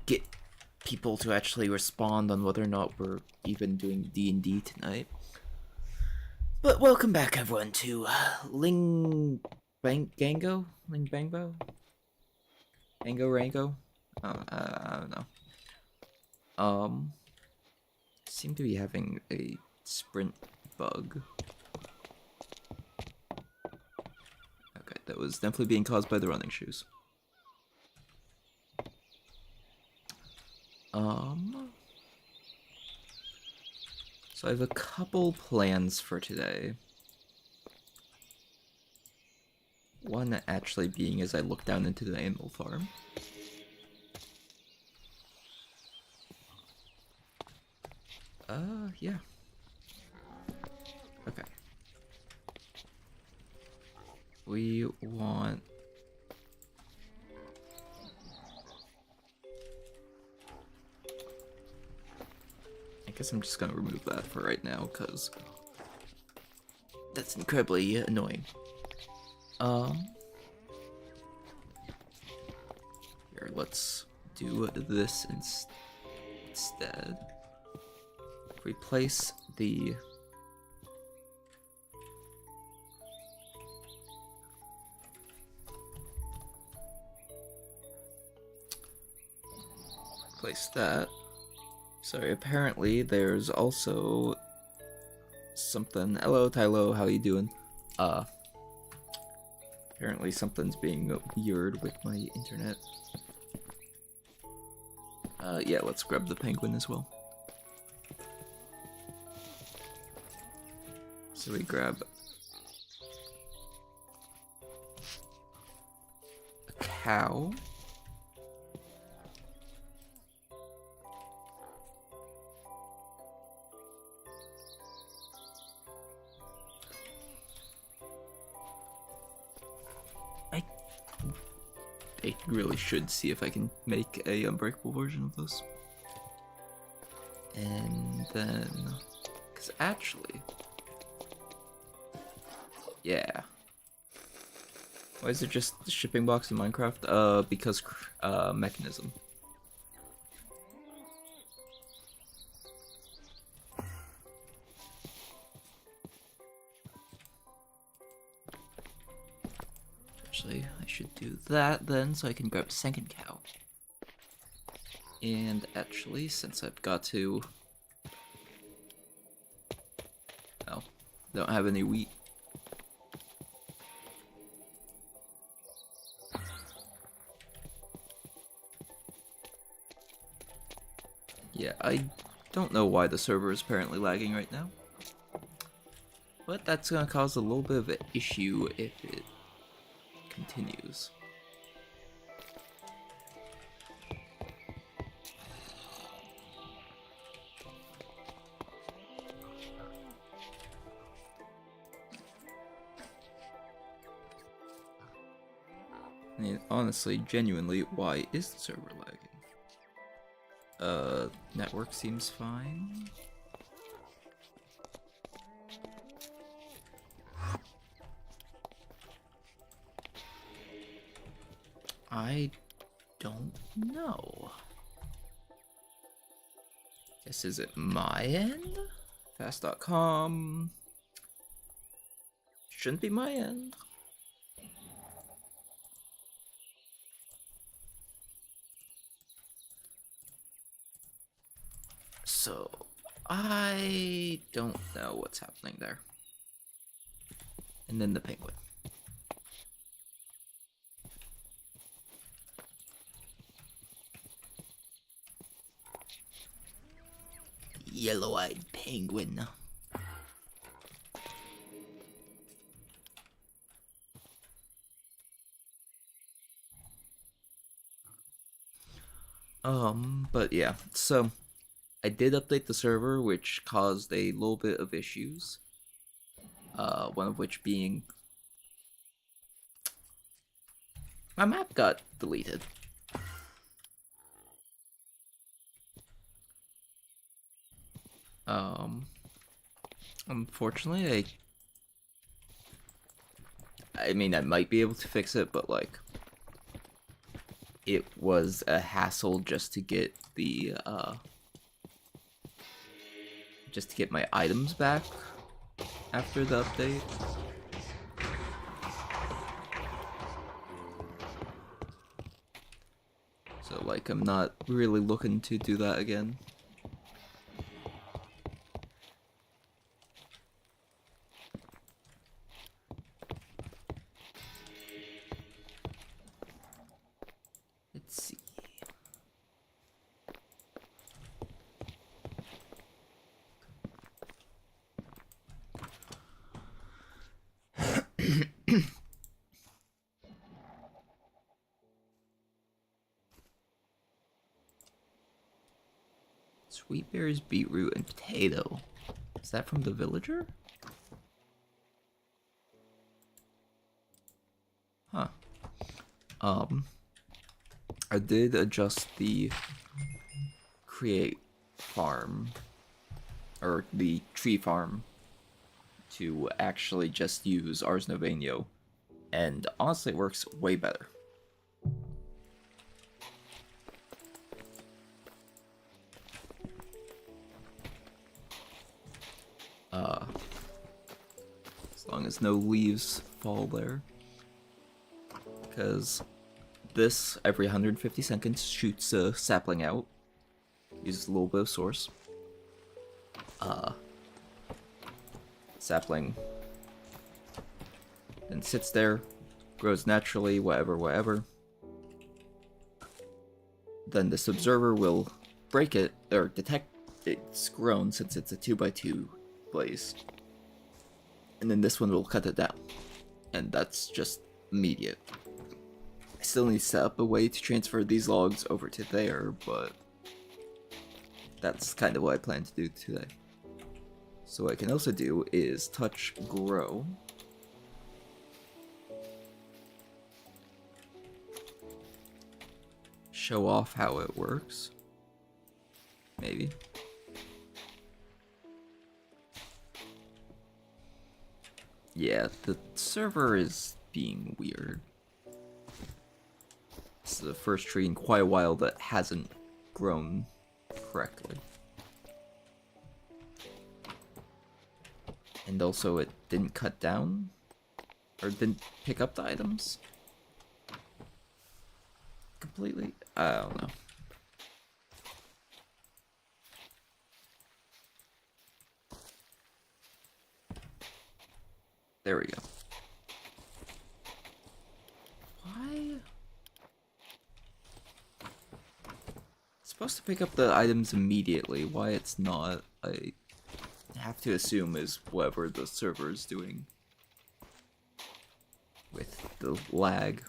get people to actually respond on whether or not we're even doing D&D tonight. But welcome back, everyone, to LingGango? LingBangbo? Bango Rango? I don't know. Seem to be having a sprint bug. Okay, that was definitely being caused by the running shoes. So I have a couple plans for today. One actually being as I look down into the animal farm. Yeah. Okay. We want... I guess I'm just gonna remove that for right now, because that's incredibly annoying. Here, let's do this instead. Replace the... Replace that. Sorry, apparently there's also something... Hello, Tylo, how you doing? Apparently something's being weird with my internet. Yeah, let's grab the penguin as well. So we grab a cow. I really should see if I can make a unbreakable version of this. And then... Because actually... Yeah. Why is it just the shipping box in Minecraft? Because, mechanism. Actually, I should do that then, so I can grab a second cow. And actually, since I've got to... Oh, don't have any wheat. Yeah, I don't know why the server is apparently lagging right now. But that's gonna cause a little bit of an issue if it continues. I mean, honestly, genuinely, why is the server lagging? Network seems fine. I don't know. Guess is it my end? Fast.com. Shouldn't be my end. So, I don't know what's happening there. And then the penguin. Yellow-eyed penguin. But yeah, so I did update the server, which caused a little bit of issues. One of which being my map got deleted. Unfortunately, I mean, I might be able to fix it, but like, it was a hassle just to get the just to get my items back after the update. So like I'm not really looking to do that again. Let's see. Sweet berries, beetroot, and potato. Is that from the villager? Huh. I did adjust the create farm, or the tree farm, to actually just use Ars Novenio, and honestly it works way better. As long as no leaves fall there. Because this, every 150 seconds, shoots a sapling out. Uses a little bit of source. Sapling then sits there, grows naturally, whatever. Then this observer will break it, or detect it's grown since it's a 2x2 blaze. And then this one will cut it down. And that's just immediate. I still need to set up a way to transfer these logs over to there, but that's kind of what I plan to do today. So what I can also do is touch grow. Show off how it works. Maybe. Yeah, the server is being weird. This is the first tree in quite a while that hasn't grown correctly. And also it didn't cut down, or didn't pick up the items completely. I don't know. There we go. Why? It's supposed to pick up the items immediately. Why it's not, I have to assume is whatever the server is doing with the lag.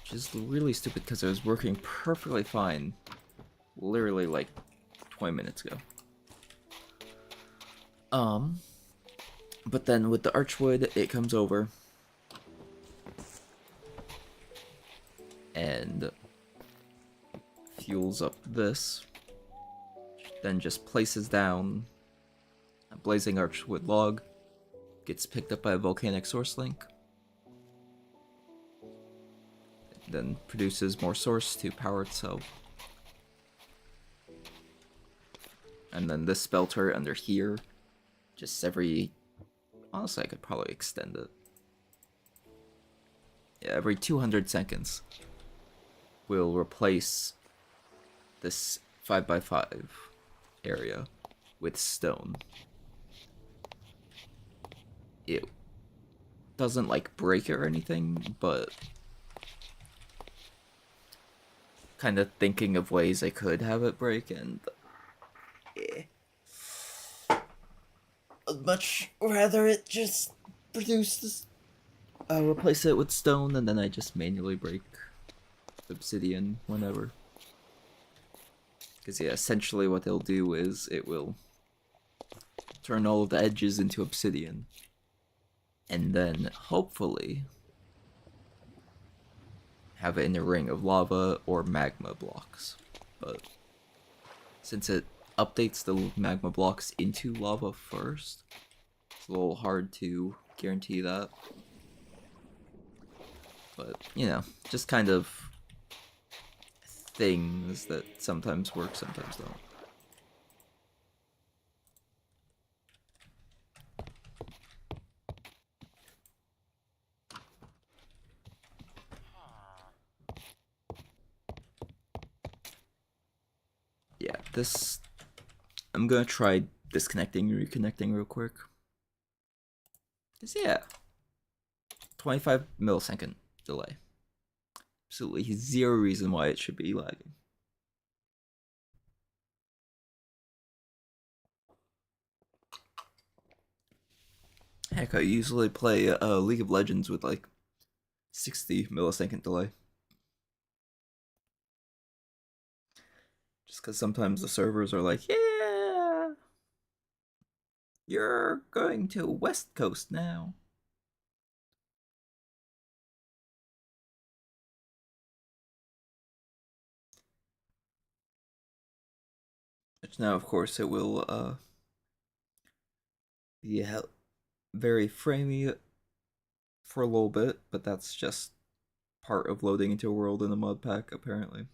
Which is really stupid because it was working perfectly fine literally like 20 minutes ago. But then with the archwood, it comes over and fuels up this, then just places down a blazing archwood log, gets picked up by a volcanic source link, then produces more source to power itself. And then this spell turret under here, just every... Honestly, I could probably extend it. Yeah, every 200 seconds, we'll replace this 5x5 area with stone. It doesn't, like, break it or anything, but kind of thinking of ways I could have it break, and I'd much rather it just produce this. Replace it with stone, and then I just manually break obsidian whenever. Because yeah, essentially what they'll do is it will turn all of the edges into obsidian, and then hopefully have it in a ring of lava or magma blocks. But since it updates the magma blocks into lava first, it's a little hard to guarantee that. But, you know, just kind of things that sometimes work, sometimes don't. Yeah, this... I'm gonna try disconnecting and reconnecting real quick. Cause yeah, 25 millisecond delay. Absolutely zero reason why it should be lagging. Heck, I usually play League of Legends with like 60 millisecond delay. Just because sometimes the servers are like, yeah, you're going to West Coast now. Which now, of course, it will be very framey for a little bit, but that's just part of loading into a world in a mod pack, apparently.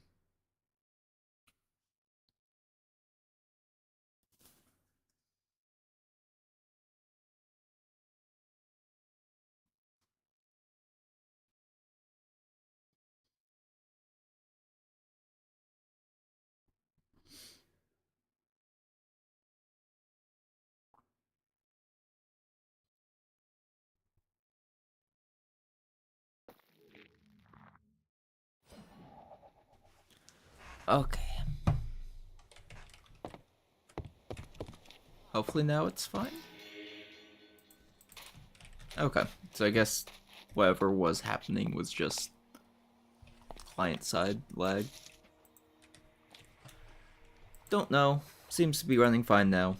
Okay. Hopefully now it's fine. Okay, so I guess whatever was happening was just client-side lag. Don't know. Seems to be running fine now.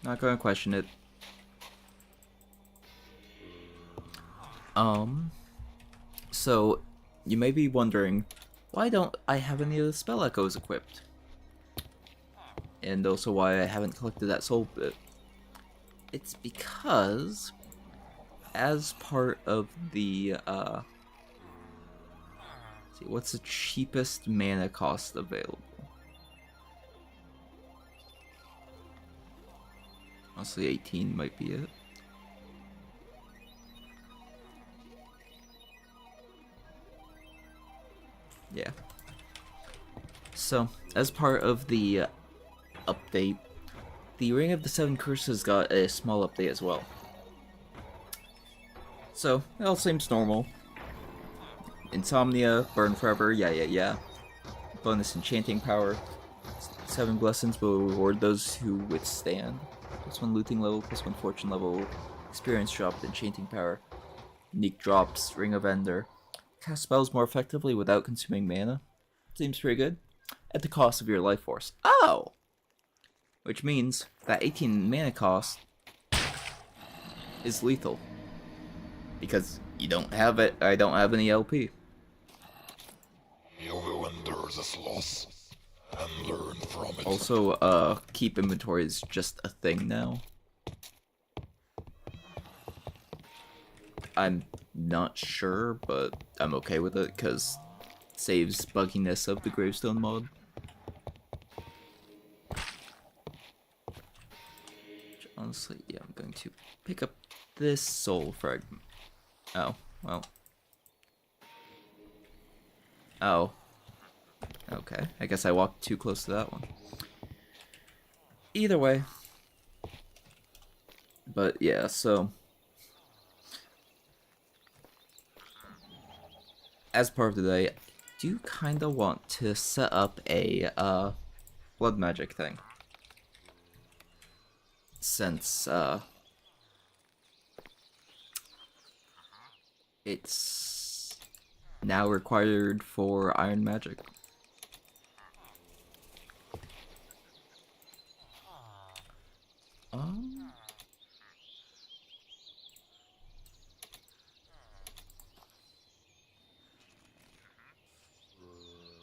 Not gonna question it. So you may be wondering, why don't I have any of the spell echoes equipped? And also why I haven't collected that soul bit. It's because, as part of the, see, what's the cheapest mana cost available? Honestly, 18 might be it. Yeah. So, as part of the update, the Ring of the Seven Curses got a small update as well. So, it all seems normal. Insomnia, Burn Forever, yeah. Bonus Enchanting Power. 7 Blessings will reward those who withstand. +1 looting level, +1 fortune level, experience drop, Enchanting Power. Unique drops, Ring of Ender. Cast spells more effectively without consuming mana. Seems pretty good. At the cost of your life force. Oh! Which means that 18 mana cost is lethal. Because you don't have it, I don't have any LP. You will endure this loss and learn from it. Also, keep inventory is just a thing now. I'm not sure, but I'm okay with it because it saves bugginess of the gravestone mod. Which, honestly, yeah, I'm going to pick up this soul fragment. Oh, well. Oh. Okay, I guess I walked too close to that one. Either way. But yeah, so as part of the day, I do kind of want to set up a blood magic thing. Since it's now required for iron magic.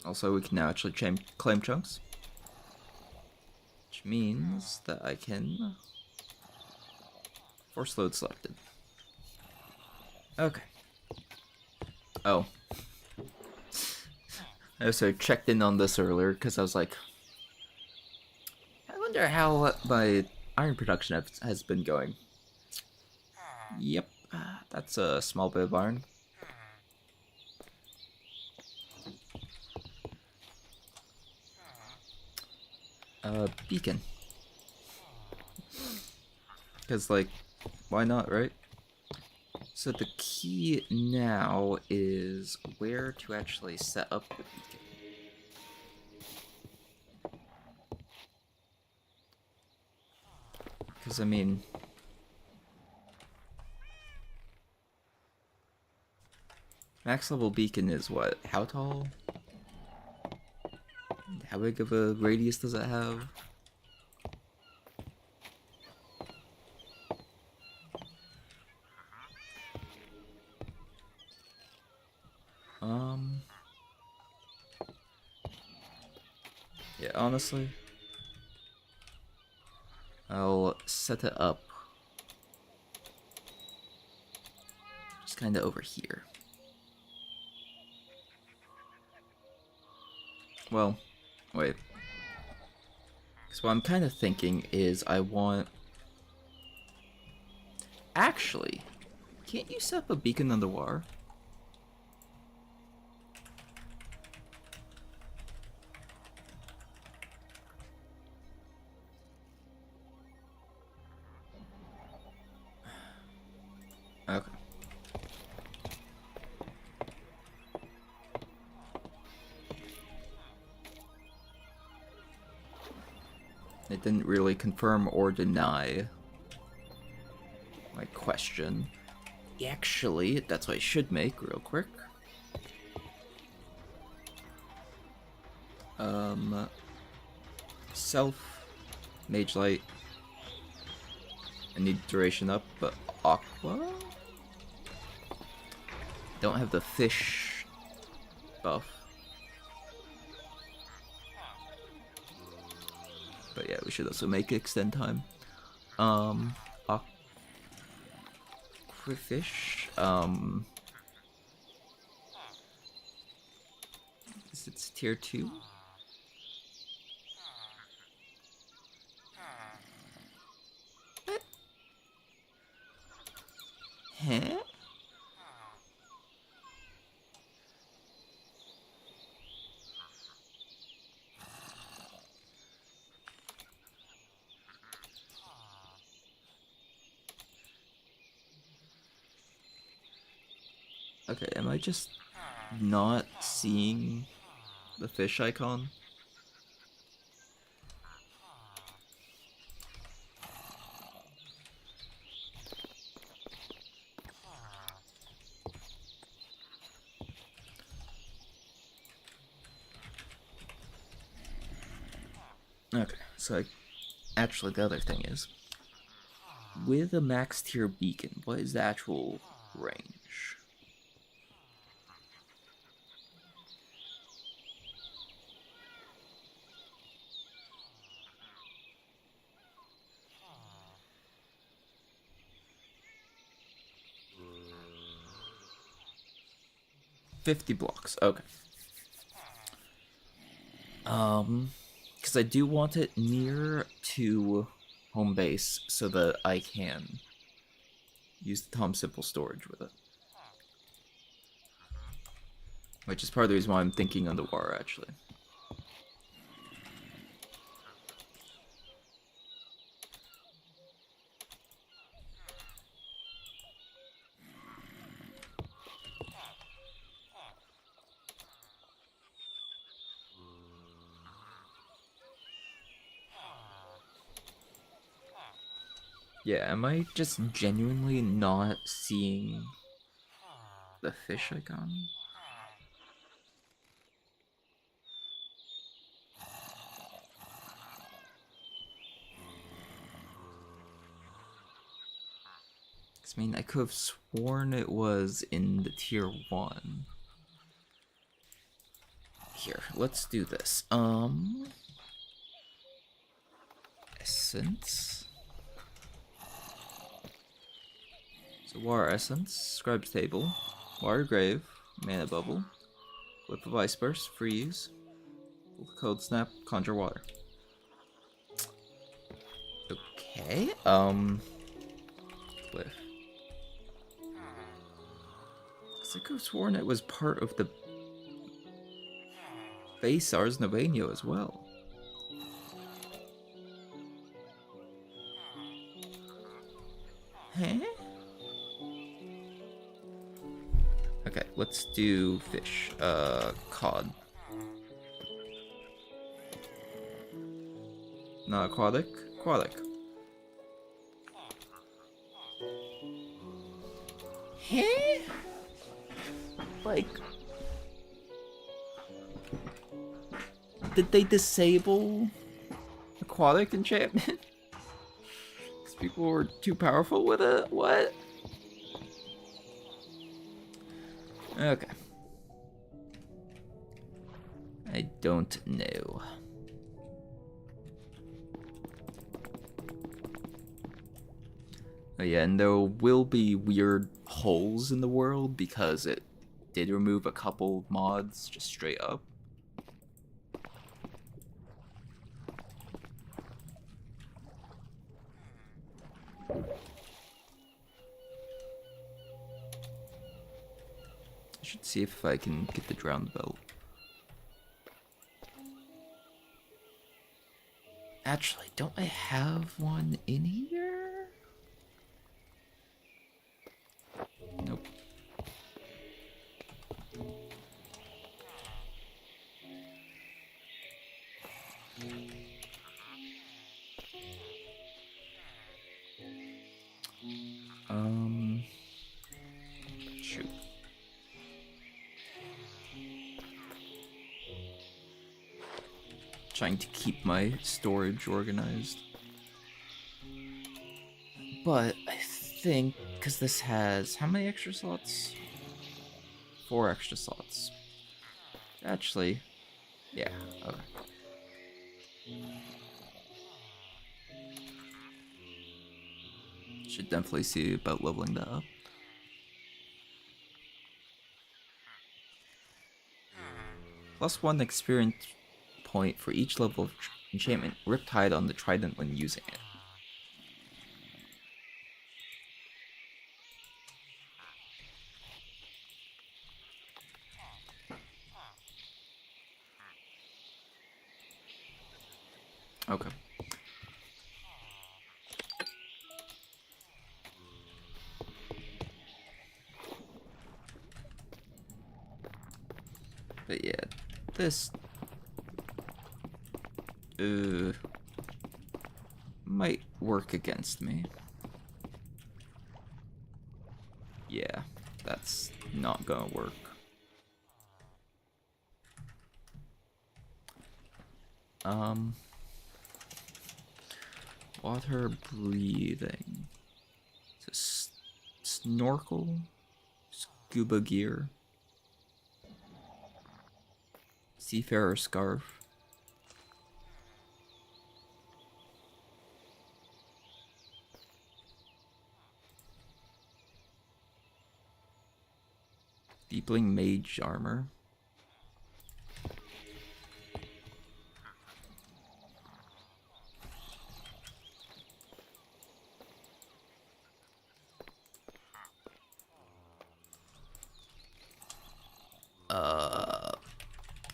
Also, we can now actually claim chunks. Which means that I can force load selected. Okay. Oh. I also checked in on this earlier because I was like, I wonder how my iron production has been going. Yep, that's a small bit of iron. Beacon. Because, like, why not, right? So the key now is where to actually set up the beacon. Because, I mean, max level beacon is what? How tall? How big of a radius does it have? Yeah, honestly, I'll set it up just kind of over here. Well, wait. Because what I'm kind of thinking is I want... Actually, can't you set up a beacon underwater? Okay. It didn't really confirm or deny my question. Actually, that's what I should make real quick. Self, Mage Light. I need duration up, but Aqua? Don't have the fish buff. But yeah, we should also make extend time. Aquafish. Is it tier 2? What? Huh? Okay, am I just not seeing the fish icon? Okay, so actually the other thing is, with a max tier beacon, what is the actual range? $50 blocks, okay. Because I do want it near to home base so that I can use the Tom Simple storage with it. Which is part of the reason why I'm thinking underwater, actually. Yeah, am I just genuinely not seeing the fish icon? I mean, I could have sworn it was in the tier 1. Here, let's do this. Essence. So Water Essence, Scribe's Table, Water Grave, Mana Bubble, Whip of Ice Burst, Freeze, Cold Snap, Conjure Water. Okay, Cliff. I could have sworn it was part of the base Ars Novenio as well. Huh? Okay, let's do fish. Cod. Not aquatic. Aquatic. Huh? Like, did they disable aquatic enchantment? Because people were too powerful with it? What? Okay. I don't know. Oh yeah, and there will be weird holes in the world because it did remove a couple mods just straight up. I should see if I can get the drowned belt. Actually, don't I have one in here? Nope. Shoot. Trying to keep my storage organized. But I think, because this has, how many extra slots? 4 extra slots. Actually, yeah, okay. Should definitely see about leveling that up. +1 experience point for each level of enchantment Riptide on the trident when using it. Okay. But yeah, this might work against me. Yeah, that's not gonna work. Water breathing. Snorkel, scuba gear, seafarer scarf. Deepling mage armor.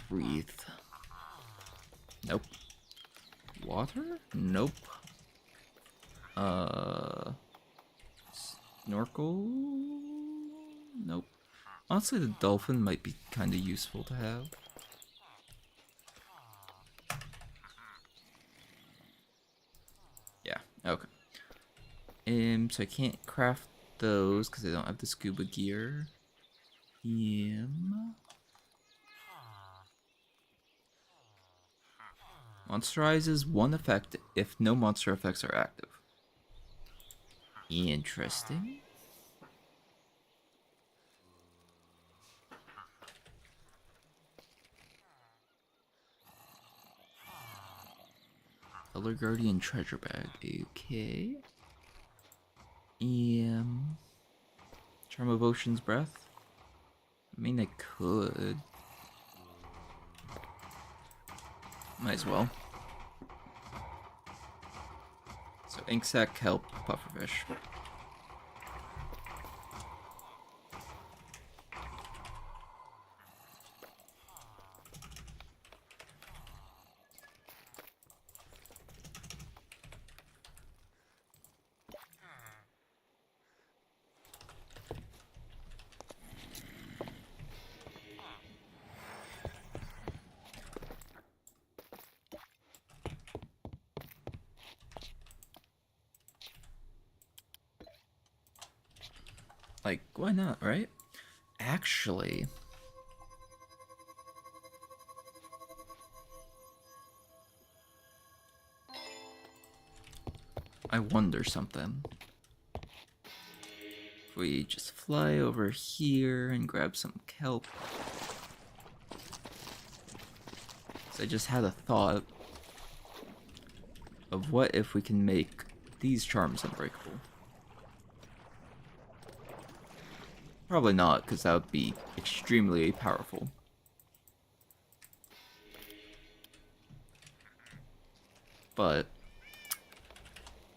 Breathe. Nope. Water? Nope. Snorkel? Nope. Honestly, the dolphin might be kind of useful to have. Yeah, okay. So I can't craft those because I don't have the scuba gear. Monsterizes 1 effect if no monster effects are active. Interesting. Elder Guardian treasure bag. Okay. Charm of Ocean's Breath? I mean, I could. Might as well. So, Ink Sac, Kelp, Pufferfish. Like, why not, right? Actually, I wonder something. If we just fly over here and grab some kelp. So I just had a thought of what if we can make these charms unbreakable. Probably not, because that would be extremely powerful. But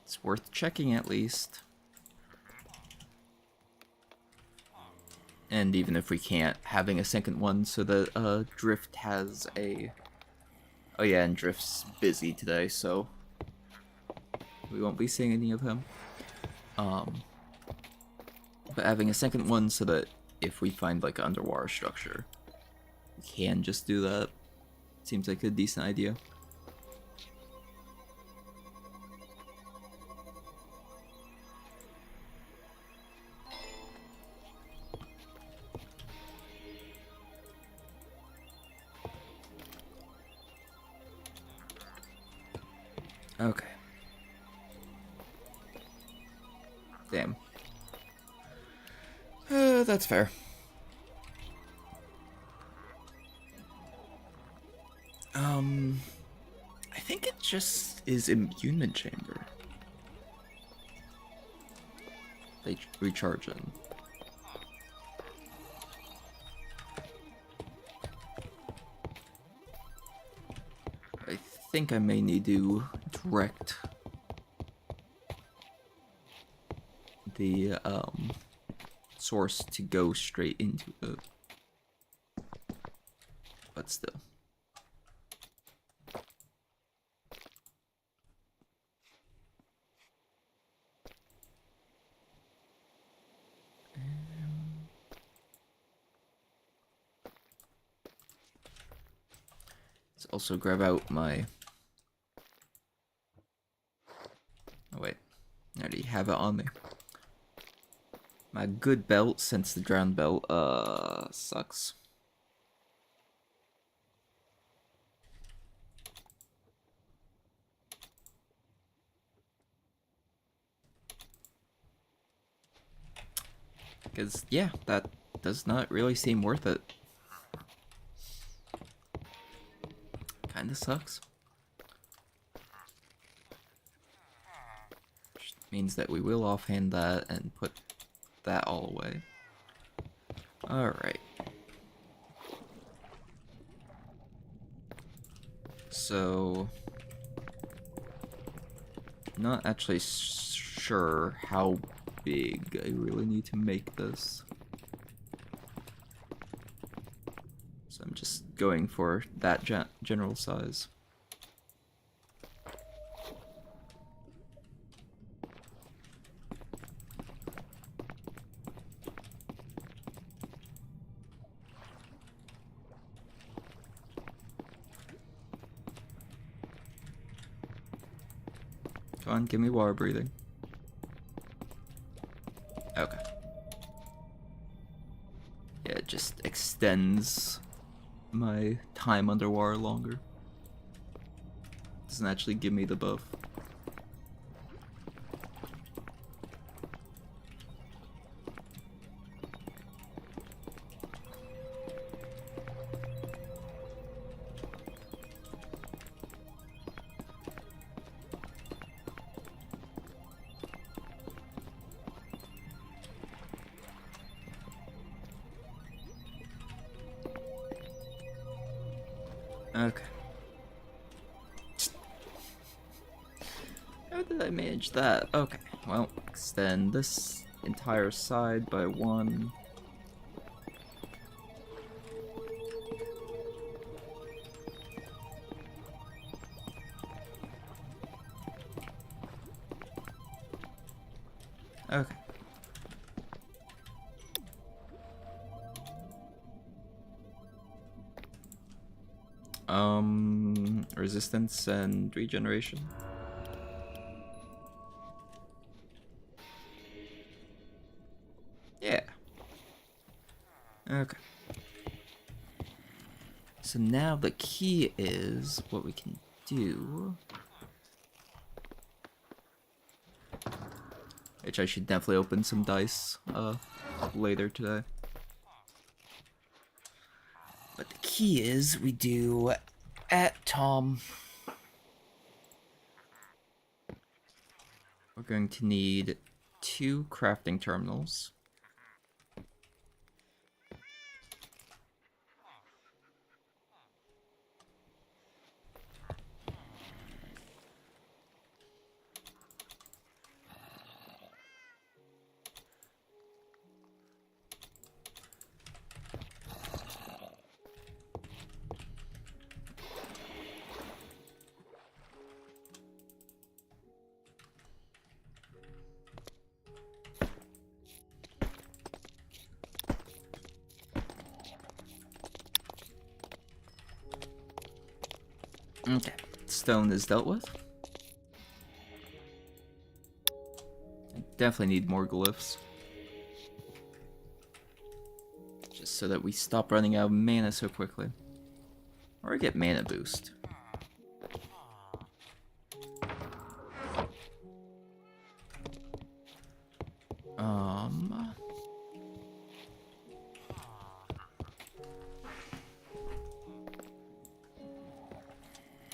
it's worth checking at least. And even if we can't, having a second one so that Drift has a... Oh yeah, and Drift's busy today, so we won't be seeing any of him. But having a second one so that if we find like an underwater structure, we can just do that. Seems like a decent idea. Okay. Damn. That's fair. I think it just is imbuement chamber. They recharge in. I think I may need to direct the source to go straight into it. But still. Let's also grab out my... Oh wait, I already have it on me. My good belt, since the drowned belt, sucks. Because, yeah, that does not really seem worth it. Kinda sucks. Which means that we will offhand that and put that all away. Alright. So... not actually sure how big I really need to make this. So I'm just going for that general size. Come on, give me water breathing. Okay. Yeah, it just extends my time underwater longer. Doesn't actually give me the buff. Okay. How did I manage that? Okay, well, extend this entire side by 1. Okay. Resistance and regeneration. Yeah. Okay. So now the key is what we can do. Which I should definitely open some dice later today. But the key is we do at Tom. We're going to need 2 crafting terminals. Okay, stone is dealt with. I definitely need more glyphs. Just so that we stop running out of mana so quickly. Or get mana boost.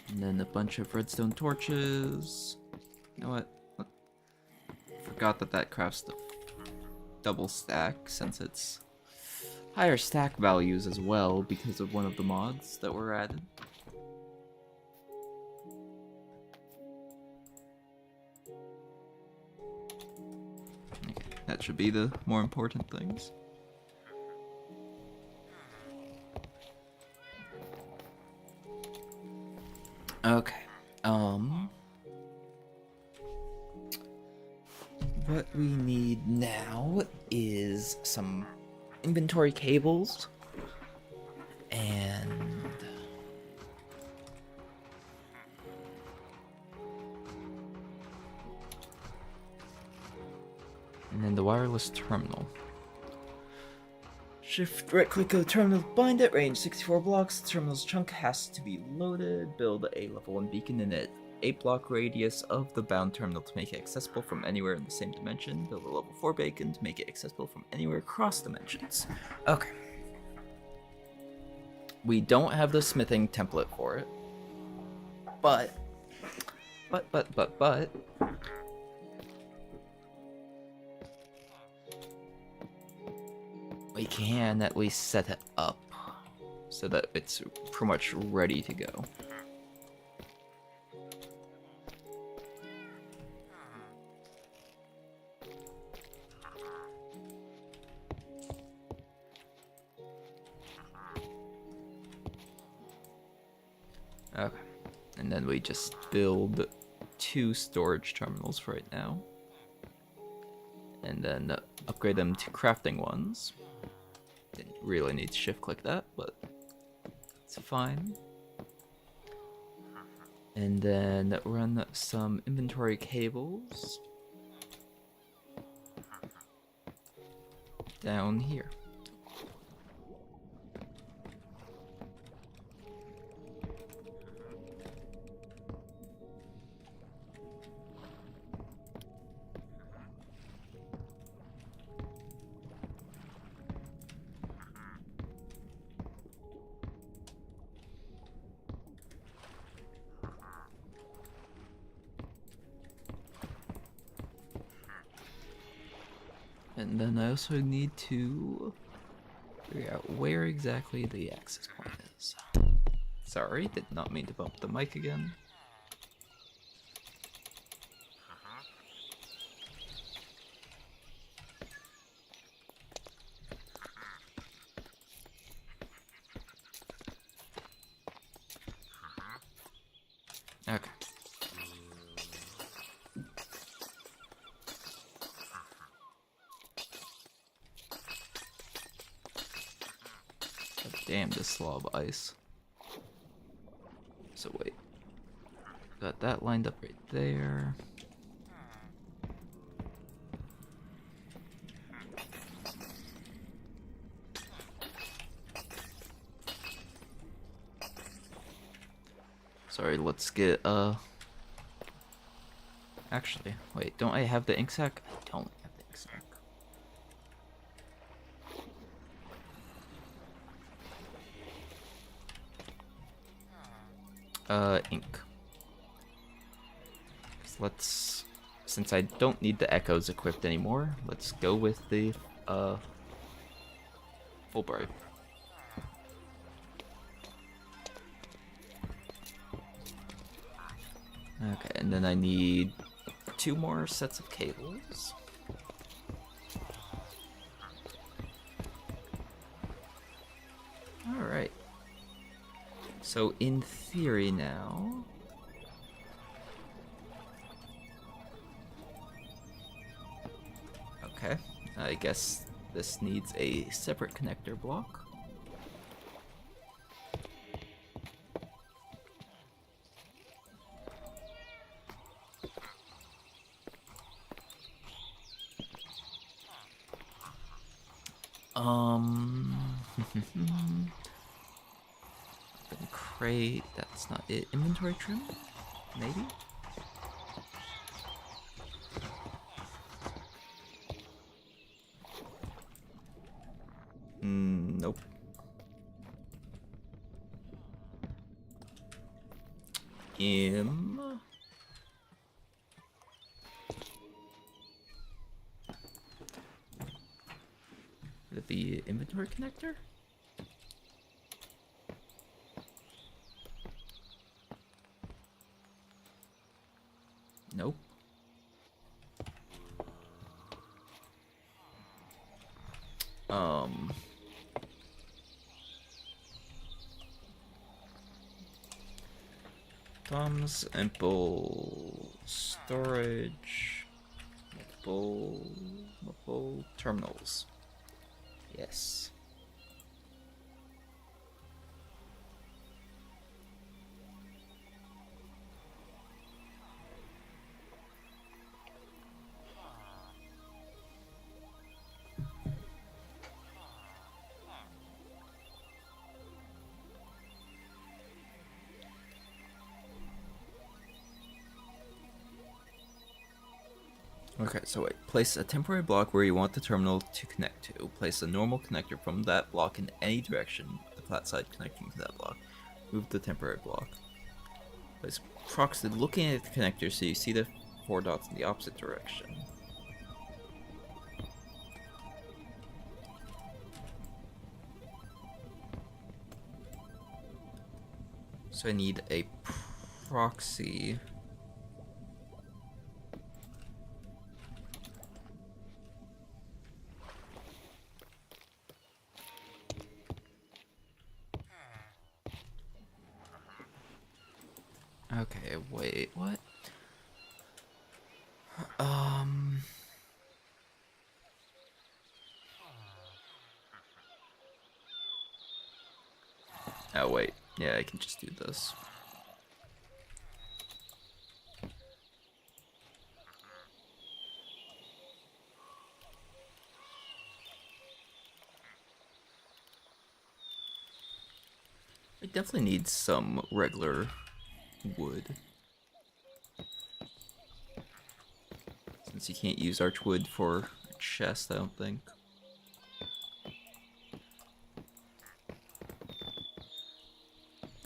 And then a bunch of redstone torches. You know what? Forgot that that crafts the double stack since it's higher stack values as well because of one of the mods that were added. Okay, that should be the more important things. Okay. What we need now is some inventory cables and then the wireless terminal. Shift right click on the terminal, bind it, range 64 blocks. The terminal's chunk has to be loaded. Build a level 1 beacon in an 8 block radius of the bound terminal to make it accessible from anywhere in the same dimension. Build a level 4 beacon to make it accessible from anywhere across dimensions. Okay. We don't have the smithing template for it. But we can at least set it up so that it's pretty much ready to go. Okay, and then we just build 2 storage terminals for right now. And then upgrade them to crafting ones. Didn't really need to shift click that, but it's fine. And then run some inventory cables down here. And then I also need to figure out where exactly the access point is. Sorry, did not mean to bump the mic again. Okay. God damn, this slob ice. So wait. Got that lined up right there. Sorry, let's get, actually, wait, don't I have the ink sac? I don't have the ink sac. Ink. So let's, since I don't need the echoes equipped anymore, let's go with the, Fulbright. Okay, and then I need 2 more sets of cables. Alright. So in theory now... Okay, I guess this needs a separate connector block. Open crate, that's not it. Inventory trim? Maybe? Nope. Would it be inventory connector? Nope. Thumbs, ample storage, multiple terminals. Yes. Okay, so wait. Place a temporary block where you want the terminal to connect to. Place a normal connector from that block in any direction, the flat side connecting to that block. Move the temporary block. Place proxy looking at the connector so you see the 4 dots in the opposite direction. So I need a proxy. Okay, wait, what? Oh wait, yeah, I can just do this. It definitely needs some regular wood. Since you can't use archwood for a chest, I don't think.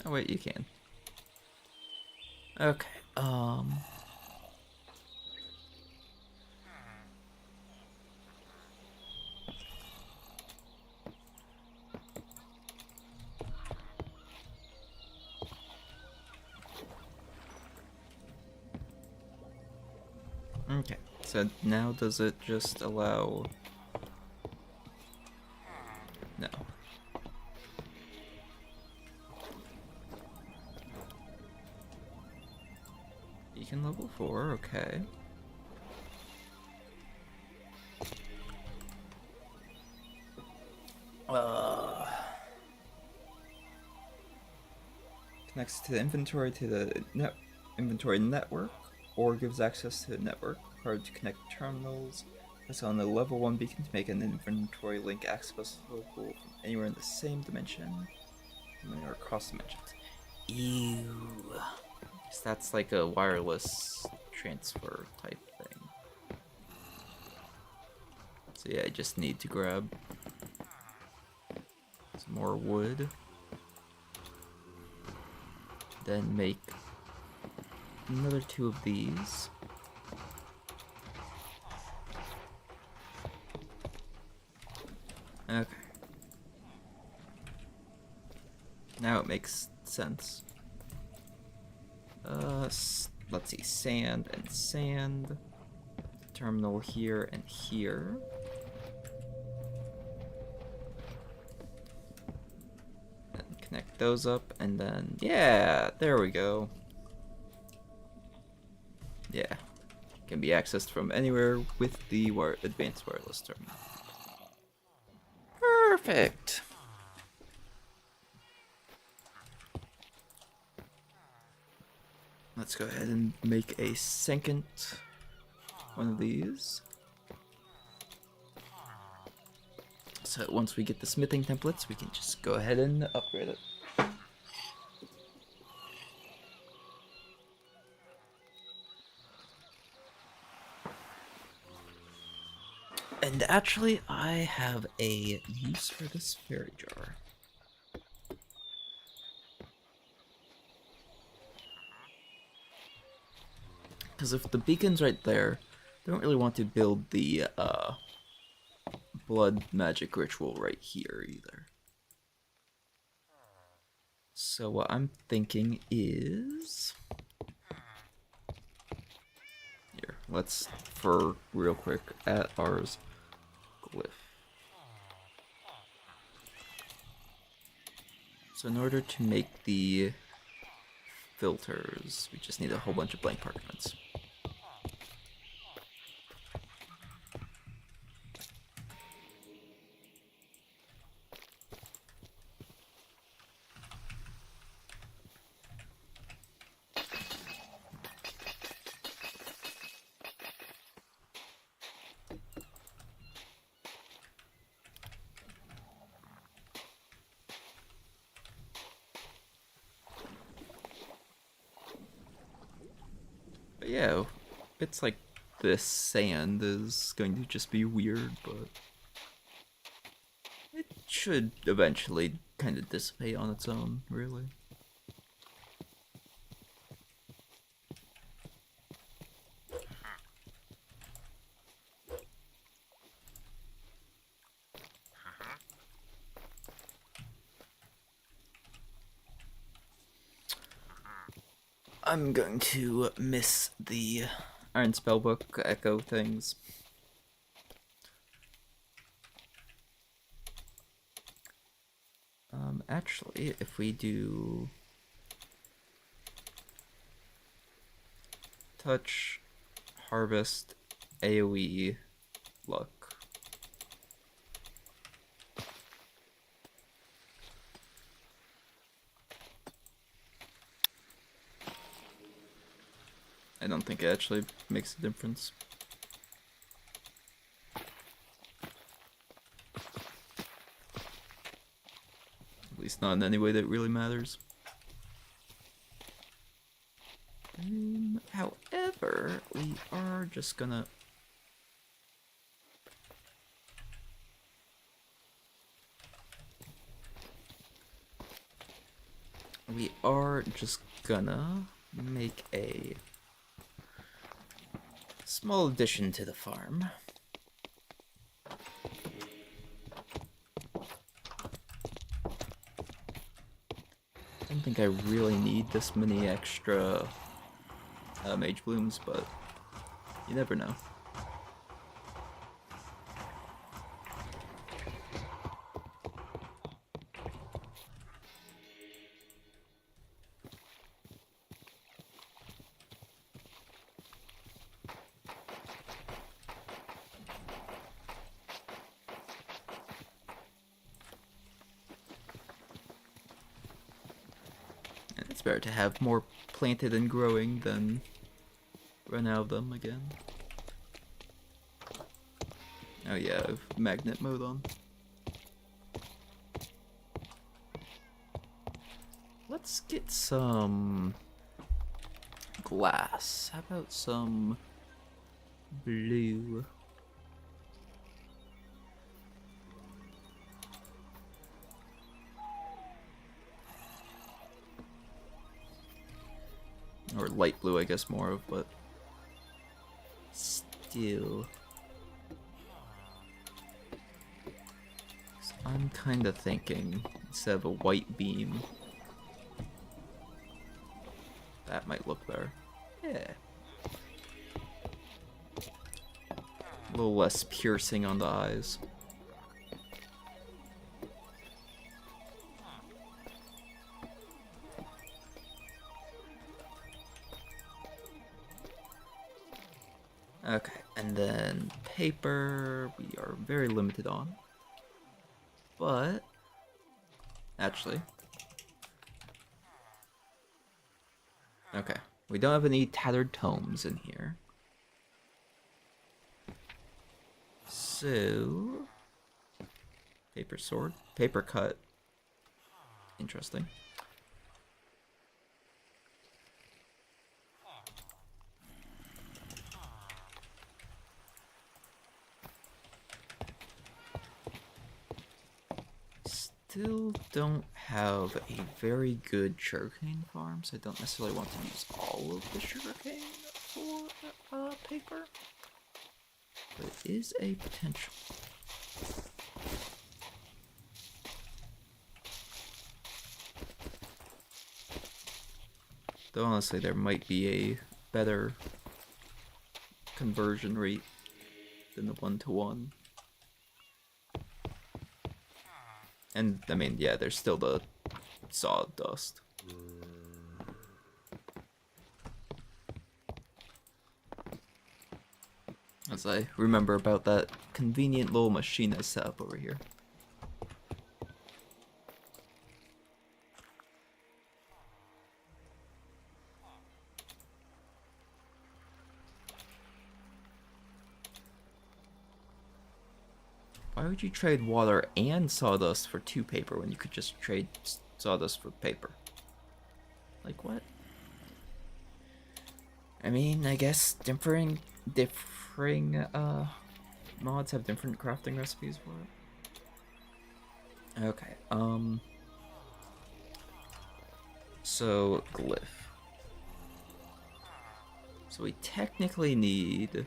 Oh wait, you can. Okay, Okay, so now does it just allow... No. Beacon level 4, okay. Connects to the inventory inventory network, or gives access to the network. Hard to connect terminals. Press on the level 1 beacon to make an inventory link accessible from anywhere in the same dimension, or across dimensions. Ew. Guess that's like a wireless transfer type thing. So yeah, I just need to grab some more wood. Then make another 2 of these. Okay. Now it makes sense. Let's see, sand and sand. Terminal here and here. And connect those up, and then, yeah, there we go. Yeah, can be accessed from anywhere with the advanced wireless terminal. Perfect. Let's go ahead and make a second one of these. So once we get the smithing templates, we can just go ahead and upgrade it. And actually, I have a use for this fairy jar. Because if the beacon's right there, I don't really want to build the blood magic ritual right here either. So what I'm thinking is... Here, let's, for real quick, at ours glyph. So in order to make the filters, we just need a whole bunch of blank parchments. But yeah, bits like this sand is going to just be weird, but it should eventually kind of dissipate on its own, really. I'm going to miss the Iron Spellbook echo things. Actually, if we do touch, harvest, AoE, luck. I don't think it actually makes a difference. At least not in any way that really matters. However, we are just gonna... We are just gonna make a small addition to the farm. I don't think I really need this many extra mage blooms, but You never know. And it's better to have more planted and growing than run out of them again. Oh yeah, I have magnet mode on. Let's get some glass. How about some blue? Or light blue, I guess more of, but still. So I'm kind of thinking, instead of a white beam, that might look better. Yeah. A little less piercing on the eyes. Okay, and then paper we are very limited on. But actually, okay, we don't have any tattered tomes in here. So, paper sword, paper cut. Interesting. Still don't have a very good sugarcane farm, so I don't necessarily want to use all of the sugarcane for paper. But it is a potential. Though honestly, there might be a better conversion rate than the 1-to-1. And, I mean, yeah, there's still the sawdust. As I remember about that convenient little machine I set up over here. Why would you trade water and sawdust for 2 paper when you could just trade sawdust for paper? Like what? I mean, I guess differing mods have different crafting recipes for it. Okay, so glyph. So we technically need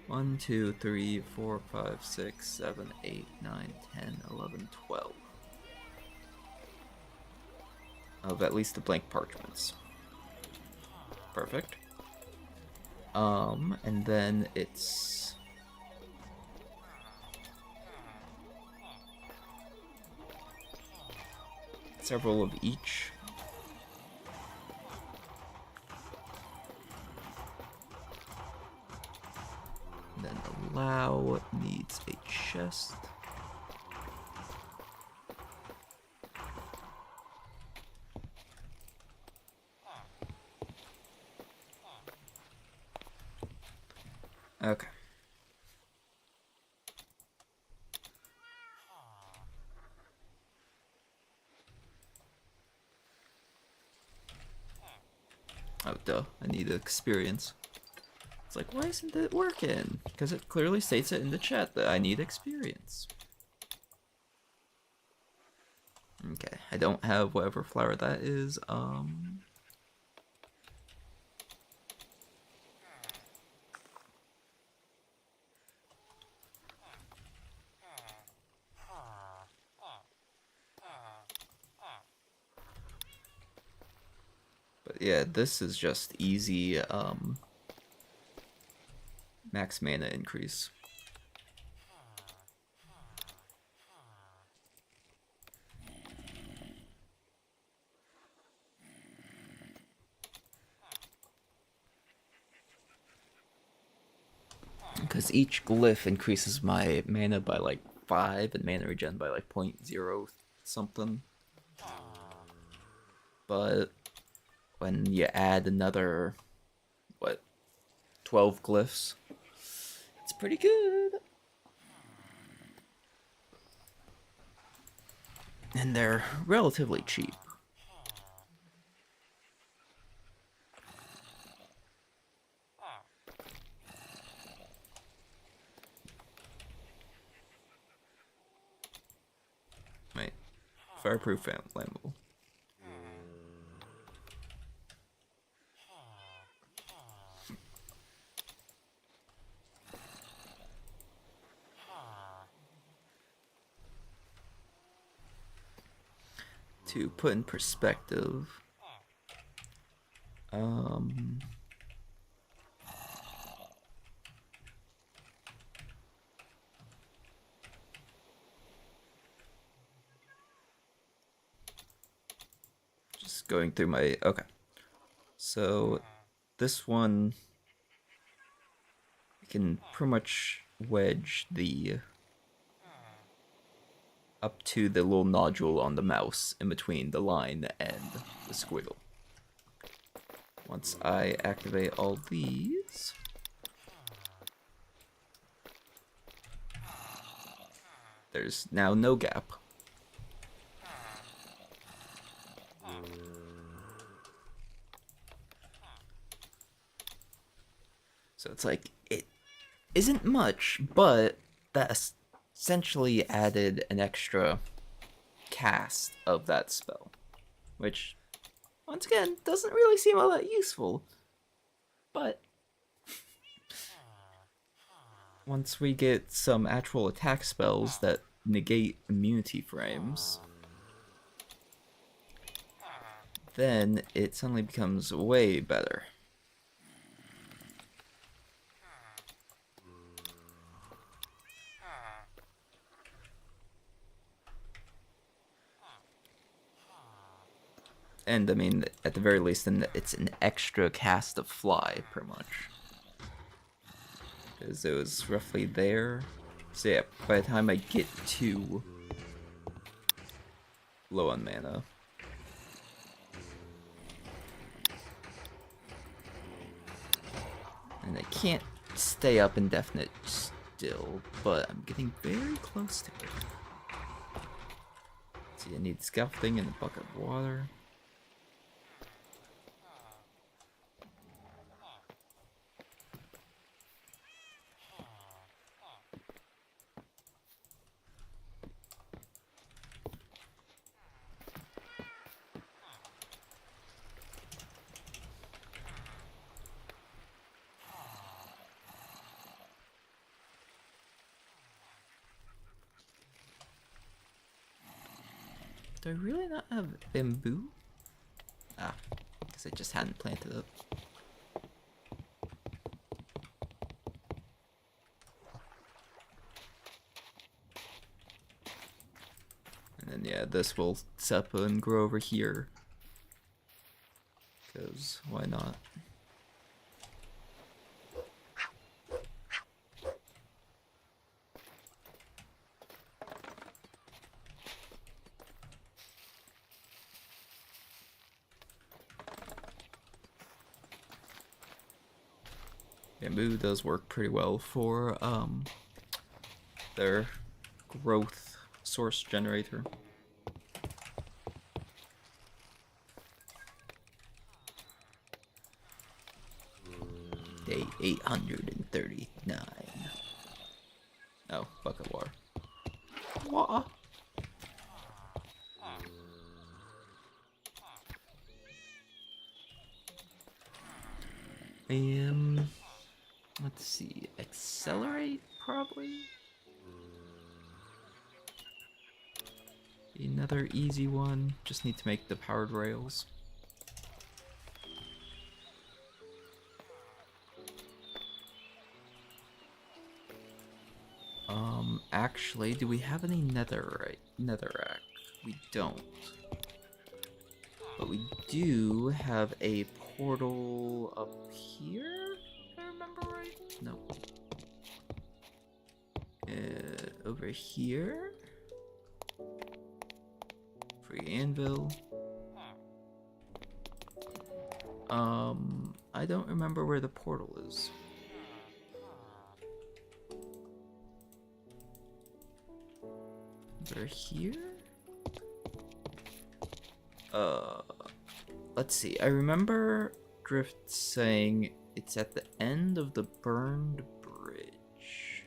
1, 2, 3, 4, 5, 6, 7, 8, 9, 10, 11, 12 of at least the blank parchments. Perfect. And then it's several of each. And then allow needs a chest. Okay. Oh, duh. I need experience. It's like, why isn't it working? Because it clearly states it in the chat that I need experience. Okay, I don't have whatever flower that is. But yeah, this is just easy, max mana increase. Because each glyph increases my mana by like 5 and mana regen by like 0.0 something. But when you add another, what, 12 glyphs, it's pretty good. And they're relatively cheap. Wait, fireproof flammable. To put in perspective, just going through my, okay. So this one, I can pretty much wedge the up to the little nodule on the mouse in between the line and the squiggle. Once I activate all these, there's now no gap. So it's like, it isn't much, but that essentially added an extra cast of that spell, which, once again, doesn't really seem all that useful. But once we get some actual attack spells that negate immunity frames, then it suddenly becomes way better. And I mean, at the very least, then it's an extra cast of fly, pretty much. Because it was roughly there. So yeah, by the time I get to low on mana, and I can't stay up indefinite still, but I'm getting very close to it. See, I need scaffolding and a bucket of water. Do I really not have bamboo? Ah, because I just hadn't planted it. And then yeah, this will set up and grow over here. Because why not? Bamboo does work pretty well for their growth source generator. Day 839. Oh, bucket water. Water. Let's see. Accelerate, probably? Another easy one. Just need to make the powered rails. Actually, do we have any netherrack? We don't. But we do have a portal up here, if I remember right. No. Over here. Free anvil. I don't remember where the portal is. Over here? Let's see. I remember Drift saying it's at the end of the burned bridge.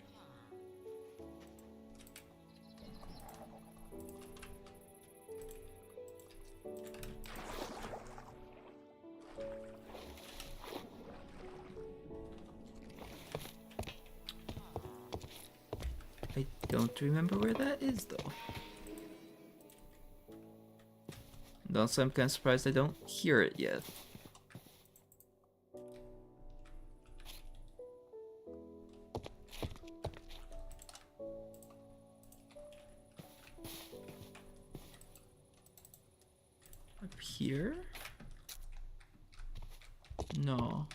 I don't remember where that is, though. And also, I'm kind of surprised I don't hear it yet. Up here? No.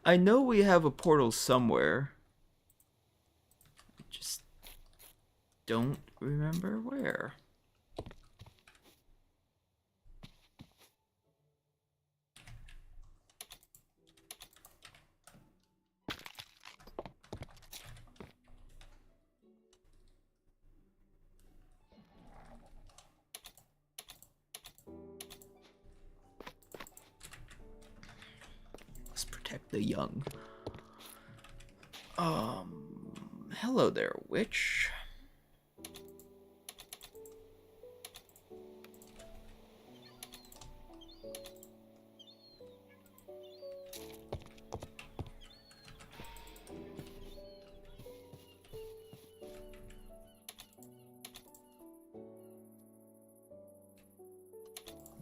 I know we have a portal somewhere. I just don't remember where. Let's protect the young. Hello there, witch.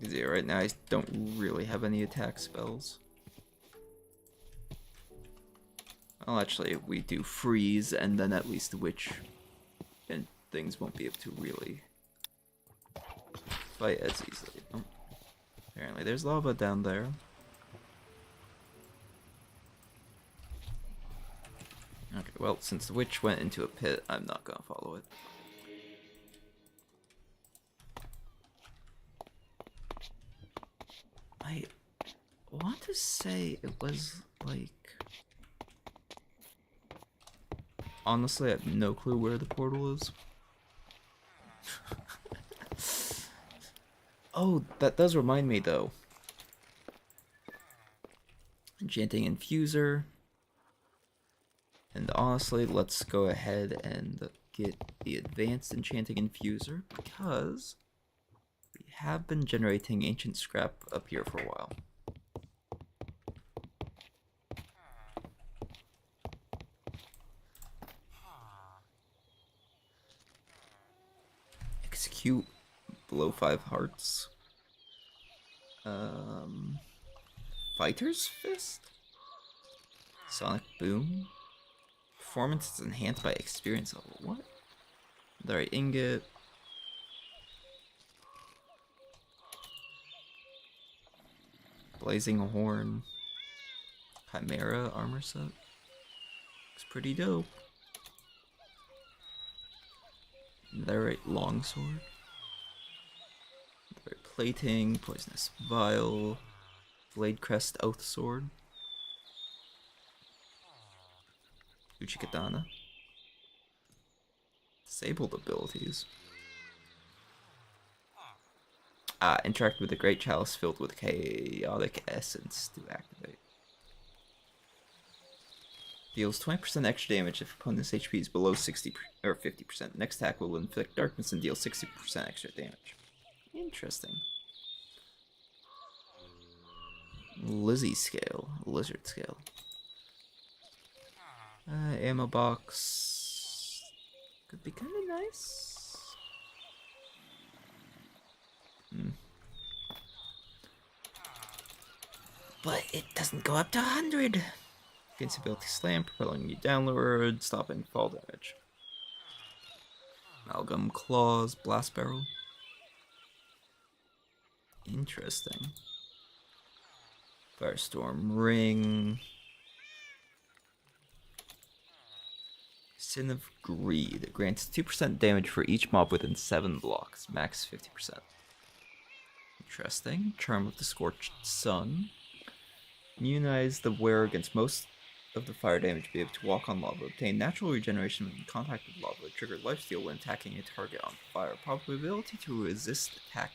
Yeah, right now I don't really have any attack spells. Well, actually, we do freeze, and then at least the witch and things won't be able to really fight as easily. Oh, apparently, there's lava down there. Okay, well, since the witch went into a pit, I'm not gonna follow it. I want to say it was like... Honestly, I have no clue where the portal is. Oh, that does remind me though. Enchanting Infuser. And honestly, let's go ahead and get the Advanced Enchanting Infuser because we have been generating Ancient Scrap up here for a while. Execute below 5 hearts. Fighter's Fist? Sonic Boom? Performance is enhanced by experience level. What? Alright, Ingot. Blazing Horn. Chimera armor set. Looks pretty dope. Netherite Longsword. Netherite Plating. Poisonous Vial. Blade Crest Oath Sword. Uchikatana. Disabled abilities. Interact with a Great Chalice filled with Chaotic Essence to activate. Deals 20% extra damage if opponent's HP is below 60 or 50%. Next attack will inflict darkness and deal 60% extra damage. Interesting. Lizzie scale, lizard scale. Ammo box could be kind of nice. but it doesn't go up to 100. Invincibility slam, propelling you downward, stopping fall damage. Amalgam claws, blast barrel. Interesting. Firestorm ring. Sin of Greed grants 2% damage for each mob within 7 blocks, max 50%. Interesting. Charm of the Scorched Sun. Immunize the wearer against most of the fire damage, be able to walk on lava, obtain natural regeneration when in contact with lava, trigger lifesteal when attacking a target on fire, probability to resist attack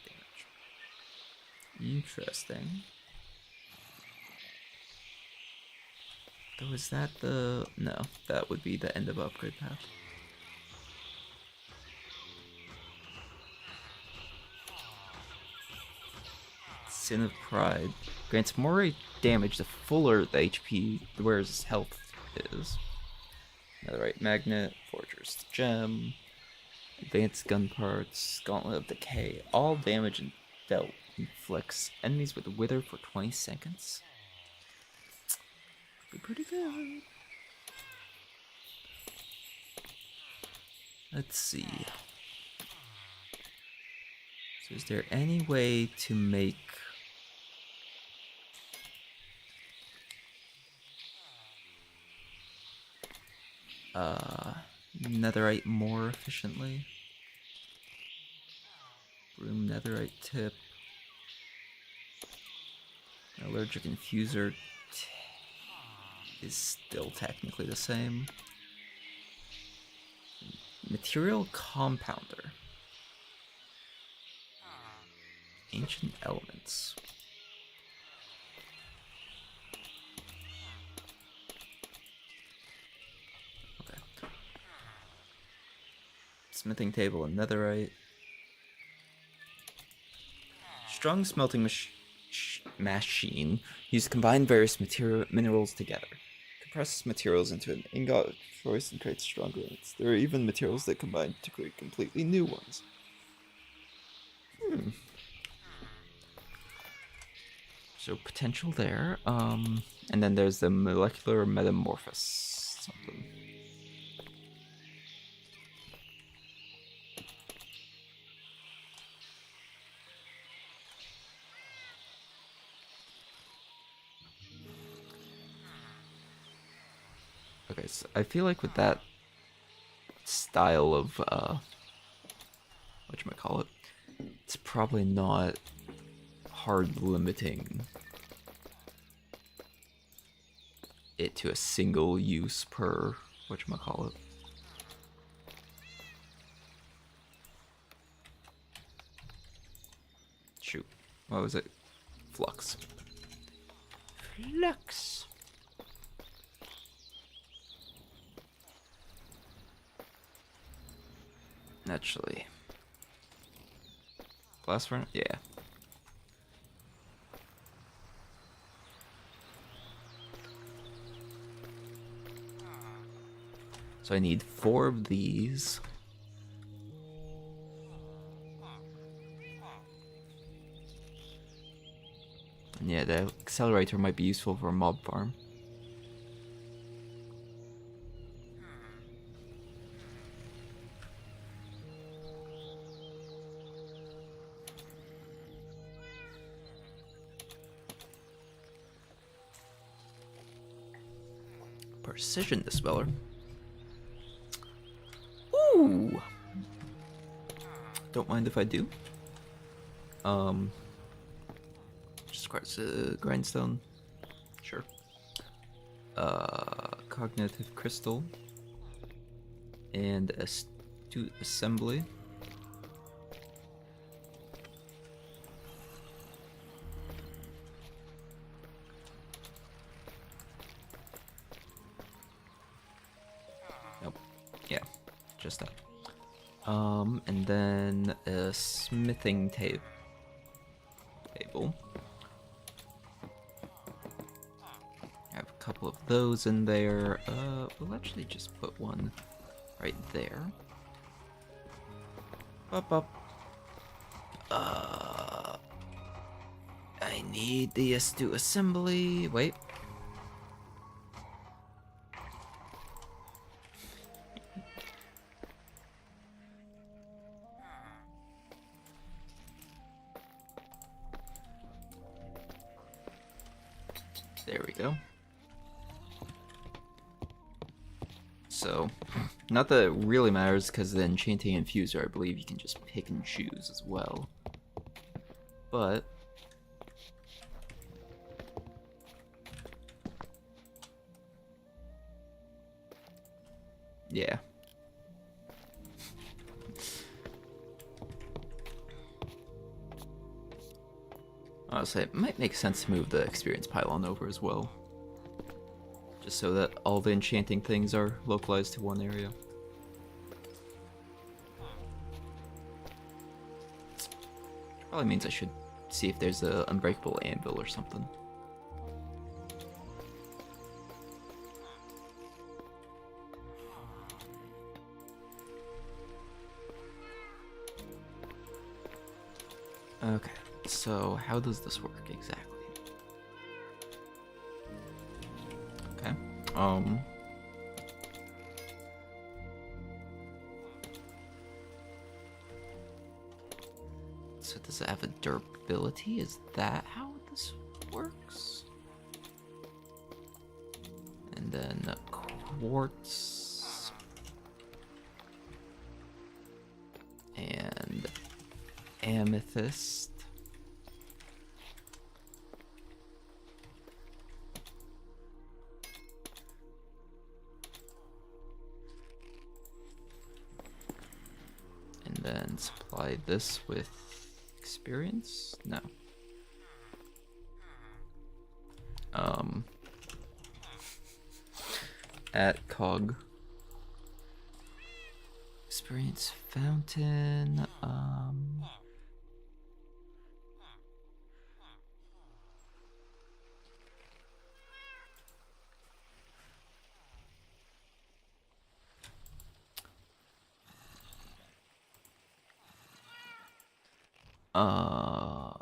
damage. Interesting. Though is that the... no, that would be the end of upgrade path. Sin of Pride grants more damage the fuller the HP the wearer's health is. Netherite Magnet, Forger's Gem, Advanced Gun Parts, Gauntlet of Decay. All damage dealt inflicts enemies with Wither for 20 seconds. Be pretty good. Let's see. So is there any way to make netherite more efficiently? Broom netherite tip. Allergic infuser is still technically the same. Material compounder. Ancient elements. Okay. Smithing table and netherite. Strong smelting machine used to combine various minerals together. Compresses materials into an ingot of choice and creates stronger units. There are even materials that combine to create completely new ones. So potential there. And then there's the molecular metamorphosis. Something. Okay, so I feel like with that style of whatchamacallit, it's probably not hard limiting it to a single use per whatchamacallit. Shoot. What was it? Flux. Flux. Actually. Blast furnace? Yeah. So I need 4 of these. And yeah, the accelerator might be useful for a mob farm. Precision dispeller. Ooh. Don't mind if I do. Just quartz grindstone. Sure. Cognitive crystal. And astute assembly. Nope. Yeah, just that. And then a smithing table. I have a couple of those in there. We'll actually just put one right there. Up. I need the astute assembly. Wait. There we go. So, not that it really matters, because the enchanting infuser, I believe you can just pick and choose as well. But yeah. Honestly, it might make sense to move the experience pylon over as well. Just so that all the enchanting things are localized to one area. Probably means I should see if there's a unbreakable anvil or something. Okay, so how does this work exactly? Okay, so does it have a durability? Is that how this works? And then quartz and amethyst. And then supply this with experience? No. At cog. Experience fountain,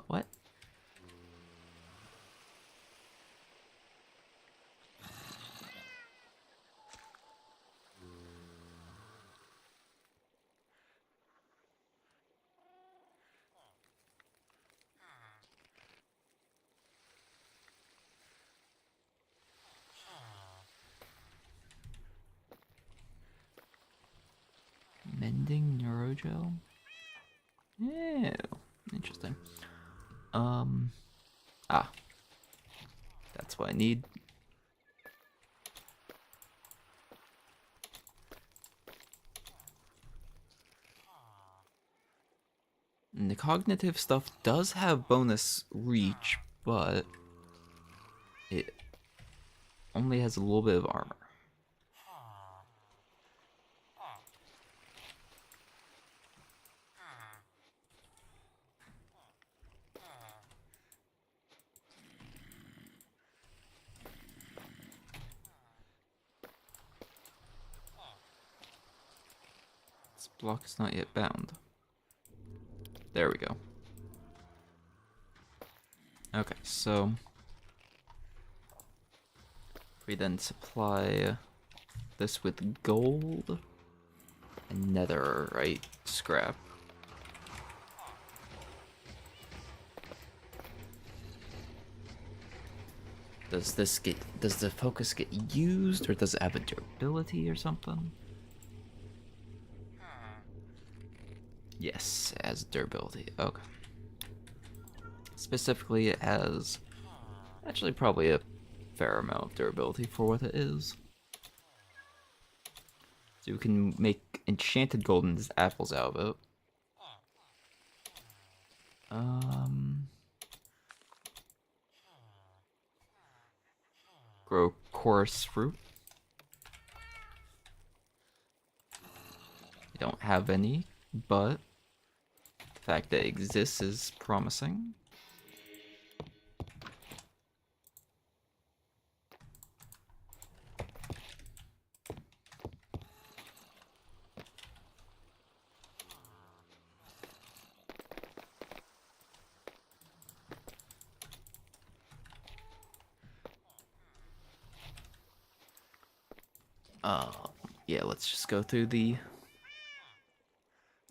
what? Mending neurogel? Yeah, interesting. That's what I need. And the cognitive stuff does have bonus reach, but it only has a little bit of armor. This block is not yet bound. There we go. Okay, so we then supply this with gold and netherite scrap. Does the focus get used, or does it have a durability or something? Yes, it has durability. Okay. Specifically, it has actually probably a fair amount of durability for what it is. So you can make enchanted golden apples out of it. Grow chorus fruit. I don't have any, but the fact that it exists is promising. Uh, yeah, let's just go through the...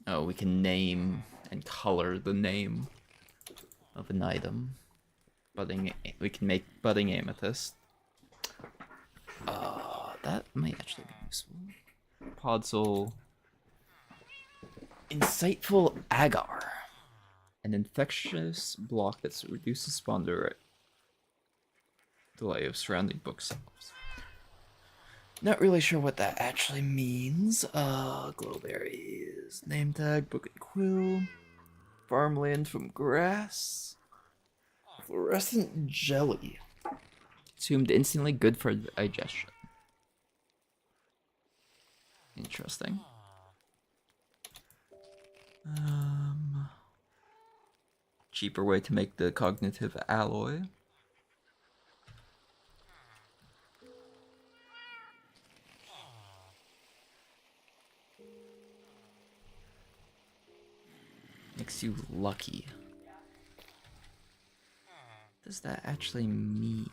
Oh, we can name and color the name of an item. We can make budding amethyst. That might actually be useful. Podzol. Insightful agar. An infectious block that reduces spawn delay of surrounding bookshelves. Not really sure what that actually means. Glowberries. Name tag, book and quill. Farmland from grass. Fluorescent jelly. Consumed instantly, good for digestion. Interesting. Cheaper way to make the cognitive alloy. Makes you lucky. What does that actually mean?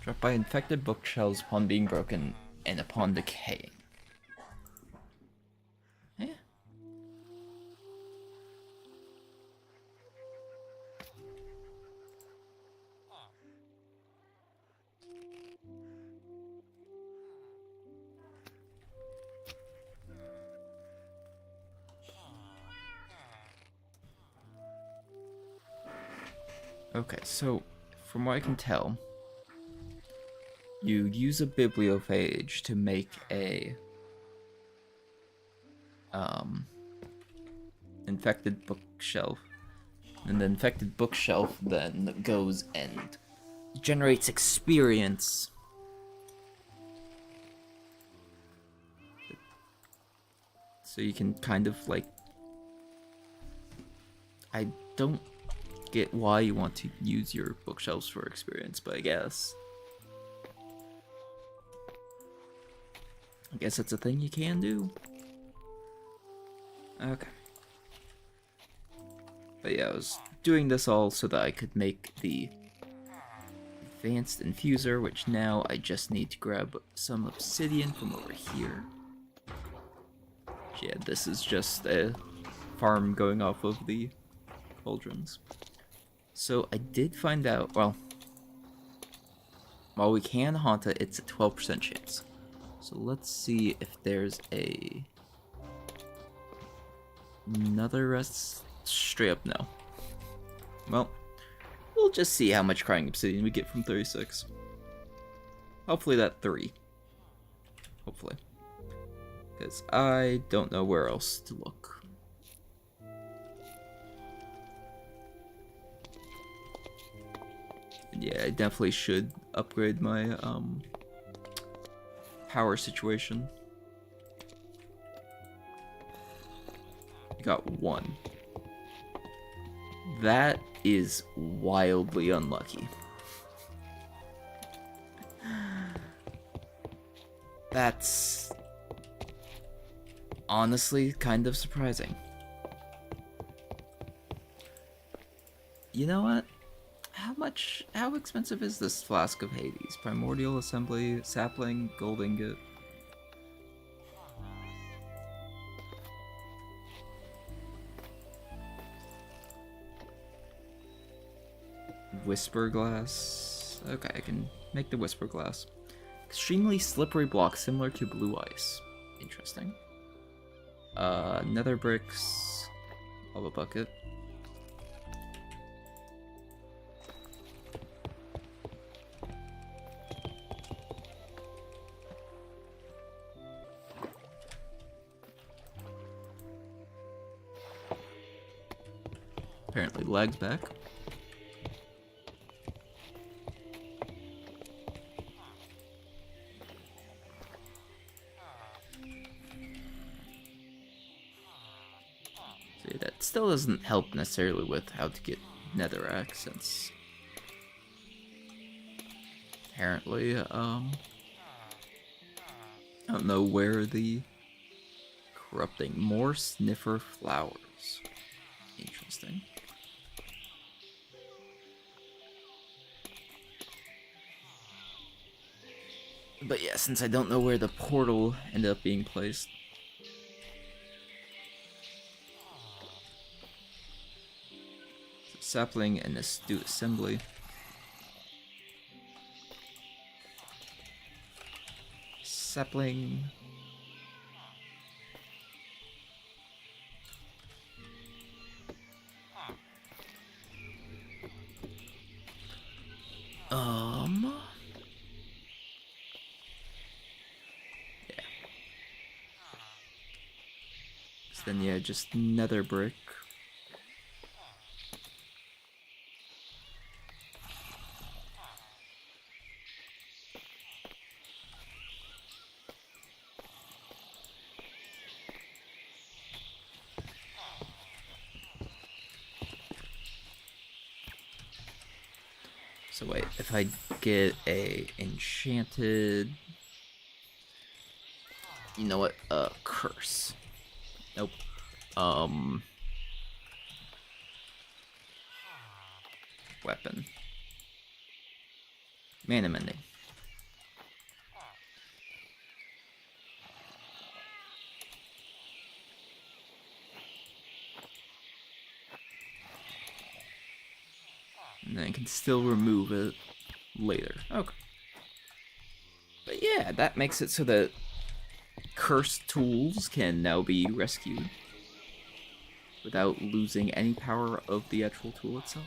Dropped by infected bookshelves upon being broken and upon decaying. Eh? Okay, so from what I can tell, you use a bibliophage to make a infected bookshelf, and the infected bookshelf then goes and generates experience. So you can kind of like, I don't get why you want to use your bookshelves for experience, but I guess it's a thing you can do. Okay. But yeah, I was doing this all so that I could make the advanced infuser, which now I just need to grab some obsidian from over here. Yeah, this is just a farm going off of the cauldrons. So I did find out, well, while we can haunt it, it's a 12% chance. So let's see if there's another rest. Straight up no. Well, we'll just see how much crying obsidian we get from 36. Hopefully that 3. Hopefully. Because I don't know where else to look. And yeah, I definitely should upgrade my power situation. Got 1. That is wildly unlucky. That's honestly kind of surprising. You know what? How expensive is this flask of Hades? Primordial assembly, sapling, gold ingot. Whisper glass. Okay, I can make the whisper glass. Extremely slippery block similar to blue ice. Interesting. Nether bricks. Lava bucket. Apparently lag's back. See, that still doesn't help necessarily with how to get netherrack, since apparently, I don't know where the corrupting more sniffer flowers. Interesting. But yeah, since I don't know where the portal ended up being placed. So sapling and astute assembly. Sapling. Yeah. So then yeah, just nether brick. So wait, if I get a enchanted, you know what? Curse. Nope. Weapon. Mana mending. And then I can still remove it later. Okay. But yeah, that makes it so that cursed tools can now be rescued without losing any power of the actual tool itself.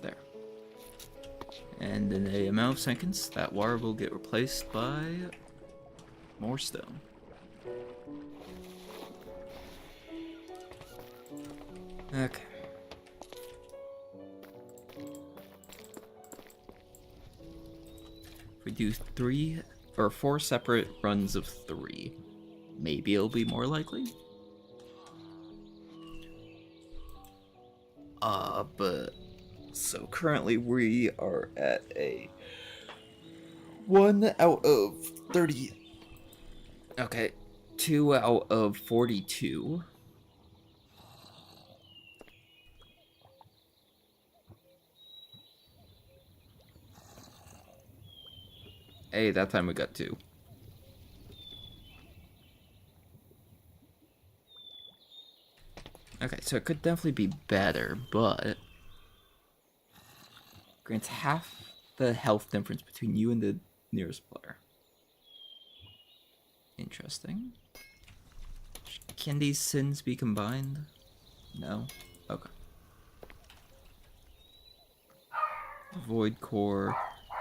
There. And in a amount of seconds, that wire will get replaced by more stone. Okay. If we do 3 or 4 separate runs of 3, maybe it'll be more likely. But so currently we are at a 1 out of 30. Okay, 2 out of 42. Hey, that time we got 2. Okay, so it could definitely be better, but grants half the health difference between you and the nearest player. Interesting. Can these sins be combined? No? Okay. Void Core,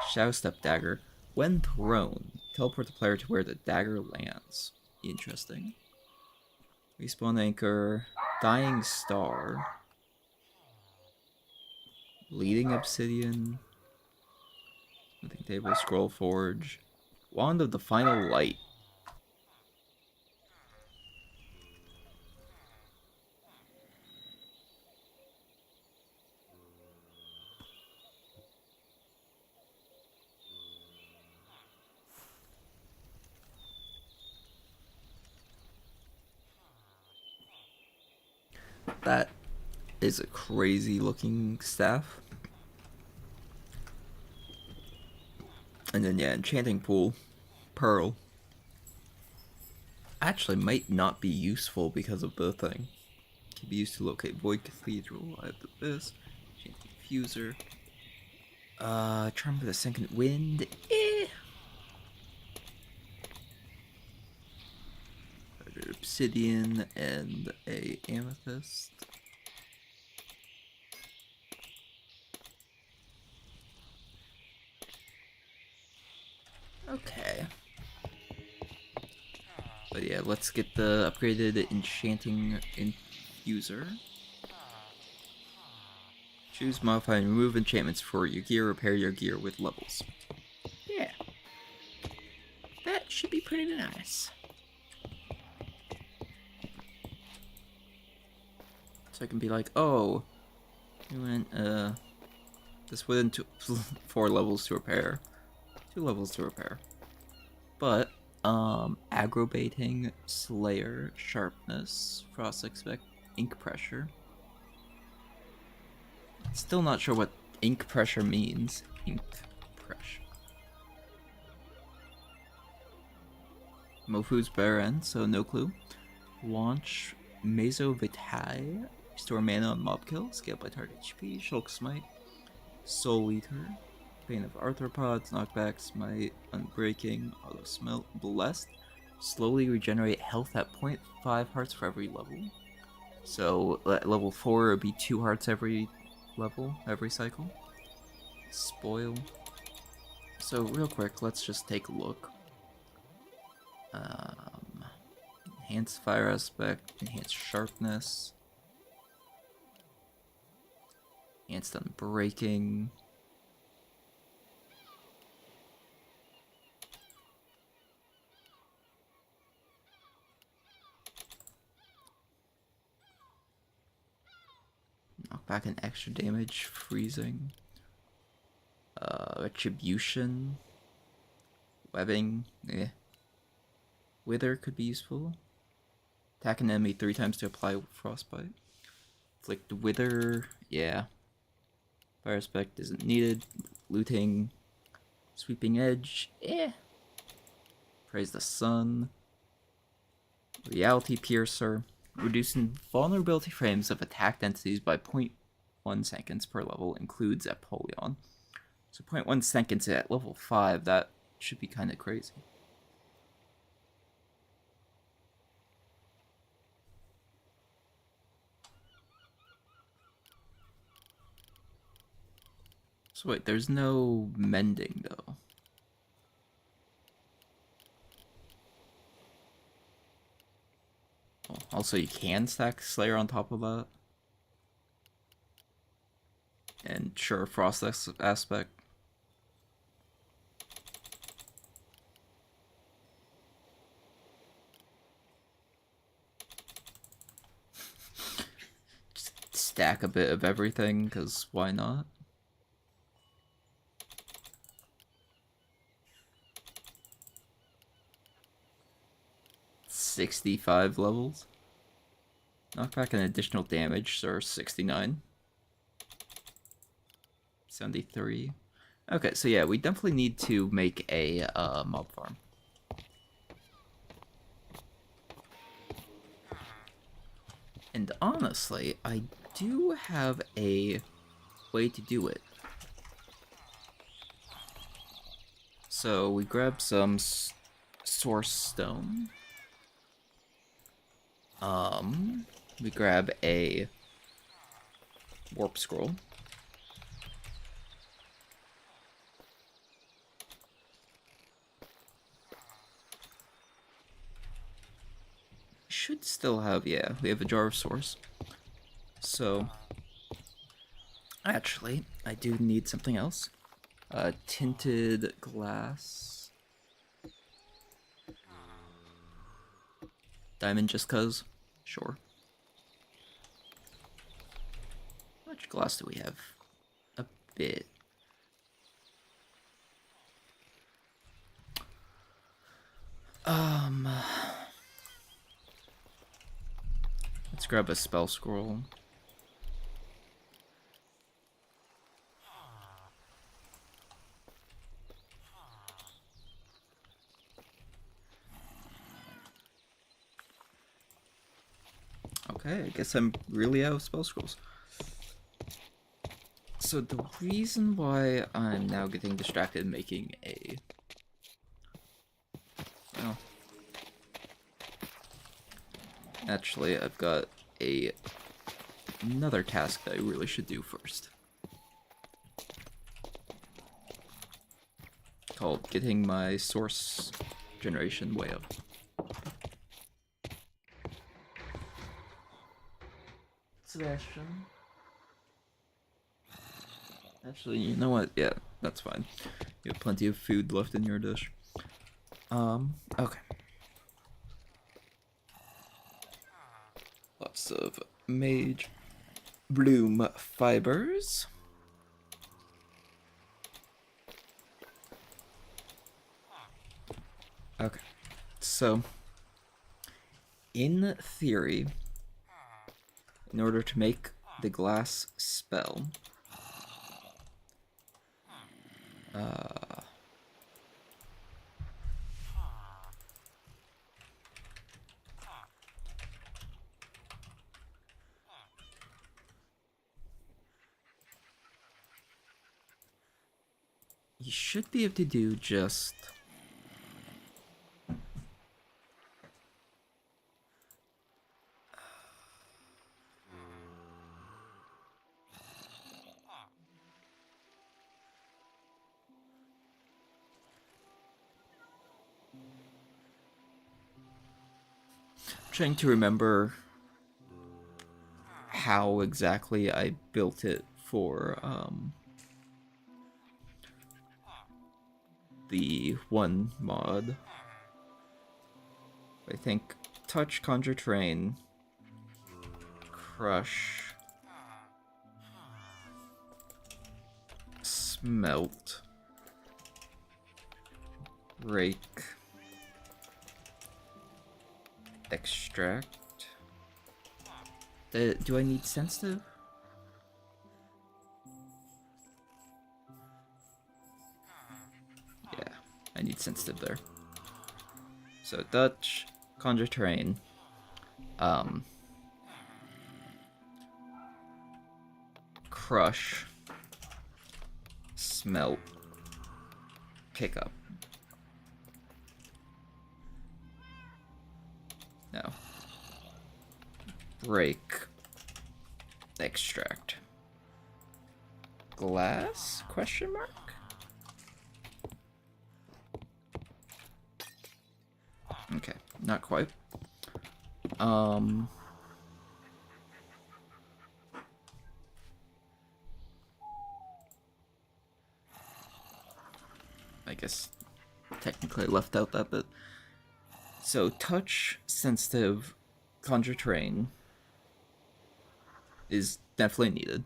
Shadow Step Dagger. When thrown, teleport the player to where the dagger lands. Interesting. Respawn Anchor, Dying Star, Leading Obsidian, Smithing Table, Scroll Forge, Wand of the Final Light. That is a crazy looking staff. And then yeah, Enchanting Pool, Pearl. Actually might not be useful because of the thing. Can be used to locate Void Cathedral. I have this. Enchanting Fuser. Charm of the Second Wind. Obsidian and a amethyst. Okay. But yeah, let's get the upgraded enchanting infuser. Choose, modify, and remove enchantments for your gear. Repair your gear with levels. should be pretty nice. So I can be like, oh, we went, this went into 4 levels to repair. 2 levels to repair. But, aggravating, slayer, sharpness, frost expect, ink pressure. Still not sure what ink pressure means. Ink pressure. Mofu's bare end, so no clue. Launch Meso Vitae. Restore mana on mob kill, scale by target HP, Shulk Smite, Soul Eater, Bane of Arthropods, Knockback, Smite, Unbreaking, Auto Smelt, Blessed, slowly regenerate health at 0.5 hearts for every level. So at level 4 it would be 2 hearts every level, every cycle. Spoil. So real quick, let's just take a look. Enhanced fire aspect, enhanced sharpness, enhanced unbreaking. Knock back an extra damage, freezing. Retribution. Webbing, eh. Wither could be useful. Attack an enemy 3 times to apply frostbite. Inflict wither, yeah. Fire aspect isn't needed. Looting. Sweeping edge, eh. Praise the sun. Reality piercer. Reducing vulnerability frames of attacked entities by 0.1 seconds per level includes Apollyon. So 0.1 seconds at level 5, that should be kind of crazy. So wait, there's no mending though. Oh, also, you can stack Slayer on top of that. And sure, Frost aspect. Just stack a bit of everything, because why not? $65 levels. Knockback and additional damage, so 69. 73. Okay, so yeah, we definitely need to make a mob farm. And honestly, I do have a way to do it. So we grab some source stone. We grab a warp scroll. Should still have, yeah, we have a jar of source. So, actually, I do need something else. Tinted glass. Diamond just cuz? Sure. How much glass do we have? A bit. Let's grab a spell scroll. Okay, I guess I'm really out of spell scrolls. So the reason why I'm now getting distracted making a... Well... Actually, I've got another task that I really should do first. Called getting my source generation way up. Sebastian. Actually, you know what? Yeah, that's fine. You have plenty of food left in your dish. Okay. Lots of mage bloom fibers. Okay. So, in theory, in order to make the glass spell, you should be able to do just trying to remember how exactly I built it for the one mod. I think touch, conjure, train, crush, smelt, rake, extract. Do I need sensitive? Yeah, I need sensitive there. So Dutch, conjure terrain, crush, smelt, pick up. No. Break, extract. Glass? Question mark? Okay, not quite. I guess technically I left out that bit. So touch, sensitive, conjure terrain is definitely needed.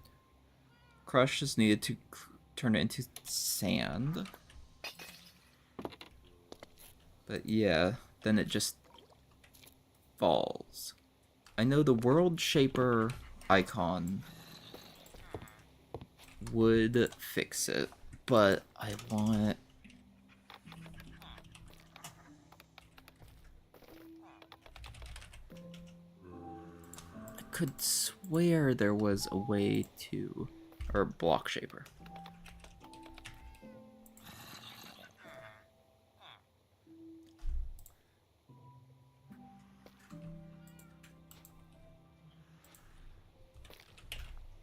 Crush is needed to turn it into sand. But yeah, then it just falls. I know the World Shaper icon would fix it, but I want... I could swear there was a way to... Or Block Shaper.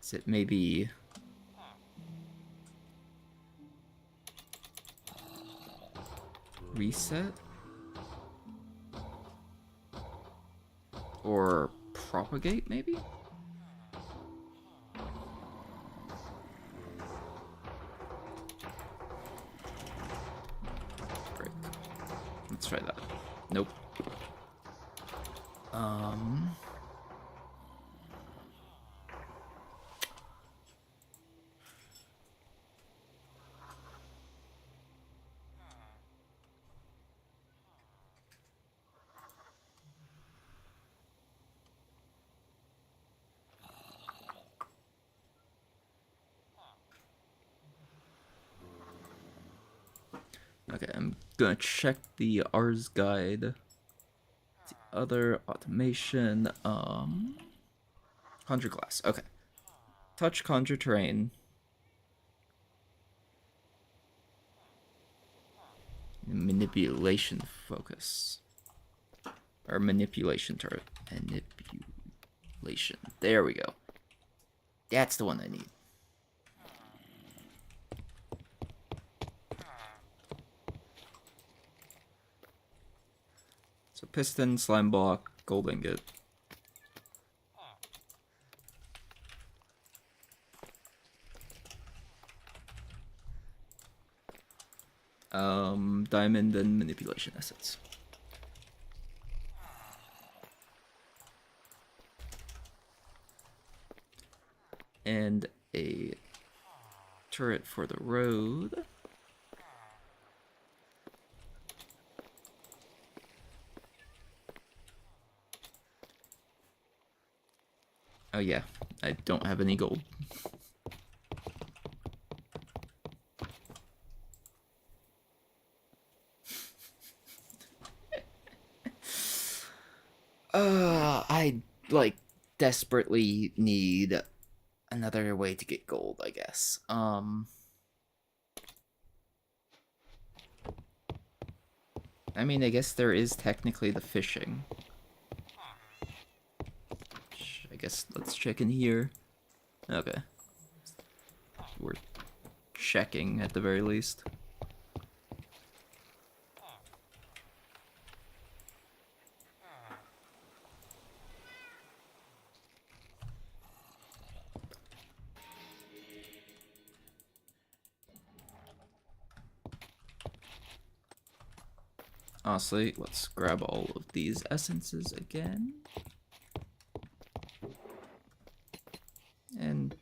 Is it maybe... Reset? Or propagate, maybe? Break. Let's try that. Nope. Okay, I'm gonna check the Ars guide. The other automation, conjure glass. Okay. Touch, conjure terrain. Manipulation focus. Or manipulation turret. Manipulation. There we go. That's the one I need. So piston, slime block, gold ingot. Diamond and manipulation assets. And a turret for the road. Oh yeah, I don't have any gold. I like desperately need another way to get gold, I guess. I mean, I guess there is technically the fishing. I guess let's check in here. Okay. We're checking at the very least. Honestly, let's grab all of these essences again. And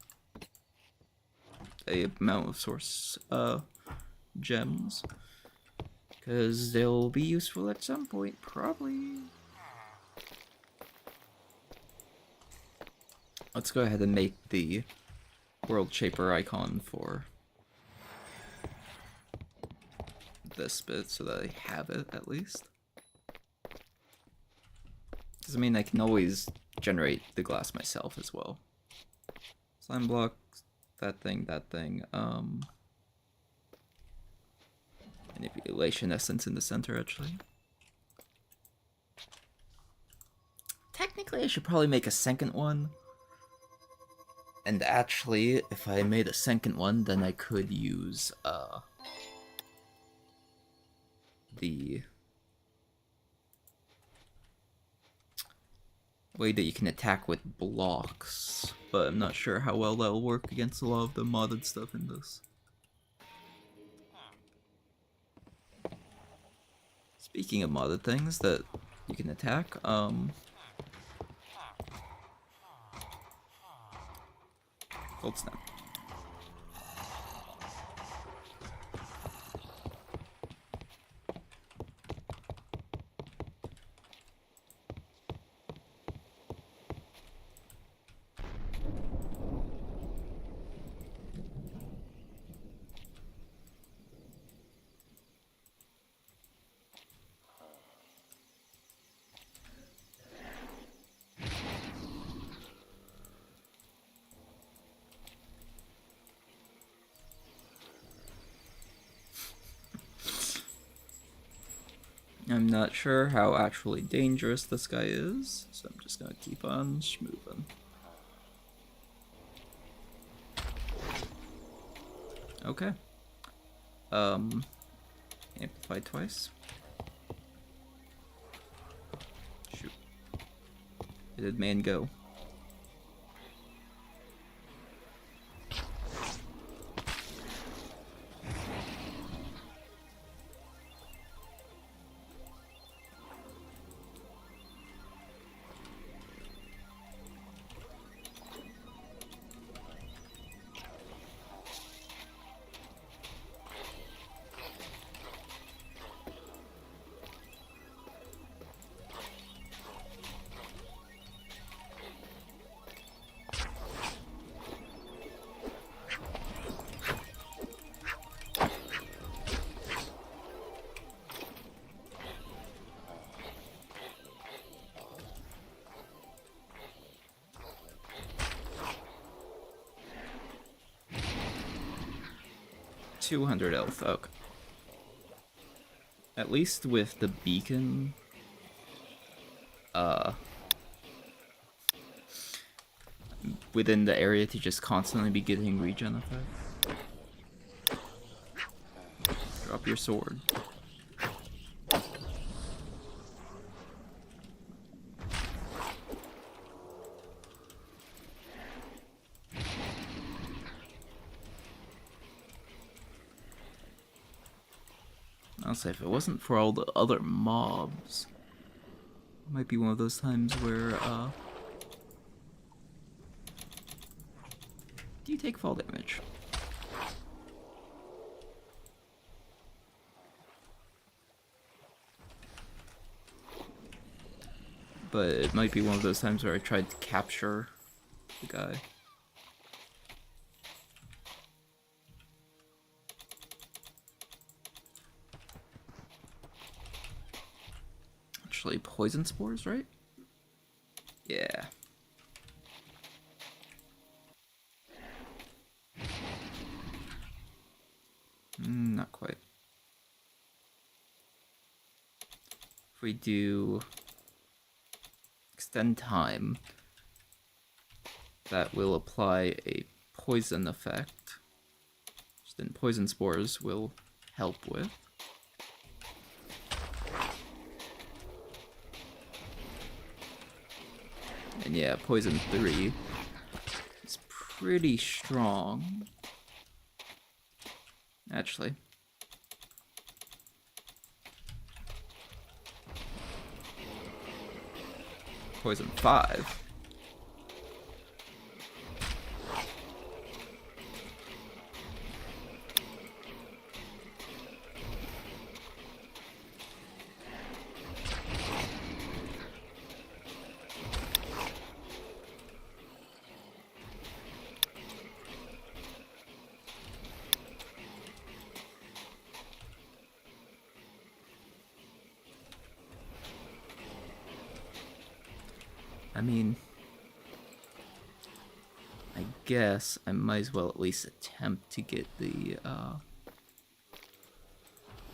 a amount of source gems. Because they'll be useful at some point, probably. Let's go ahead and make the world shaper icon for this bit so that I have it at least. Because I mean, I can always generate the glass myself as well. Slime block, that thing. Manipulation essence in the center, actually. Technically, I should probably make a second one. And actually, if I made a second one, then I could use the way that you can attack with blocks, but I'm not sure how well that'll work against a lot of the modded stuff in this. Speaking of modded things that you can attack, Gold Snap. I'm not sure how actually dangerous this guy is, so I'm just gonna keep on schmoovin'. Okay. Amplify twice. Shoot. Where did man go? $200 health, okay. At least with the beacon, within the area to just constantly be getting regen effect. Drop your sword. Honestly, if it wasn't for all the other mobs, it might be one of those times where, do you take fall damage? But it might be one of those times where I tried to capture the guy. Actually, poison spores, right? Yeah. Not quite. If we do extend time, that will apply a poison effect, which then poison spores will help with. And yeah, poison 3 is pretty strong. Actually. Poison 5. I mean, I guess I might as well at least attempt to get the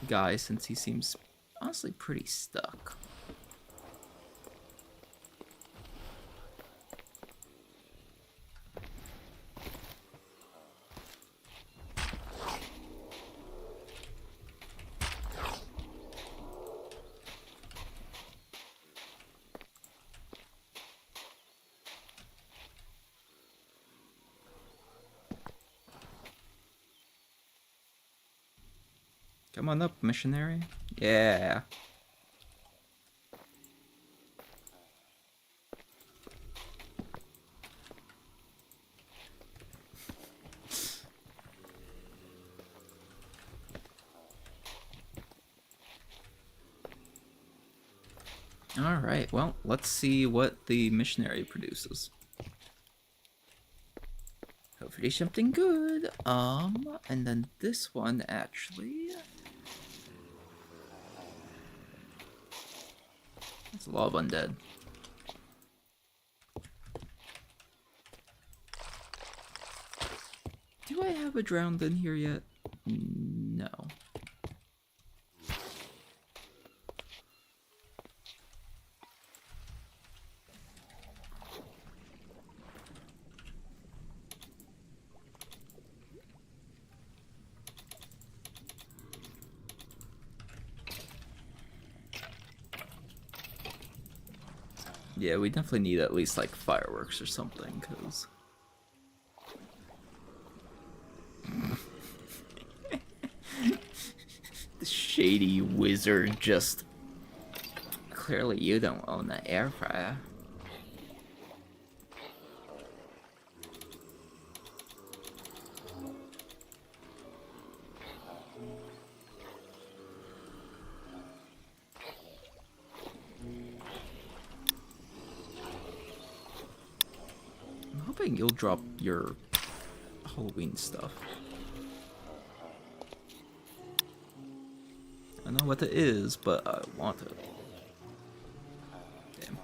guy, since he seems honestly pretty stuck. Come on up, missionary. Yeah. Alright, well, let's see what the missionary produces. Hopefully something good. And then this one actually. It's a lot of undead. Do I have a drowned in here yet? No. Yeah, we definitely need at least like fireworks or something, because the shady wizard just clearly you don't own the air fryer. I'm hoping you'll drop your Halloween stuff. I know what it is, but I want it. Damn.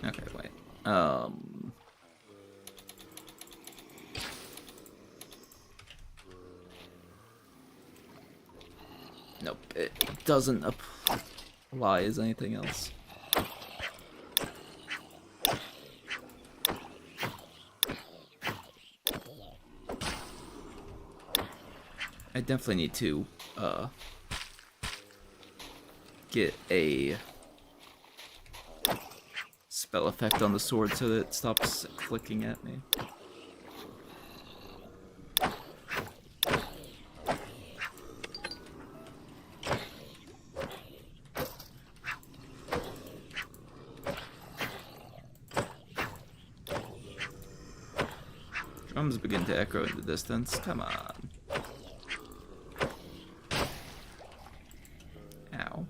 Okay, wait. Nope, it doesn't lie as anything else. I definitely need to get a spell effect on the sword so that it stops clicking at me. Drums begin to echo in the distance. Come on. Ow.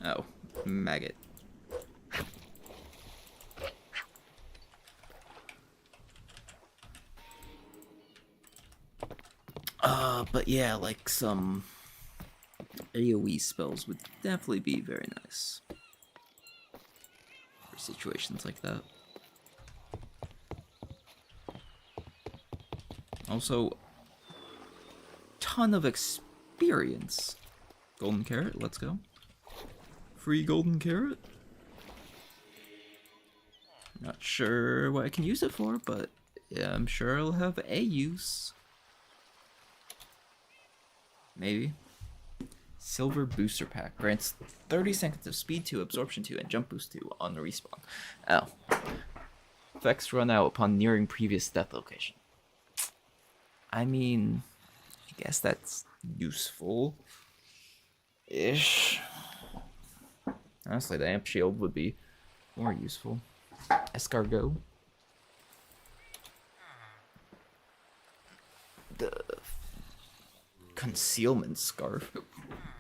Oh, maggot. But yeah, like some AoE spells would definitely be very nice for situations like that. Also, ton of experience. Golden carrot, let's go. Free golden carrot. Not sure what I can use it for, but yeah, I'm sure it'll have a use. Maybe. Silver booster pack grants 30 seconds of speed 2, absorption 2, and jump boost 2 on the respawn. Oh. Effects run out upon nearing previous death location. I mean, I guess that's useful. Ish. Honestly, the amp shield would be more useful. Escargot. The concealment scarf.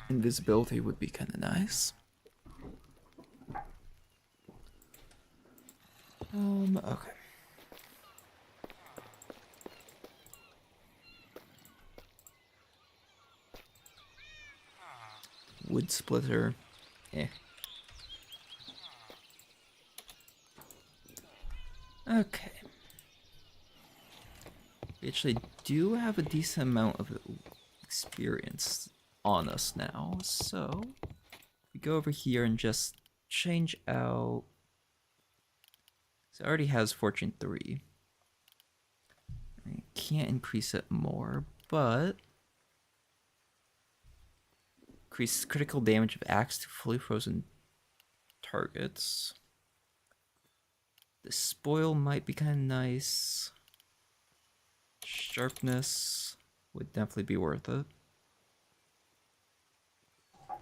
Invisibility would be kind of nice. Okay. Wood splitter. Eh. Okay. We actually do have a decent amount of experience on us now, so we go over here and just change out. So it already has Fortune 3. I can't increase it more, but increase critical damage of axe to fully frozen targets. The spoil might be kind of nice. Sharpness would definitely be worth it.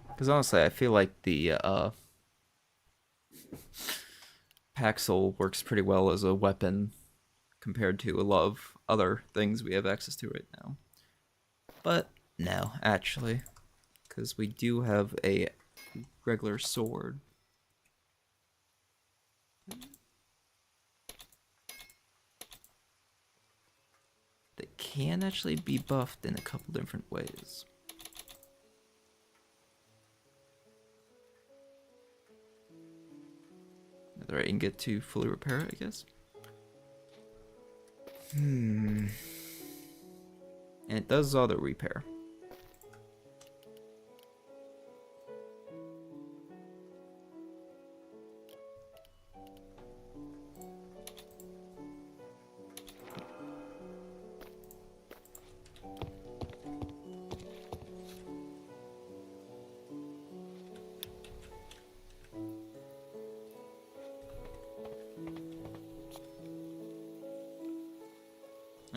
Because honestly, I feel like the Paxil works pretty well as a weapon compared to a lot of other things we have access to right now. But no, actually, because we do have a regular sword. That can actually be buffed in a couple different ways. Another ingot to fully repair it, I guess. And it does auto repair.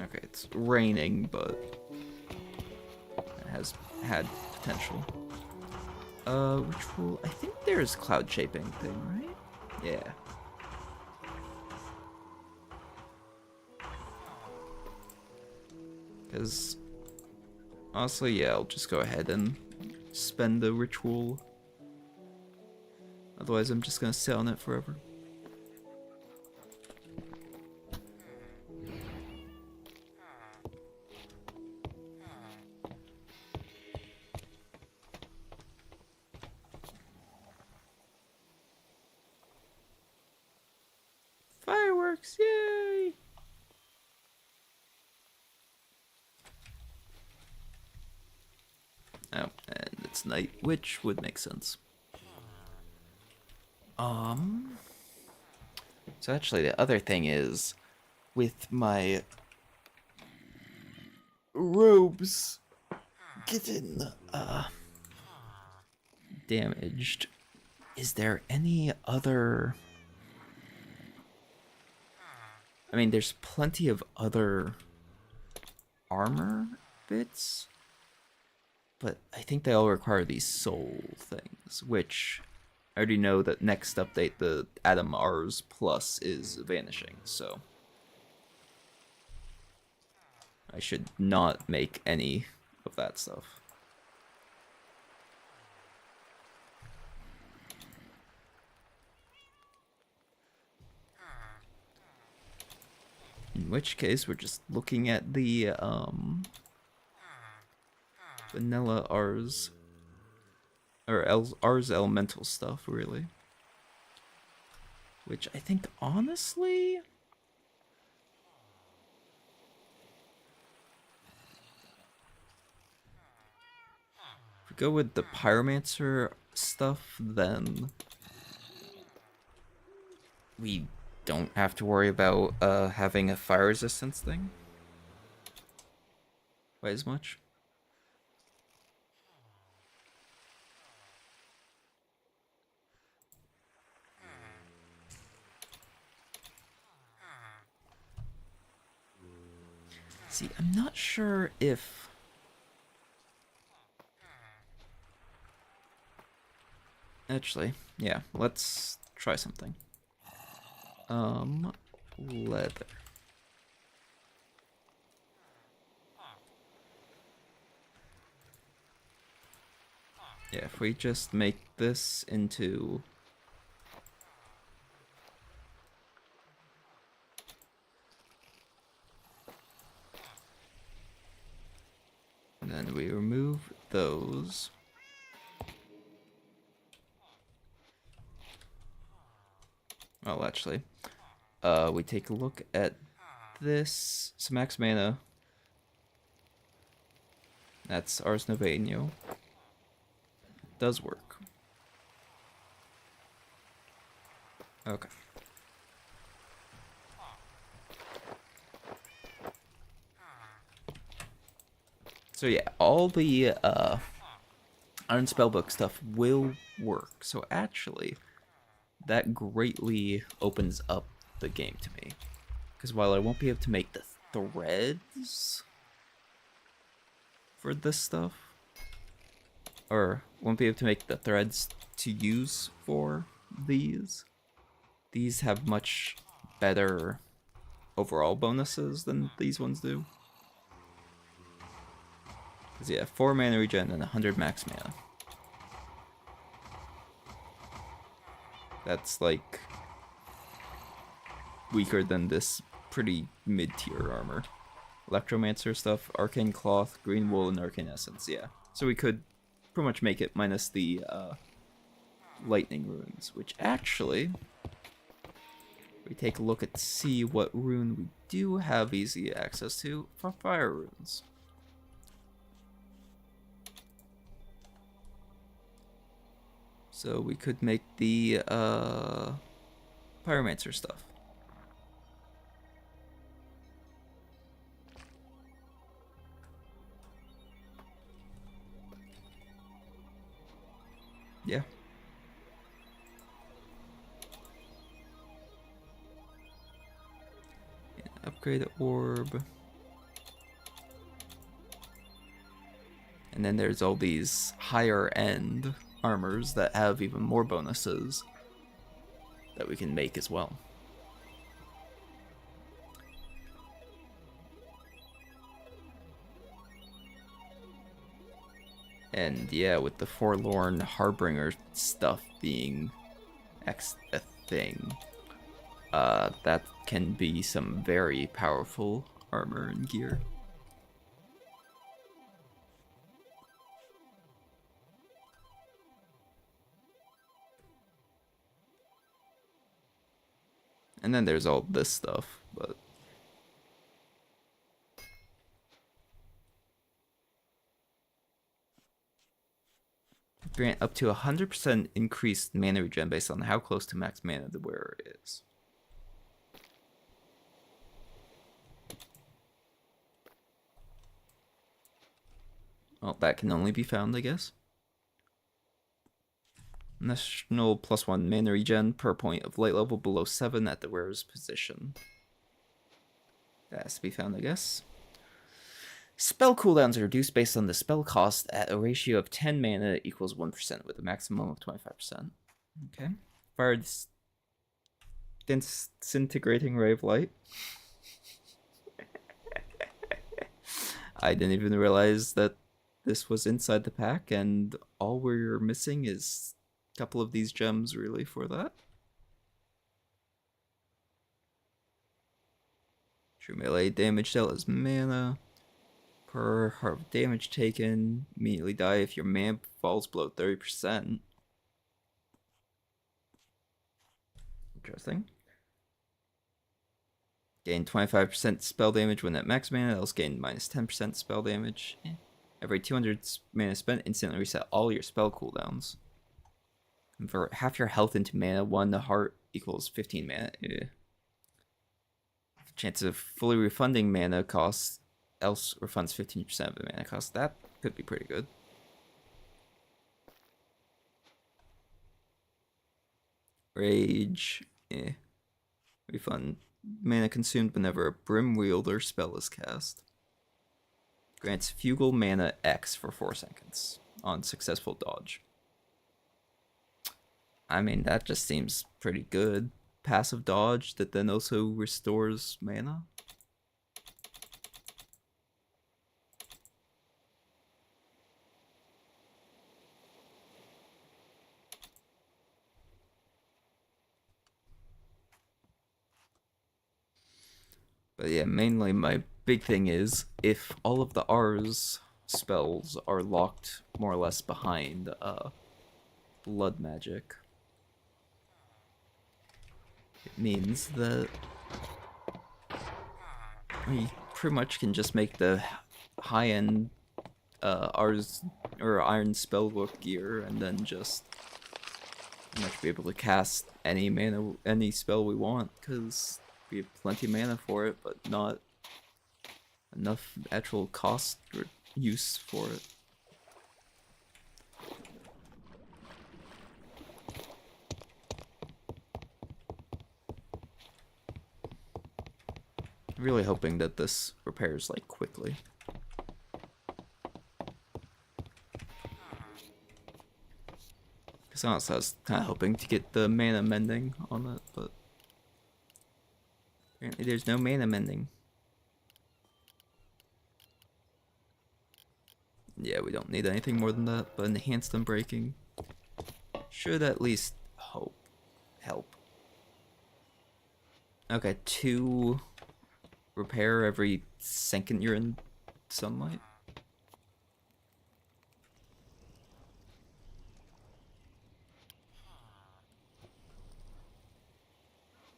Okay, it's raining, but it has had potential. Which will... I think there's cloud shaping thing, right? Yeah. Because, honestly, yeah, I'll just go ahead and spend the ritual. Otherwise, I'm just gonna sit on it forever. Fireworks, yay! Oh, and it's night, which would make sense. So actually the other thing is, with my robes getting, damaged, is there any other... I mean, there's plenty of other armor bits, but I think they all require these soul things, which I already know that next update the Atom Rs Plus is vanishing, so I should not make any of that stuff. In which case, we're just looking at the vanilla Rs, or Rs elemental stuff, really. Which I think, honestly, if we go with the Pyromancer stuff, then we don't have to worry about having a fire resistance thing quite as much. See, I'm not sure if... Actually, yeah, let's try something. Leather. Yeah, if we just make this into... And then we remove those. Well, actually, we take a look at this. So max mana. That's Ars Novaino. Does work. Okay. So yeah, all the Iron Spellbook stuff will work. So actually, that greatly opens up the game to me. Because while I won't be able to make the threads for this stuff, or won't be able to make the threads to use for these have much better overall bonuses than these ones do. Because yeah, 4 mana regen and 100 max mana. That's like weaker than this pretty mid-tier armor. Electromancer stuff, Arcane Cloth, Green Wool, and Arcane Essence, yeah. So we could pretty much make it minus the lightning runes, which actually, we take a look at see what rune we do have easy access to for fire runes. So we could make the Pyromancer stuff. Yeah. Upgrade orb. And then there's all these higher end armors that have even more bonuses that we can make as well. And yeah, with the Forlorn Harbinger stuff being a thing, that can be some very powerful armor and gear. And then there's all this stuff, but grant up to 100% increased mana regen based on how close to max mana the wearer is. Well, that can only be found, I guess. National +1 mana regen per point of light level below 7 at the wearer's position. That has to be found, I guess. Spell cooldowns are reduced based on the spell cost at a ratio of 10 mana equals 1% with a maximum of 25%. Okay. Fire disintegrating ray of light. I didn't even realize that this was inside the pack, and all we're missing is a couple of these gems really for that. True melee damage dealt as mana. Per heart of damage taken, immediately die if your mana falls below 30%. Interesting. Gain 25% spell damage when at max mana, else gain minus 10% spell damage. Every 200 mana spent, instantly reset all your spell cooldowns. Convert half your health into mana, 1 the heart equals 15 mana. Chance of fully refunding mana costs, else refunds 15% of the mana cost. That could be pretty good. Rage, refund mana consumed whenever a Brim Wielder spell is cast. Grants Fugal mana X for 4 seconds on successful dodge. I mean, that just seems pretty good. Passive dodge that then also restores mana. But yeah, mainly my big thing is if all of the R's spells are locked more or less behind blood magic, it means that we pretty much can just make the high-end R's or Iron Spellbook gear and then just pretty much be able to cast any mana, any spell we want, because we have plenty of mana for it, but not enough actual cost or use for it. I'm really hoping that this repairs like quickly. Because honestly, I was kind of hoping to get the mana mending on it, but apparently there's no mana mending. Yeah, we don't need anything more than that, but enhanced unbreaking should at least help. Okay, 2 repair every second you're in sunlight.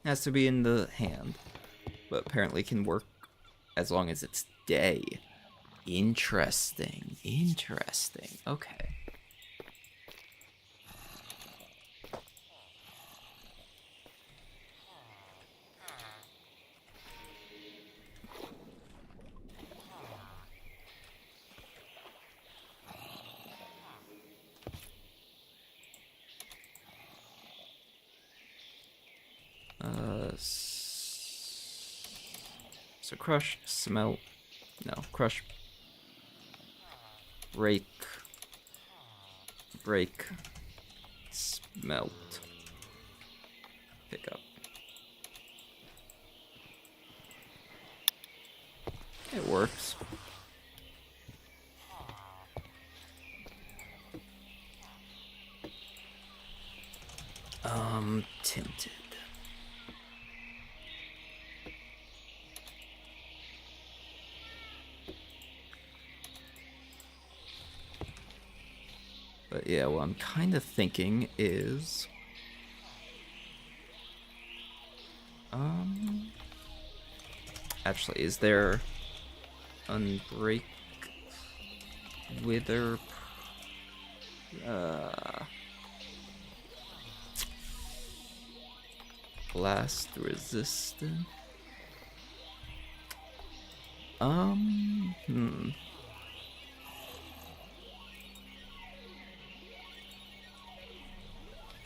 Has to be in the hand, but apparently can work as long as it's day. Interesting. Okay. So crush, smelt, no, crush, break, smelt, pick up. It works. I'm tempted. But yeah, what I'm kind of thinking is... Actually, is there... Unbreak... Wither... Blast resistant...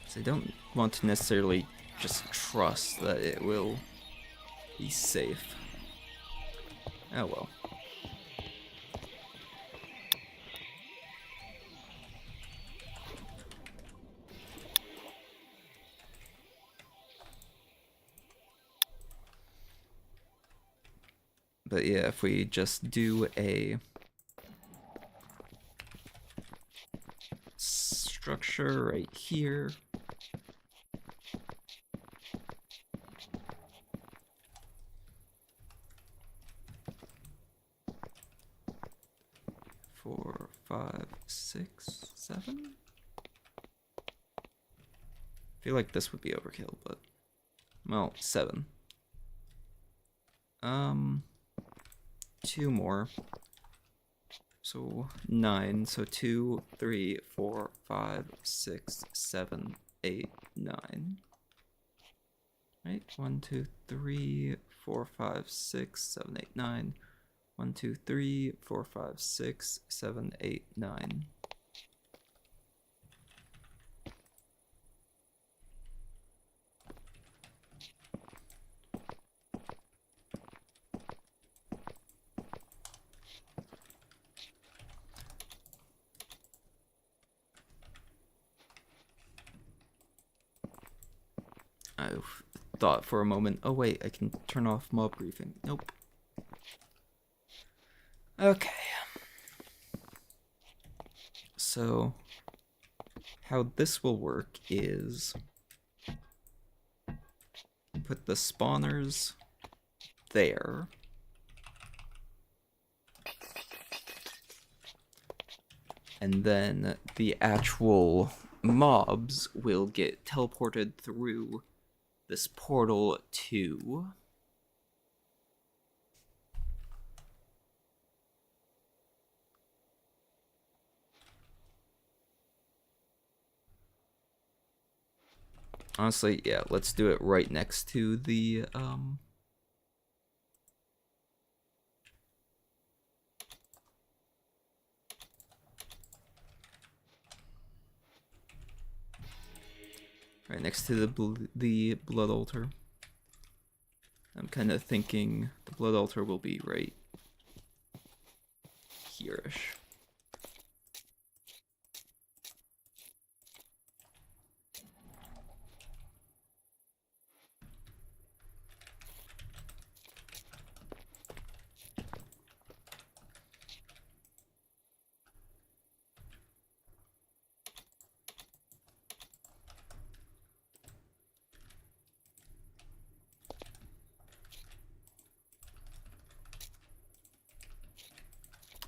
So I don't want to necessarily just trust that it will be safe. Oh well. But yeah, if we just do a structure right here. Four, five, six, seven. I feel like this would be overkill, but well, 7. Two more. So 9. So 2, 3, 4, 5, 6, 7, 8, 9. Right? 1, 2, 3, 4, 5, 6, 7, 8, 9. 1, 2, 3, 4, 5, 6, 7, 8, 9. I thought for a moment, oh wait, I can turn off mob briefing. Nope. Okay. So, how this will work is put the spawners there. And then the actual mobs will get teleported through this portal to... Honestly, yeah, let's do it right next to the, right next to the blood altar. I'm kind of thinking the blood altar will be right here-ish.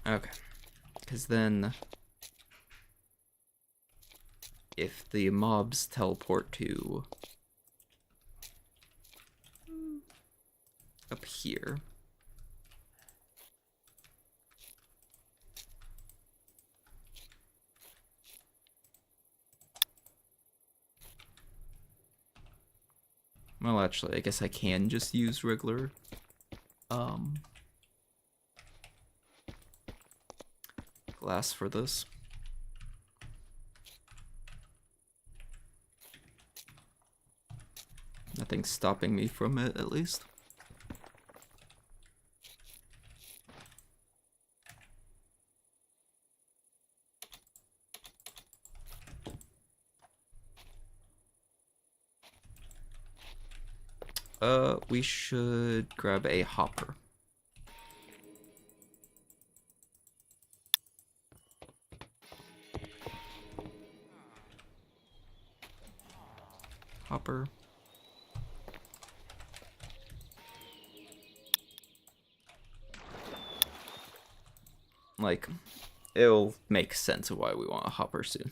Okay, because then if the mobs teleport to up here, well, actually, I guess I can just use regular glass for this. Nothing's stopping me from it, at least. We should grab a hopper. hopper. Like, it'll make sense of why we want a hopper soon.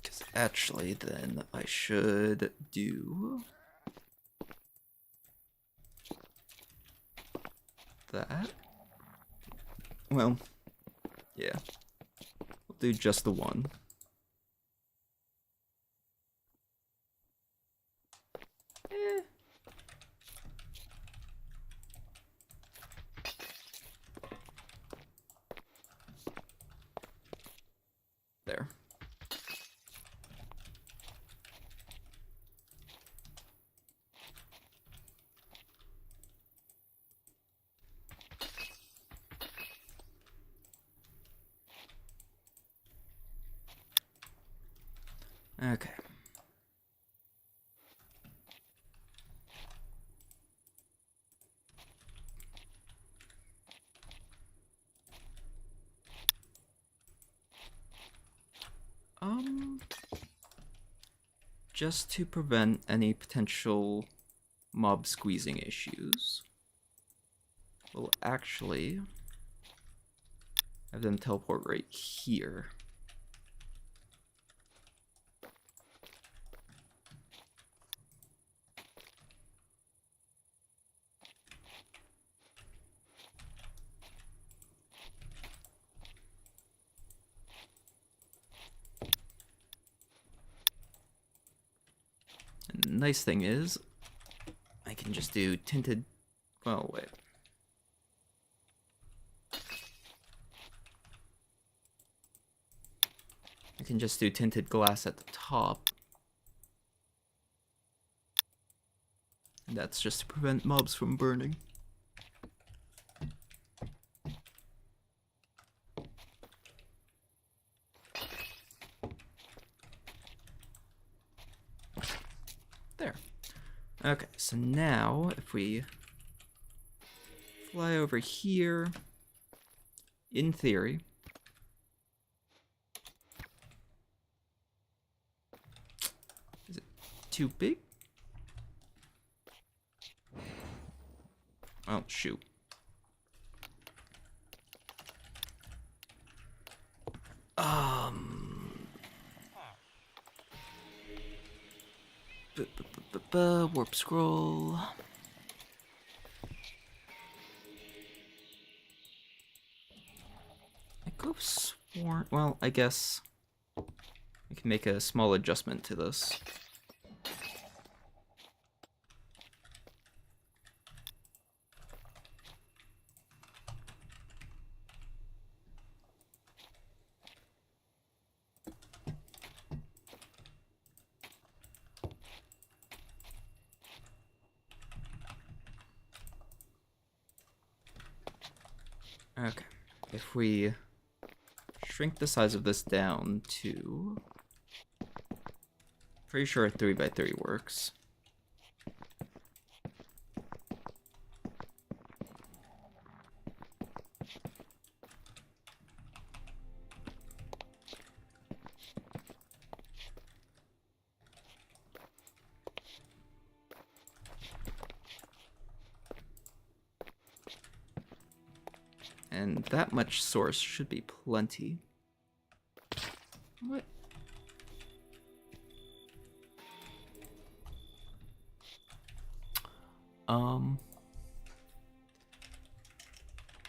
Because actually, then I should do that. Well, yeah. We'll do just the one. There. Okay. Just to prevent any potential mob squeezing issues, we'll actually have them teleport right here. And the nice thing is, I can just do tinted. Well, wait. I can just do tinted glass at the top. And that's just to prevent mobs from burning. There. Okay, so now if we fly over here, in theory, is it too big? Oh, shoot. Warp scroll. I could have sworn. Well, I guess we can make a small adjustment to this. Okay, if we shrink the size of this down to... Pretty sure a 3x3 works. And that much source should be plenty. What?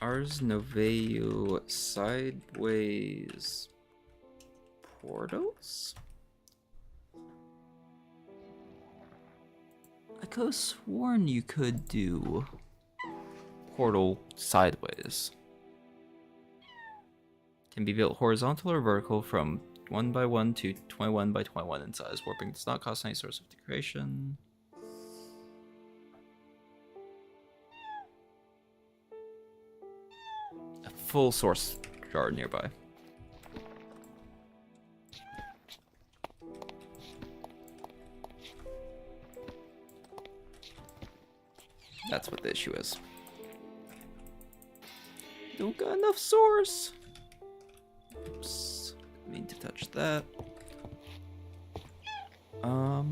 Ars Noveu sideways portals? I could have sworn you could do portal sideways. Can be built horizontal or vertical from 1x1 to 21x21 in size. Warping does not cost any source of decoration. A full source jar nearby. That's what the issue is. Don't got enough source. Oops. Need to touch that. I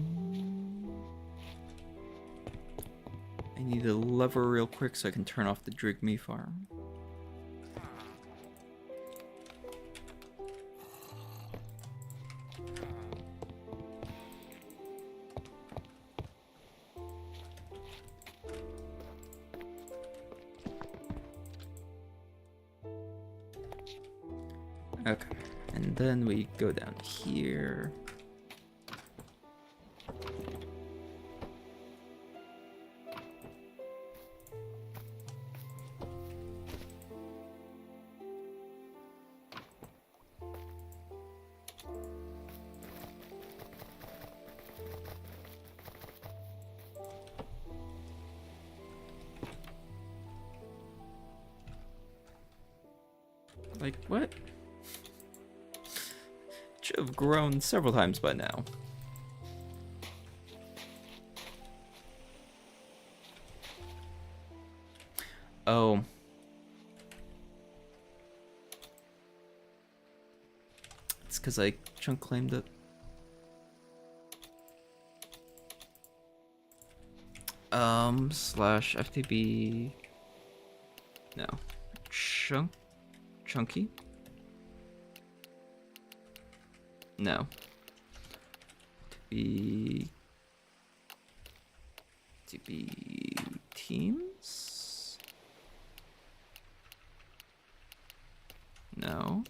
need a lever real quick so I can turn off the Drig Me farm. Okay, and then we go down here. Like, what? Should have grown several times by now. Oh. It's because I chunk claimed it. Slash FTB. No. Chunky? No. To be teams? No.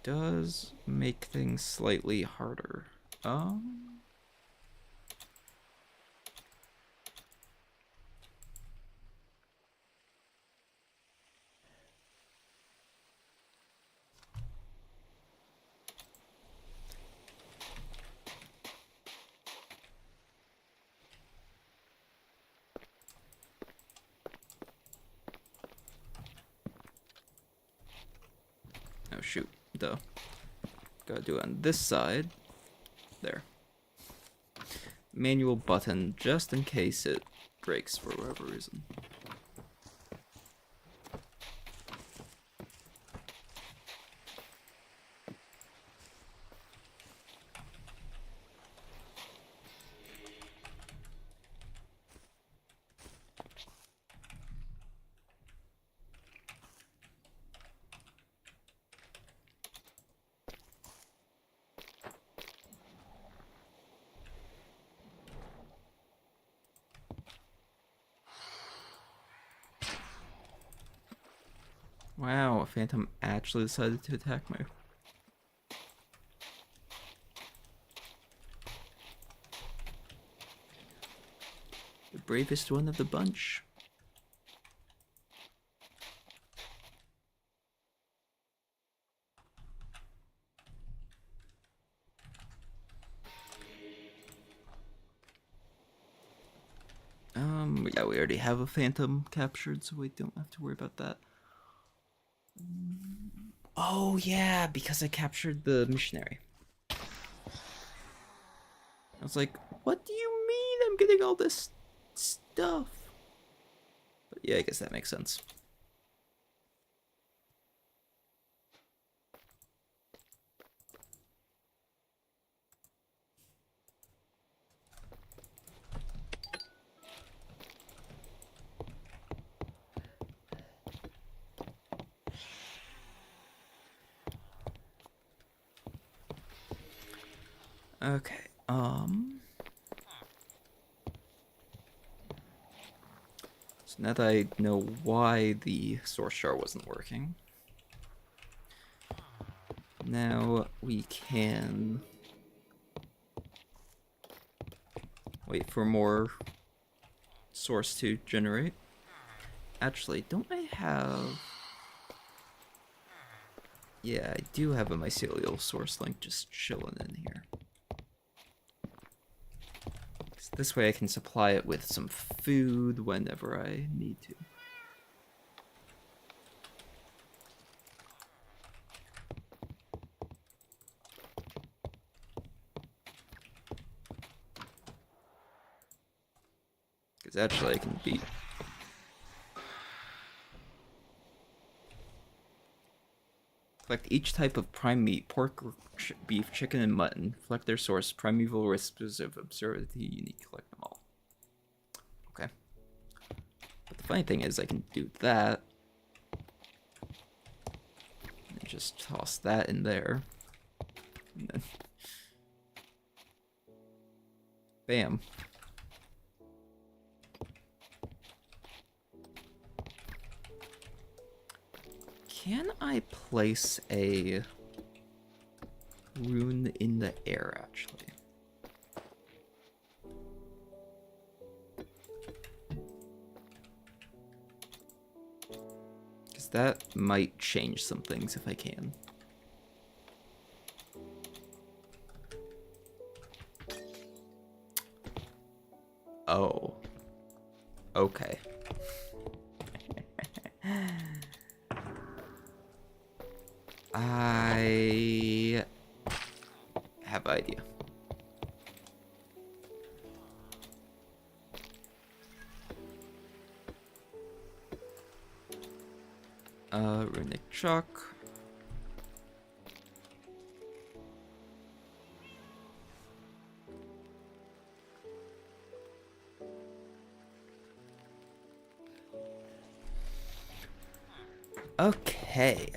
Does make things slightly harder. Oh shoot, duh. Gotta do it on this side. There. Manual button, just in case it breaks for whatever reason. Wow, a phantom actually decided to attack me. The bravest one of the bunch. Yeah, we already have a phantom captured, so we don't have to worry about that. Oh yeah, because I captured the missionary. I was like, what do you mean I'm getting all this stuff? But yeah, I guess that makes sense. Okay, so now that I know why the source jar wasn't working, now we can wait for more source to generate. Actually, don't I have... Yeah, I do have a mycelial source link just chilling in here. So this way I can supply it with some food whenever I need to. Because actually I can beat... Collect each type of prime meat, pork, beef, chicken, and mutton. Collect their source, primeval recipes of absurdity, unique, collect them all. Okay. But the funny thing is I can do that. And just toss that in there. And then... Bam. Can I place a rune in the air, actually? Because that might change some things if I can. Oh. Okay. I have an idea. Runic chalk. Okay,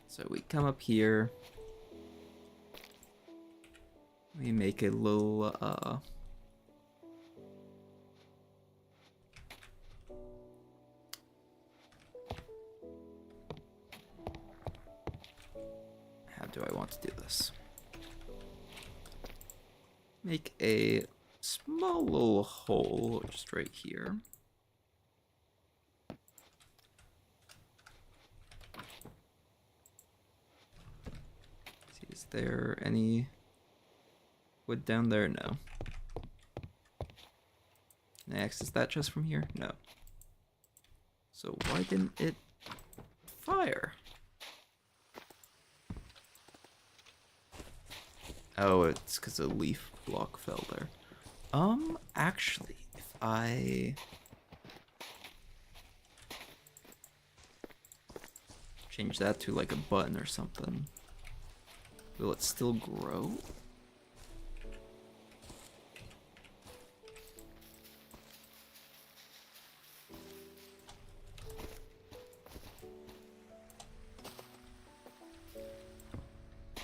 so we come up here. We make a little, how do I want to do this? Make a small little hole just right here. See, is there any wood down there? No. Can I access that chest from here? No. So why didn't it fire? Oh, it's because a leaf block fell there. Actually, if I change that to like a button or something, will it still grow?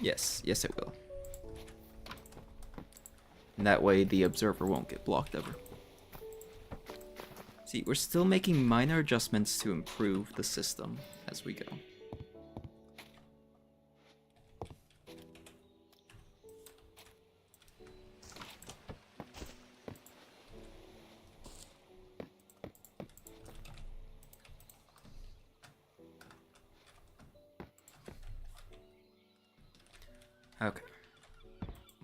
Yes, yes it will. And that way the observer won't get blocked ever. See, we're still making minor adjustments to improve the system as we go. Okay.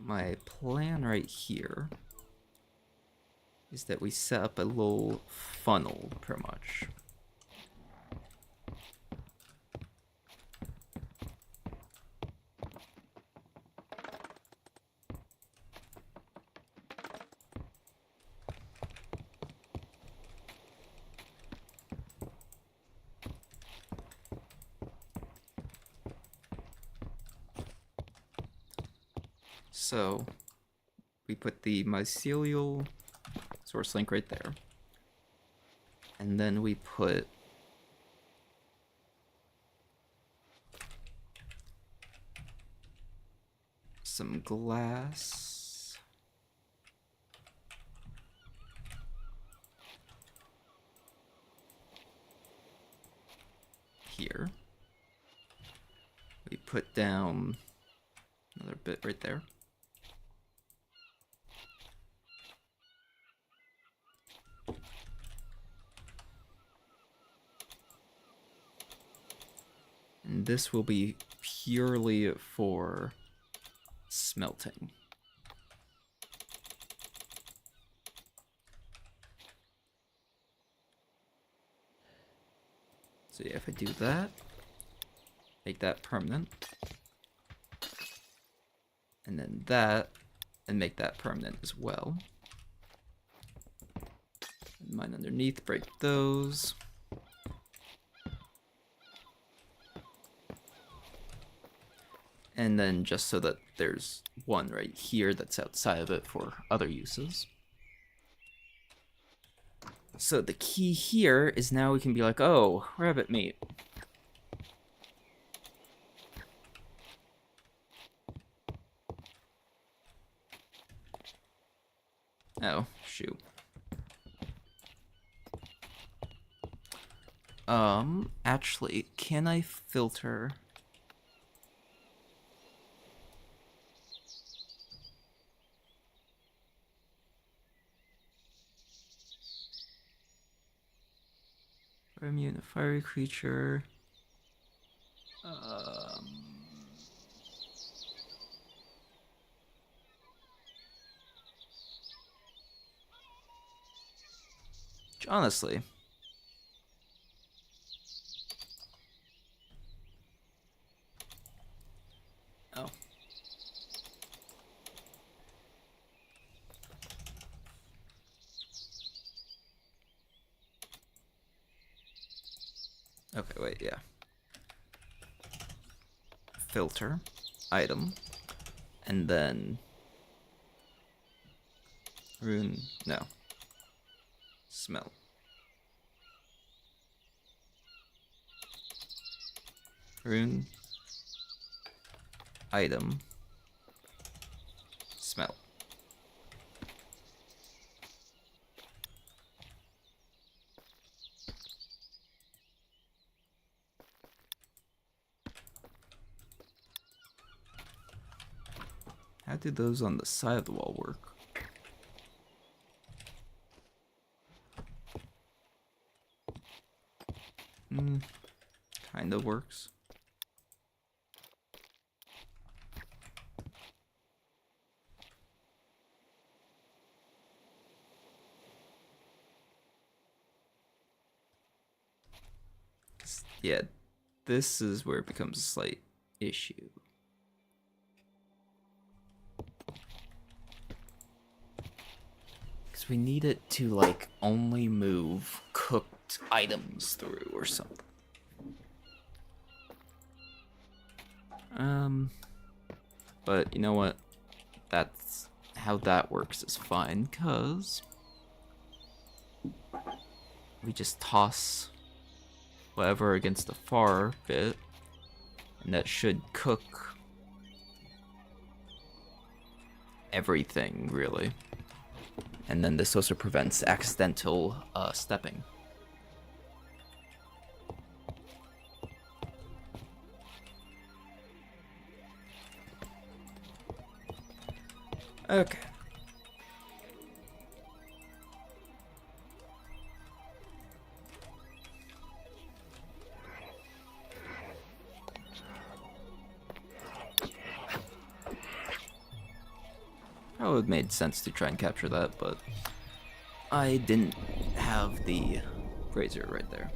My plan right here is that we set up a little funnel, pretty much. So, we put the mycelial source link right there. And then we put some glass here. We put down another bit right there. And this will be purely for smelting. So yeah, if I do that, make that permanent, and then that, and make that permanent as well. And mine underneath, break those. And then just so that there's one right here that's outside of it for other uses. So the key here is now we can be like, oh, rabbit meat. Oh, shoot. Actually, can I filter? Immune, a fiery creature. Honestly. Oh. Okay, wait, yeah. Filter, item, and then rune, no. Smell. Rune, item, smell. How do those on the side of the wall work? Kinda works. Yeah, this is where it becomes a slight issue. Because we need it to, like, only move cooked items through or something. But you know what? That's how that works is fine, because we just toss whatever against the far bit, and that should cook everything, really. And then this also prevents accidental stepping. Okay. Probably would have made sense to try and capture that, but I didn't have the brazier right there.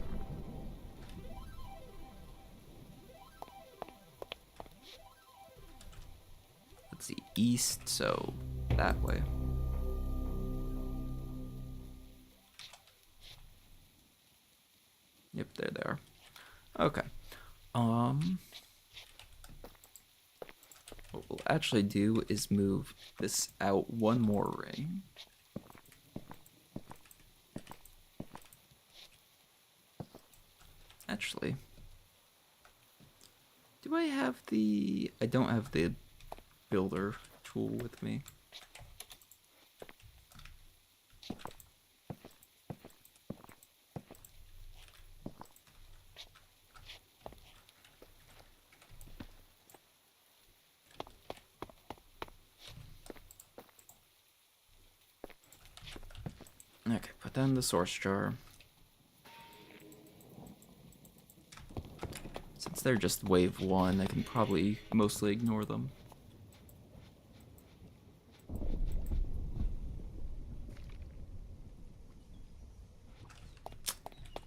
Let's see, east, so that way. Yep, there they are. Okay. What we'll actually do is move this out one more ring. Actually, do I have the... I don't have the builder tool with me. Okay, put that in the source jar. Since they're just wave 1, I can probably mostly ignore them.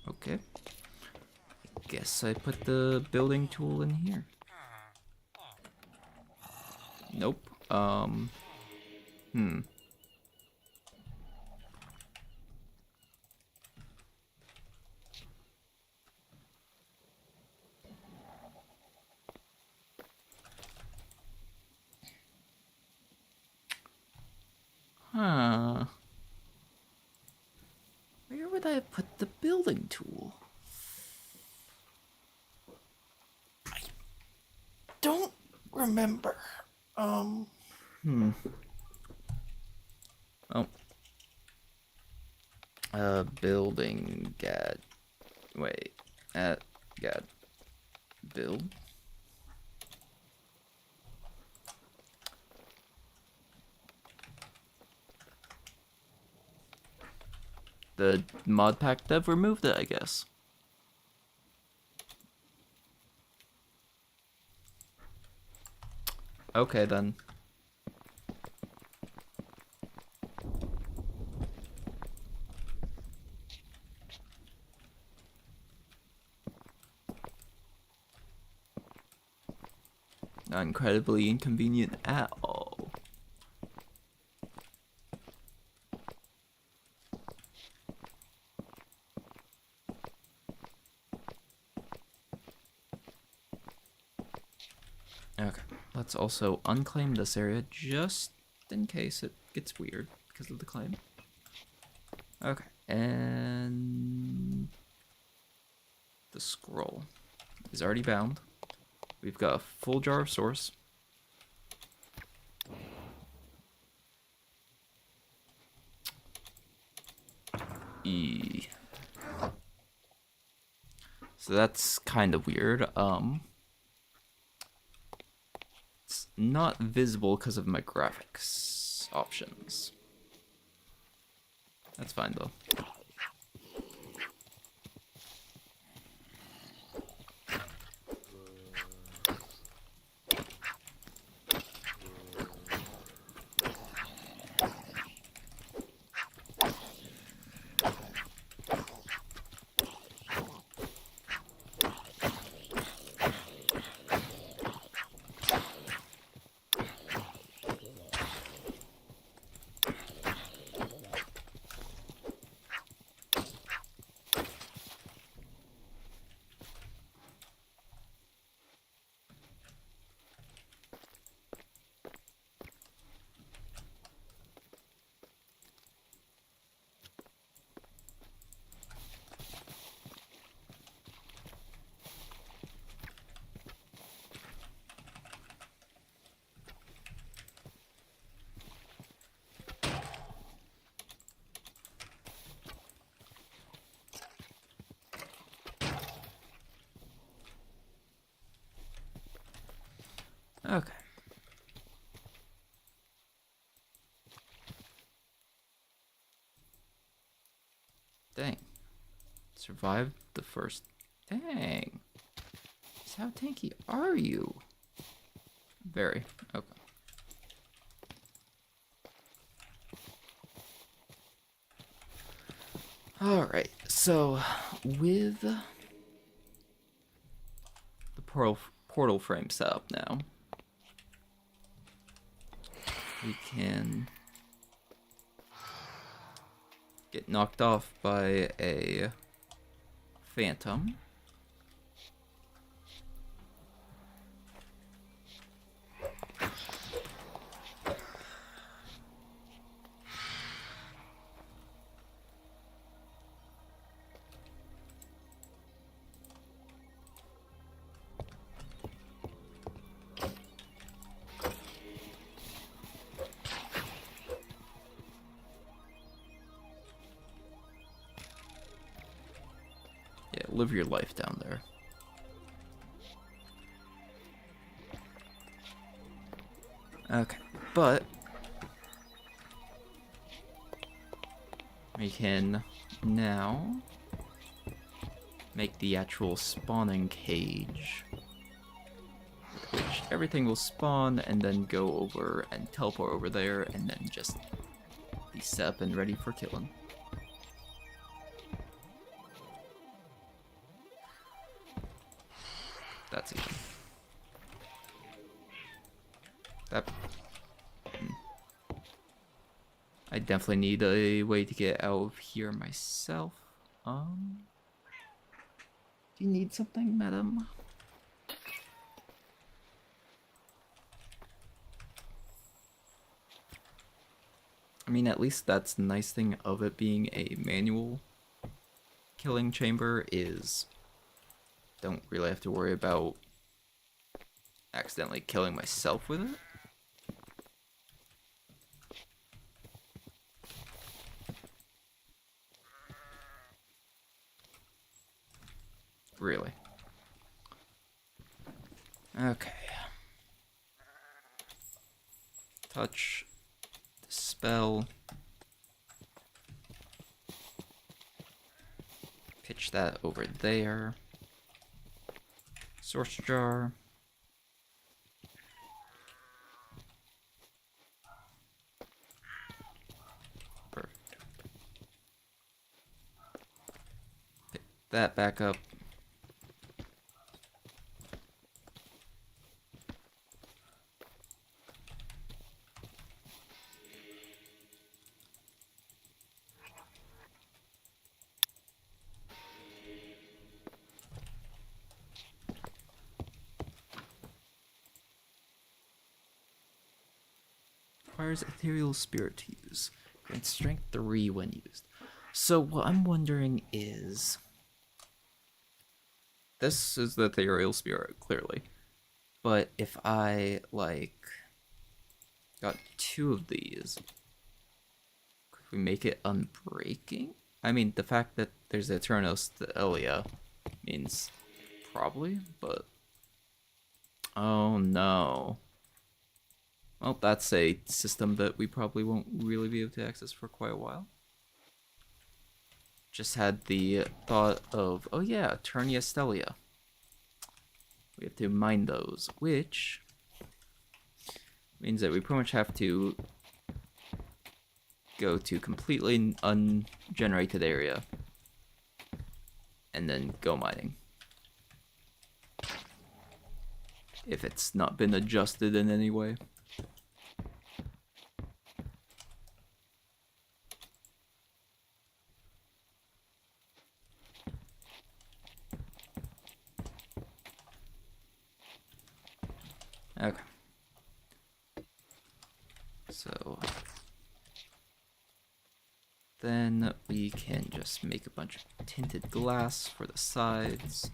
Okay. Guess I put the building tool in here. Nope. Huh. Where would I have put the building tool? I don't remember. Oh. Building gad. Wait. Gad. Build? The mod pack dev removed it, I guess. Okay, then. Not incredibly inconvenient at all. Okay, let's also unclaim this area just in case it gets weird because of the claim. Okay, and the scroll is already bound. We've got a full jar of source. So that's kind of weird. It's not visible because of my graphics options. That's fine though. Okay. Dang. Survived the first. Dang. So how tanky are you? Very. Okay. Alright, so with the portal frame set up now, we can get knocked off by a phantom. Yeah, live your life down there. Okay, but we can now make the actual spawning cage which everything will spawn and then go over and teleport over there and then just be set up and ready for killing. That's even. That. I definitely need a way to get out of here myself. Do you need something, madam? I mean, at least that's the nice thing of it being a manual killing chamber is don't really have to worry about accidentally killing myself with it. Really. Okay. Touch. Dispel. Pitch that over there. Source jar. Perfect. Pick that back up. Requires ethereal spirit to use. Grants strength 3 when used. So what I'm wondering is, this is the ethereal spirit clearly, but if I like got 2 of these, could we make it unbreaking? I mean, the fact that there's Eternos Elia means probably, but oh no. Well, that's a system that we probably won't really be able to access for quite a while. Just had the thought of, oh yeah, Eternia Stellia. We have to mine those, which means that we pretty much have to go to completely ungenerated area and then go mining. If it's not been adjusted in any way. Okay. So then we can just make a bunch of tinted glass for the sides.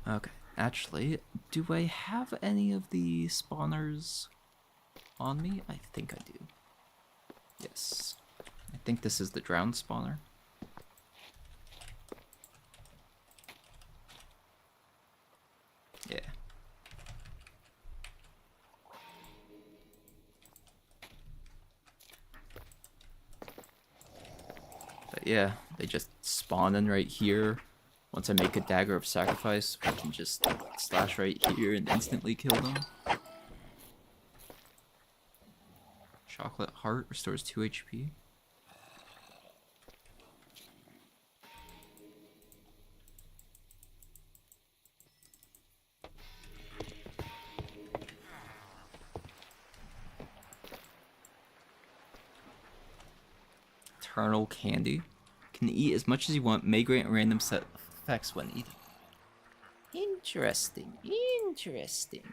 Okay, actually, do I have any of the spawners on me? I think I do. Yes. I think this is the drowned spawner. Yeah. But yeah, they just spawn in right here. Once I make a dagger of sacrifice, we can just slash right here and instantly kill them. Chocolate heart restores 2 HP. Eternal candy. Can eat as much as you want, may grant random set effects when eaten. Interesting, interesting.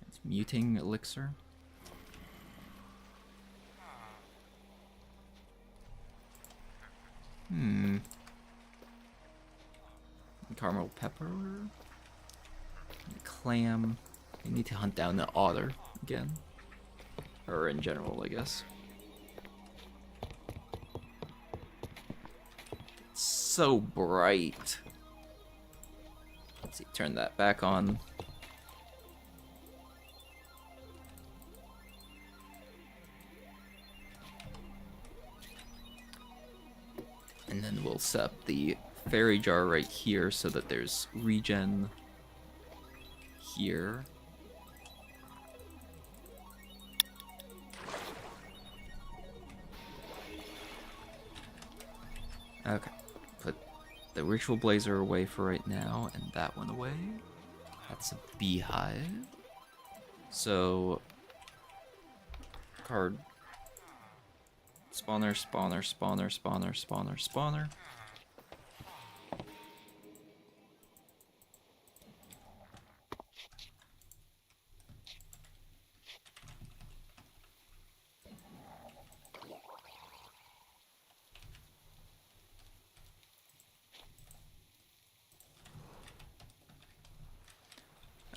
It's muting elixir. Caramel pepper. Clam. We need to hunt down the otter again. Or in general, I guess. It's so bright. Let's see, turn that back on. And then we'll set up the fairy jar right here so that there's regen here. Okay, put the ritual blazer away for right now, and that one away. That's a beehive. So, card. Spawner, spawner, spawner, spawner, spawner, spawner.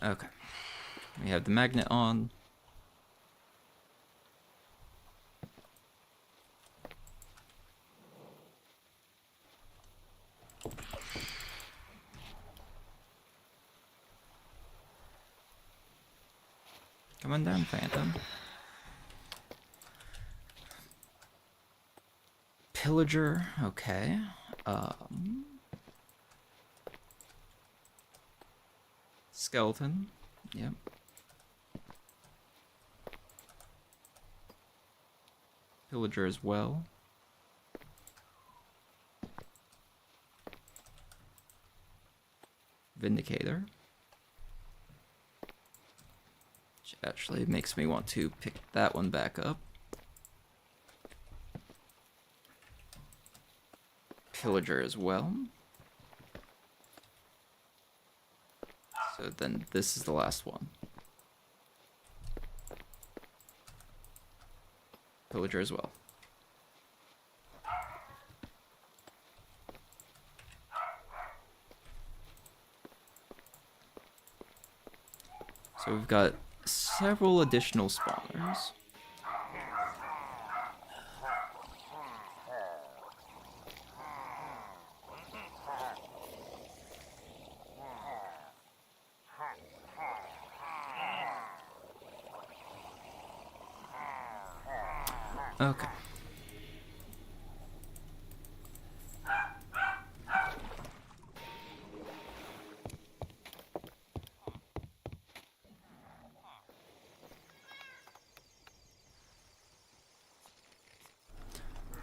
Okay. We have the magnet on. Come on down, Phantom. Pillager, okay. Skeleton, yep. Pillager as well. Vindicator. Which actually makes me want to pick that one back up. Pillager as well. So then this is the last one. Pillager as well. So we've got several additional spawners. Okay.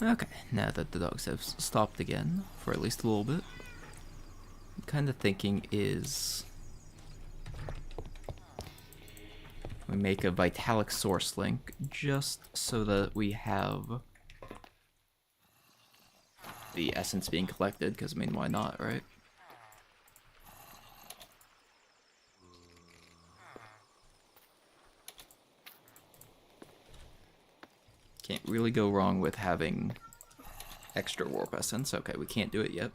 Okay, now that the dogs have stopped again, for at least a little bit, I'm kind of thinking is we make a Vitalic source link just so that we have the essence being collected, because I mean, why not, right? Can't really go wrong with having extra warp essence. Okay, we can't do it yet.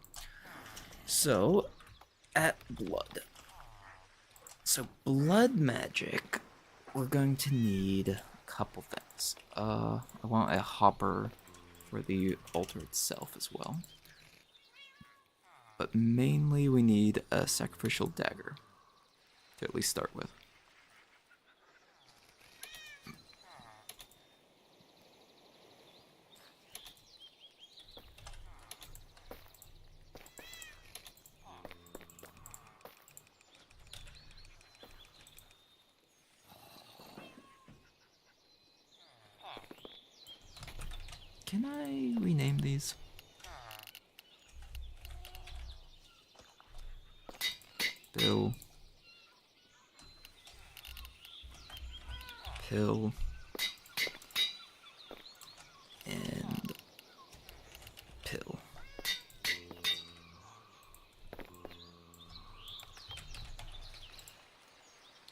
So, at blood. So, blood magic, we're going to need a couple things. I want a hopper for the altar itself as well. But mainly we need a sacrificial dagger to at least start with. Can I rename these? Bill. Pill. And pill.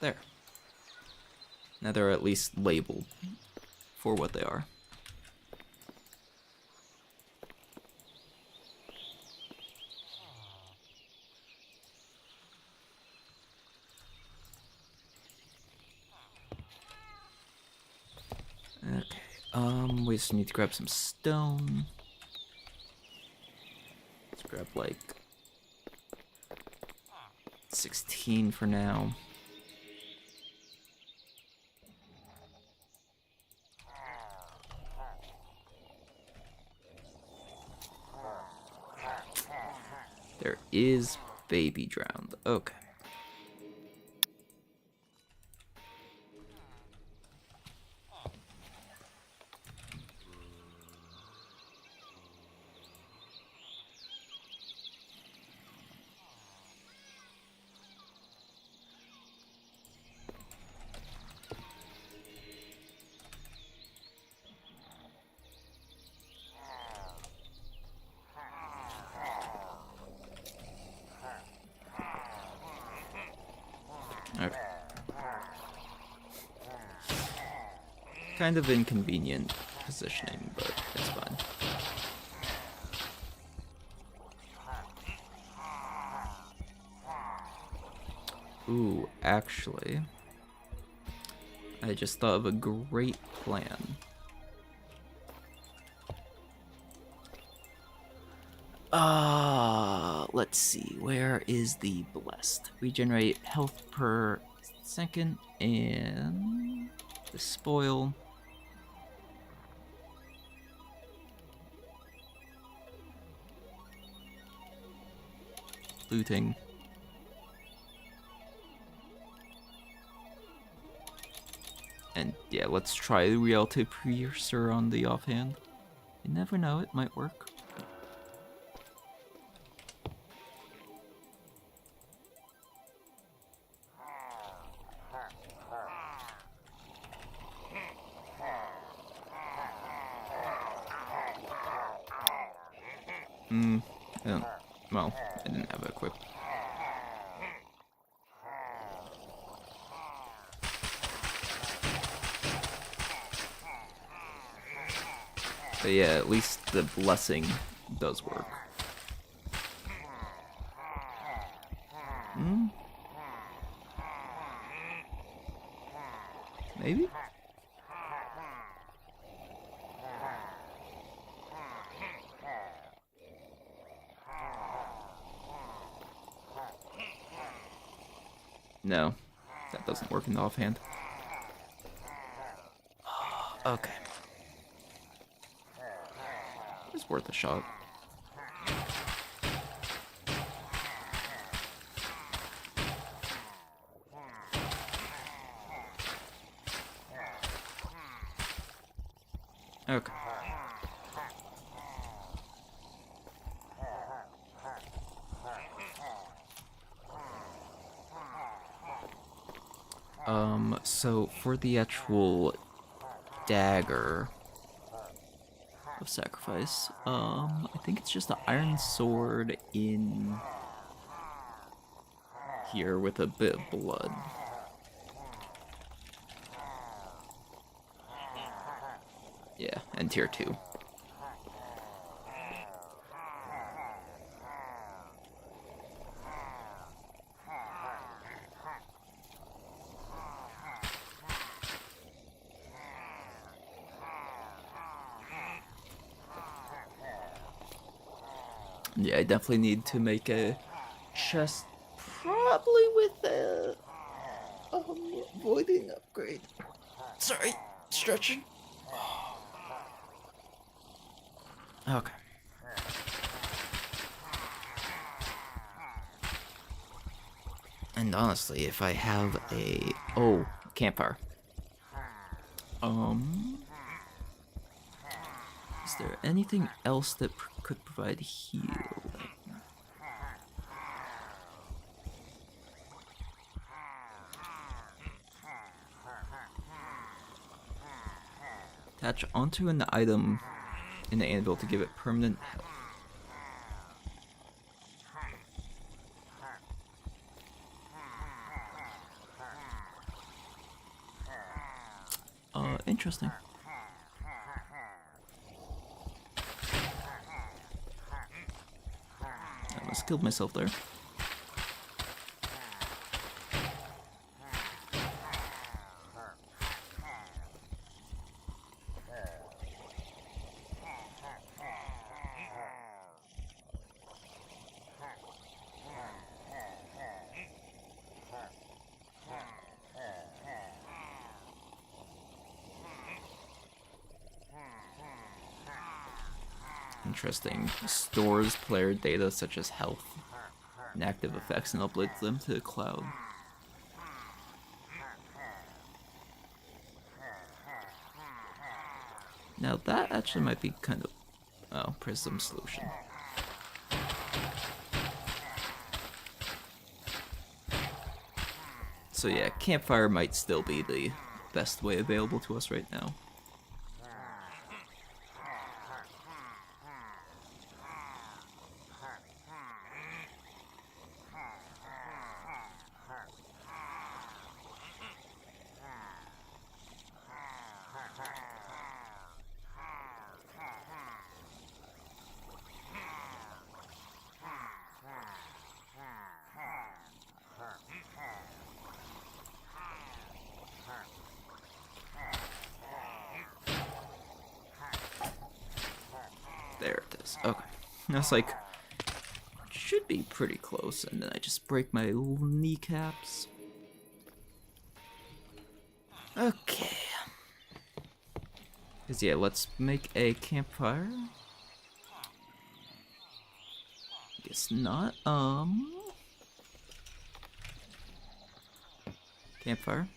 There. Now they're at least labeled for what they are. We just need to grab some stone. Let's grab like 16 for now. There is baby drowned. Okay. Okay. Kind of inconvenient positioning, but it's fine. Ooh, actually, I just thought of a great plan. Let's see, where is the blessed? Regenerate health per second and the spoil. Looting. And yeah, let's try the Reality Piercer on the offhand. You never know, it might work. Well, I didn't have it equipped. But yeah, at least the blessing does work. Maybe? No, that doesn't work in the offhand. Okay. It's worth a shot. Okay. So for the actual dagger of sacrifice, I think it's just an iron sword in here with a bit of blood. Yeah, and tier 2. Yeah, I definitely need to make a chest, probably with a voiding upgrade. Sorry, stretching. Okay. And honestly, if I have a campfire. Is there anything else that could provide heal? Attach onto an item in the anvil to give it permanent health. Interesting. I almost killed myself there. interesting. Stores player data such as health and active effects and uploads them to the cloud. Now that actually might be kind of... Oh, Prism solution. So yeah, campfire might still be the best way available to us right now. There it is. Okay. I was like, should be pretty close, and then I just break my kneecaps. Okay. Cause yeah, let's make a campfire. Guess not. Campfire.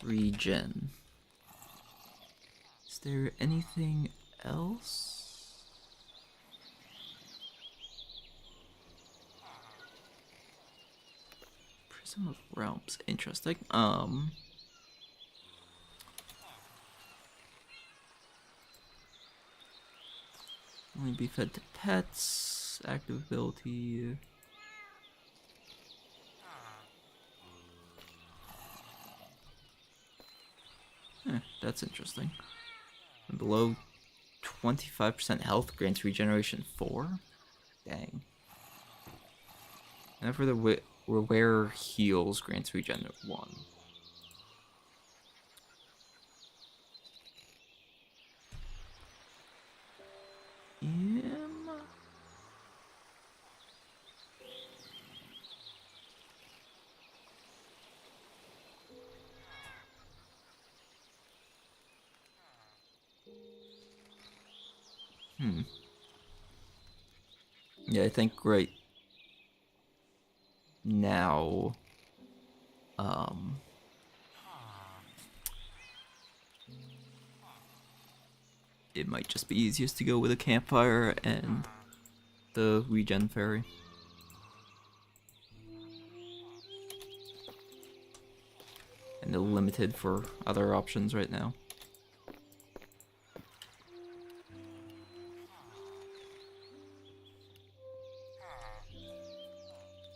Regen. Is there anything else? Prism of Realms. Interesting. Only be fed to pets. Active ability. That's interesting. And below 25% health grants regeneration 4? Dang. Whenever the wearer heals grants regen 1. Yeah, I think right now, it might just be easiest to go with a campfire and the regen fairy. And they're limited for other options right now.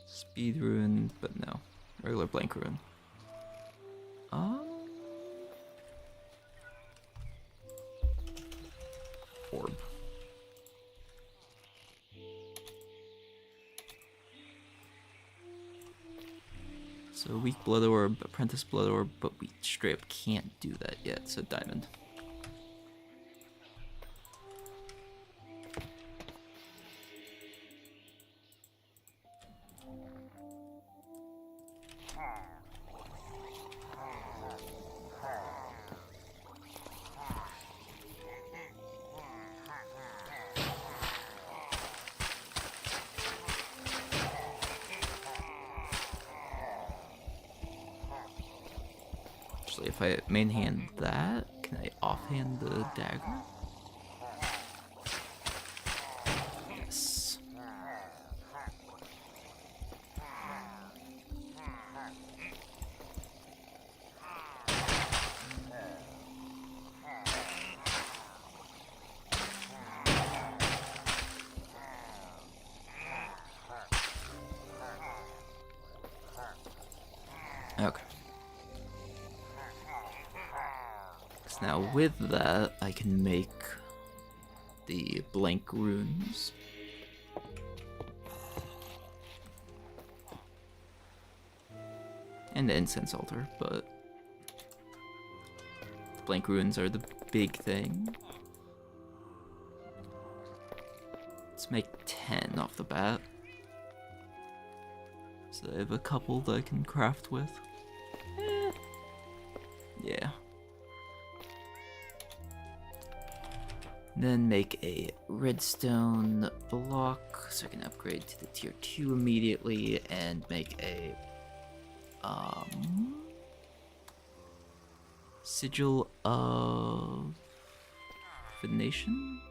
Speed rune, but no. Regular blank rune. Orb. So weak blood orb, apprentice blood orb, but we straight up can't do that yet, so diamond. Actually, if I main hand that, can I offhand the dagger? Yes. Okay. So now with that, I can make the blank runes. And the incense altar, but blank runes are the big thing. Let's make 10 off the bat. So I have a couple that I can craft with. Yeah. Then make a redstone block so I can upgrade to the tier 2 immediately and make a sigil of divination.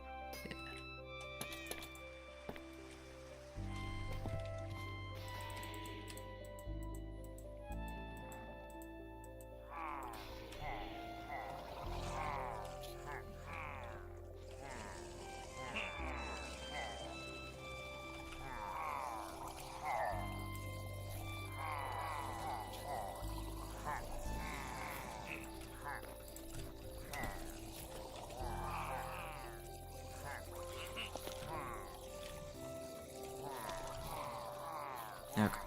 Yeah. Okay.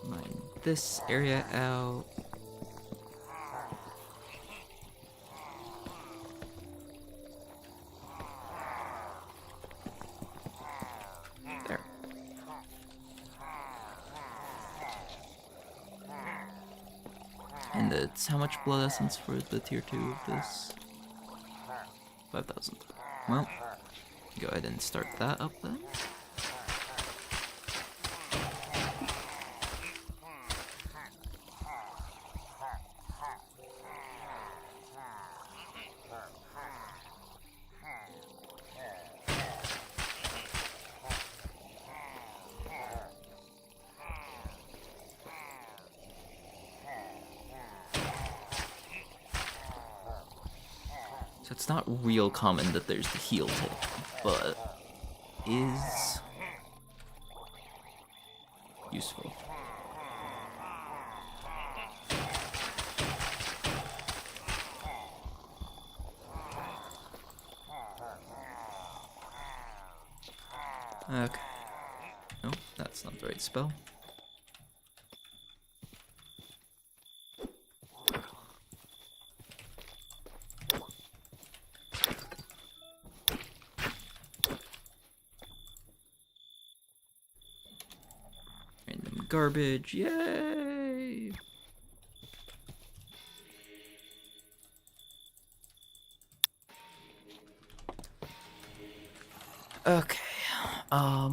Mine this area out. There. And it's how much blood essence for the tier 2 of this? 5,000. Well, go ahead and start that up then. So it's not real common that there's the heal tip, but is useful. Okay. No, that's not the right spell. Random garbage, yay! Okay,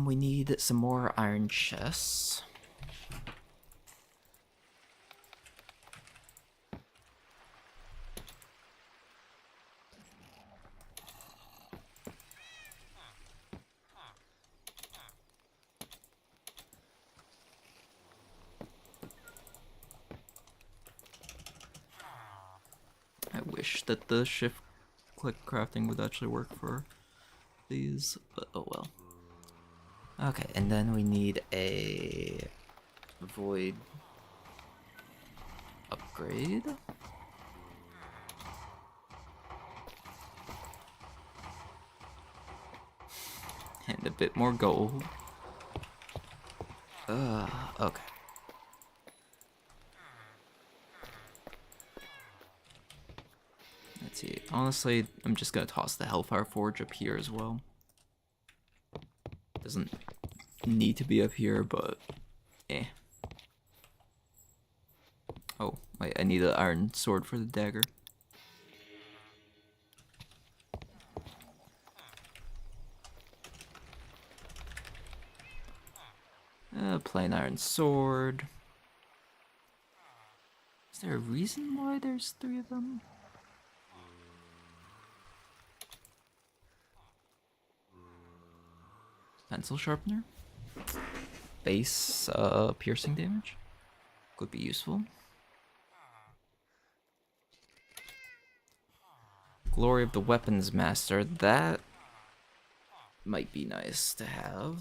we need some more iron chests. I wish that the shift click crafting would actually work for these, but oh well. Okay, and then we need a void upgrade. And a bit more gold. Okay. Let's see. Honestly, I'm just gonna toss the Hellfire Forge up here as well. Doesn't need to be up here, but eh. Oh, wait, I need an iron sword for the dagger. Plain iron sword. Is there a reason why there's 3 of them? Pencil sharpener. Base piercing damage. Could be useful. Glory of the Weapons Master. That might be nice to have.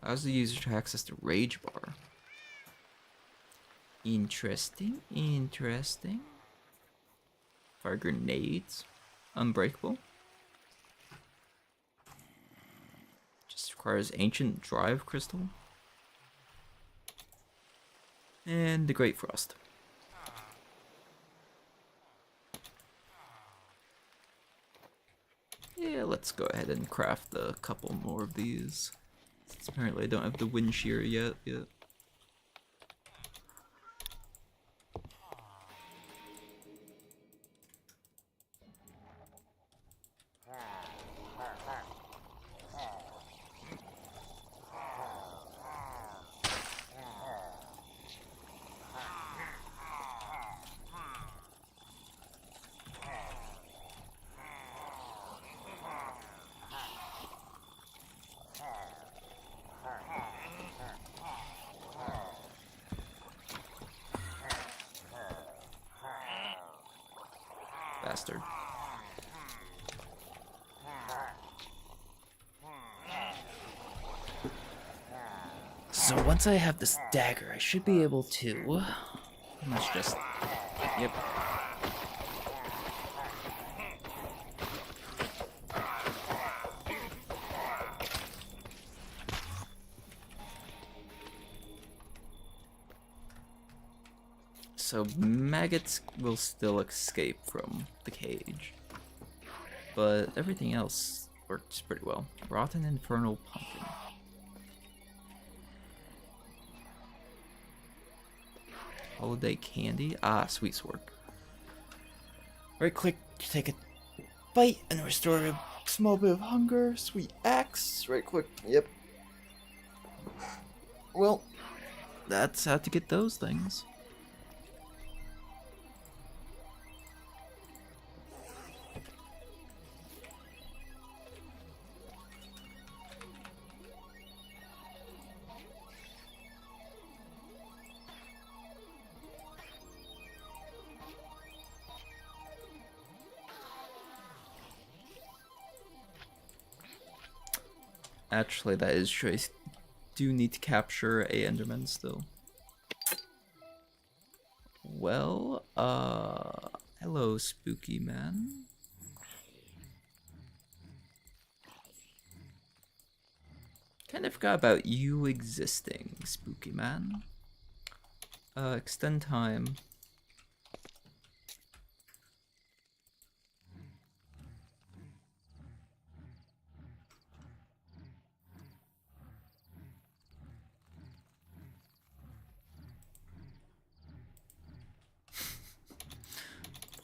Allows the user to access the rage bar. Interesting, interesting. Fire grenades. Unbreakable. Just requires ancient drive crystal. And the Great Frost. Yeah, let's go ahead and craft a couple more of these. Since apparently I don't have the wind shear yet. Bastard. So once I have this dagger, I should be able to... Let's just... Yep. So maggots will still escape from the cage, but everything else works pretty well. Rotten Infernal Pumpkin. Holiday Candy. Ah, sweet sword. Right click to take a bite and restore a small bit of hunger. Sweet axe. Right click. Yep. Well, that's how to get those things. Actually, that is true. I do need to capture a Enderman still. Well, hello, spooky man. Kind of forgot about you existing, spooky man. Extend time.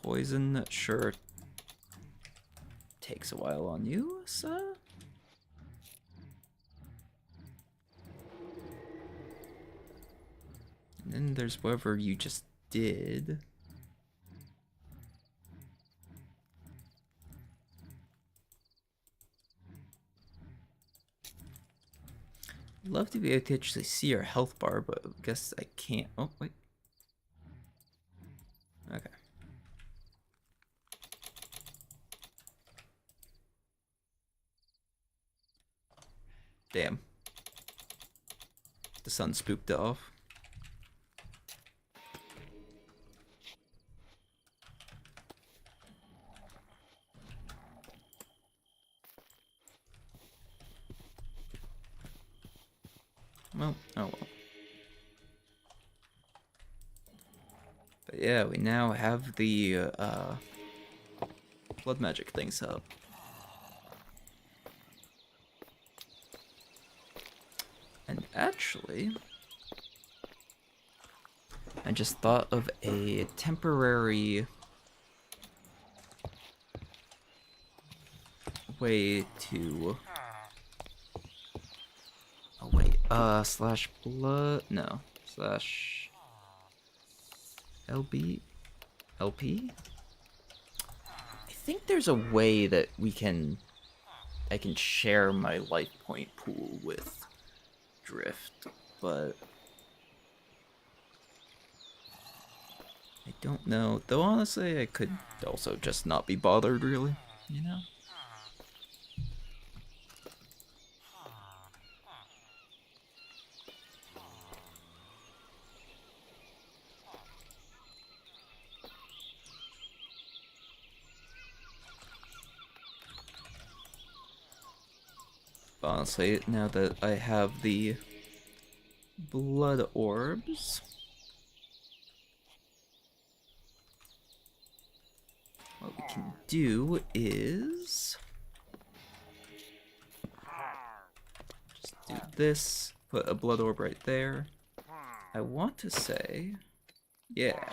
Poison, sure. Takes a while on you, sir. And then there's whatever you just did. Love to be able to actually see your health bar, but I guess I can't. Oh, wait. Okay. Damn. The sun spooked it off. Well, oh well. But yeah, we now have the blood magic thing set up. And actually, I just thought of a temporary way to... Oh wait, slash blood... No, slash... LB? LP? I think there's a way that I can share my life point pool with Drift, but I don't know. Though honestly, I could also just not be bothered, really, you know? Honestly, now that I have the blood orbs, can do is just do this, put a blood orb right there. I want to say, yeah.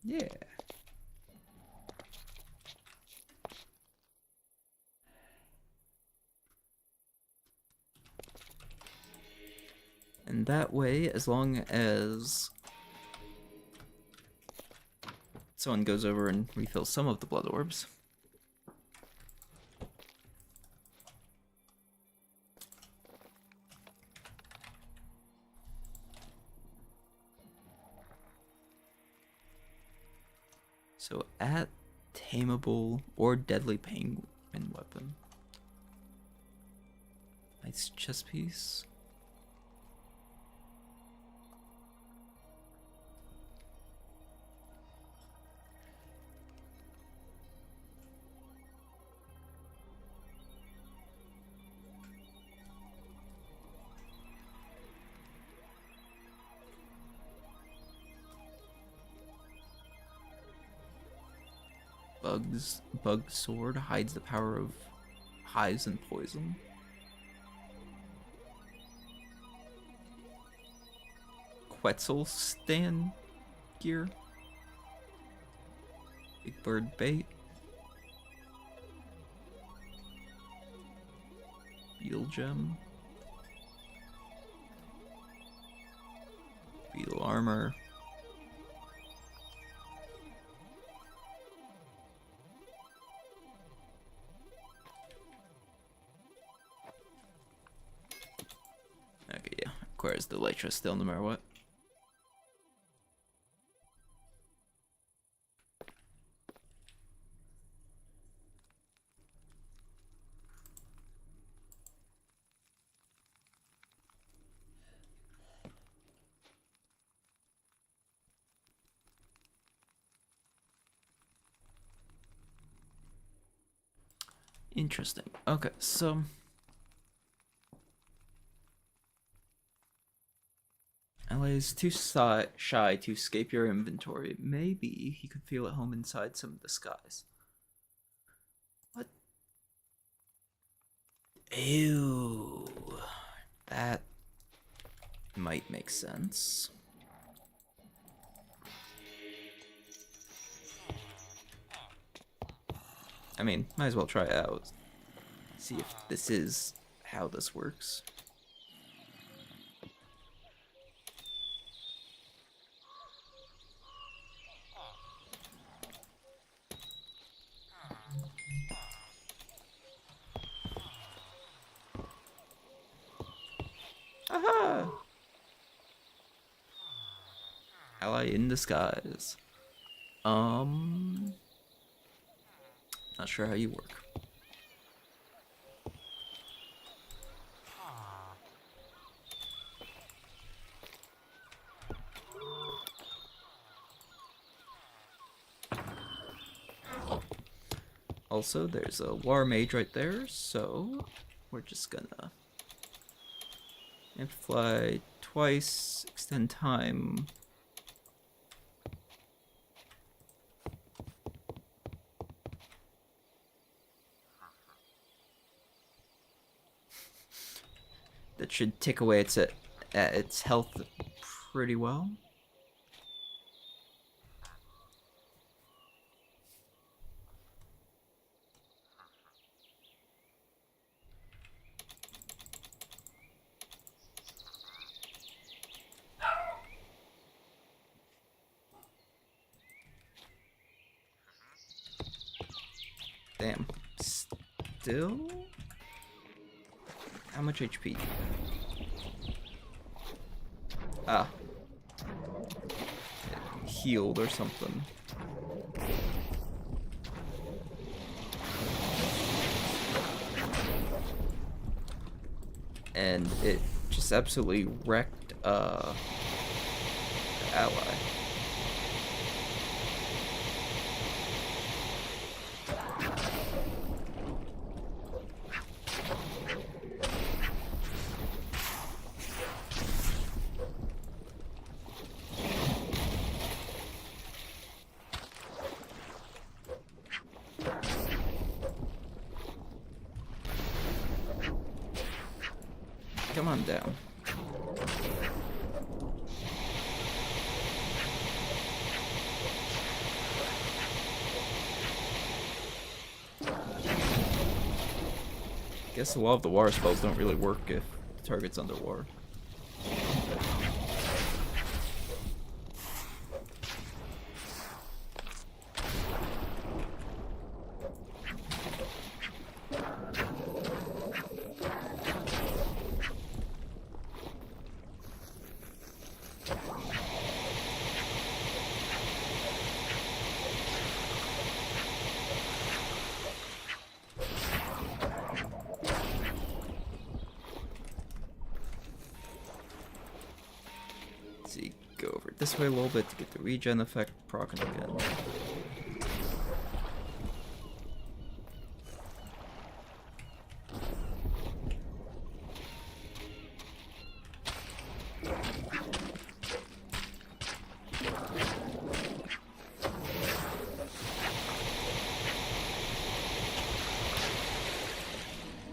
Yeah. And that way, as long as someone goes over and refills some of the blood orbs, so at tameable or deadly penguin weapon. Nice chest piece. Bug sword hides the power of hives and poison. Quetzal stand gear. Big bird bait. Beetle gem. Beetle armor. Okay, yeah. Requires the elytra still no matter what. Interesting. Okay, so LA is too shy to escape your inventory. Maybe he could feel at home inside some disguise. What? Ew. That might make sense. I mean, might as well try it out. See if this is how this works. Aha! Ally in disguise. Not sure how you work. Also, there's a war mage right there, so we're just gonna amplify twice, extend time. That should tick away its health pretty well. Damn. Still? How much HP? Ah. Healed or something. And it just absolutely wrecked the ally. come on down. Guess a lot of the water spells don't really work if the target's underwater. See, go over this way a little bit to get the regen effect proccing again.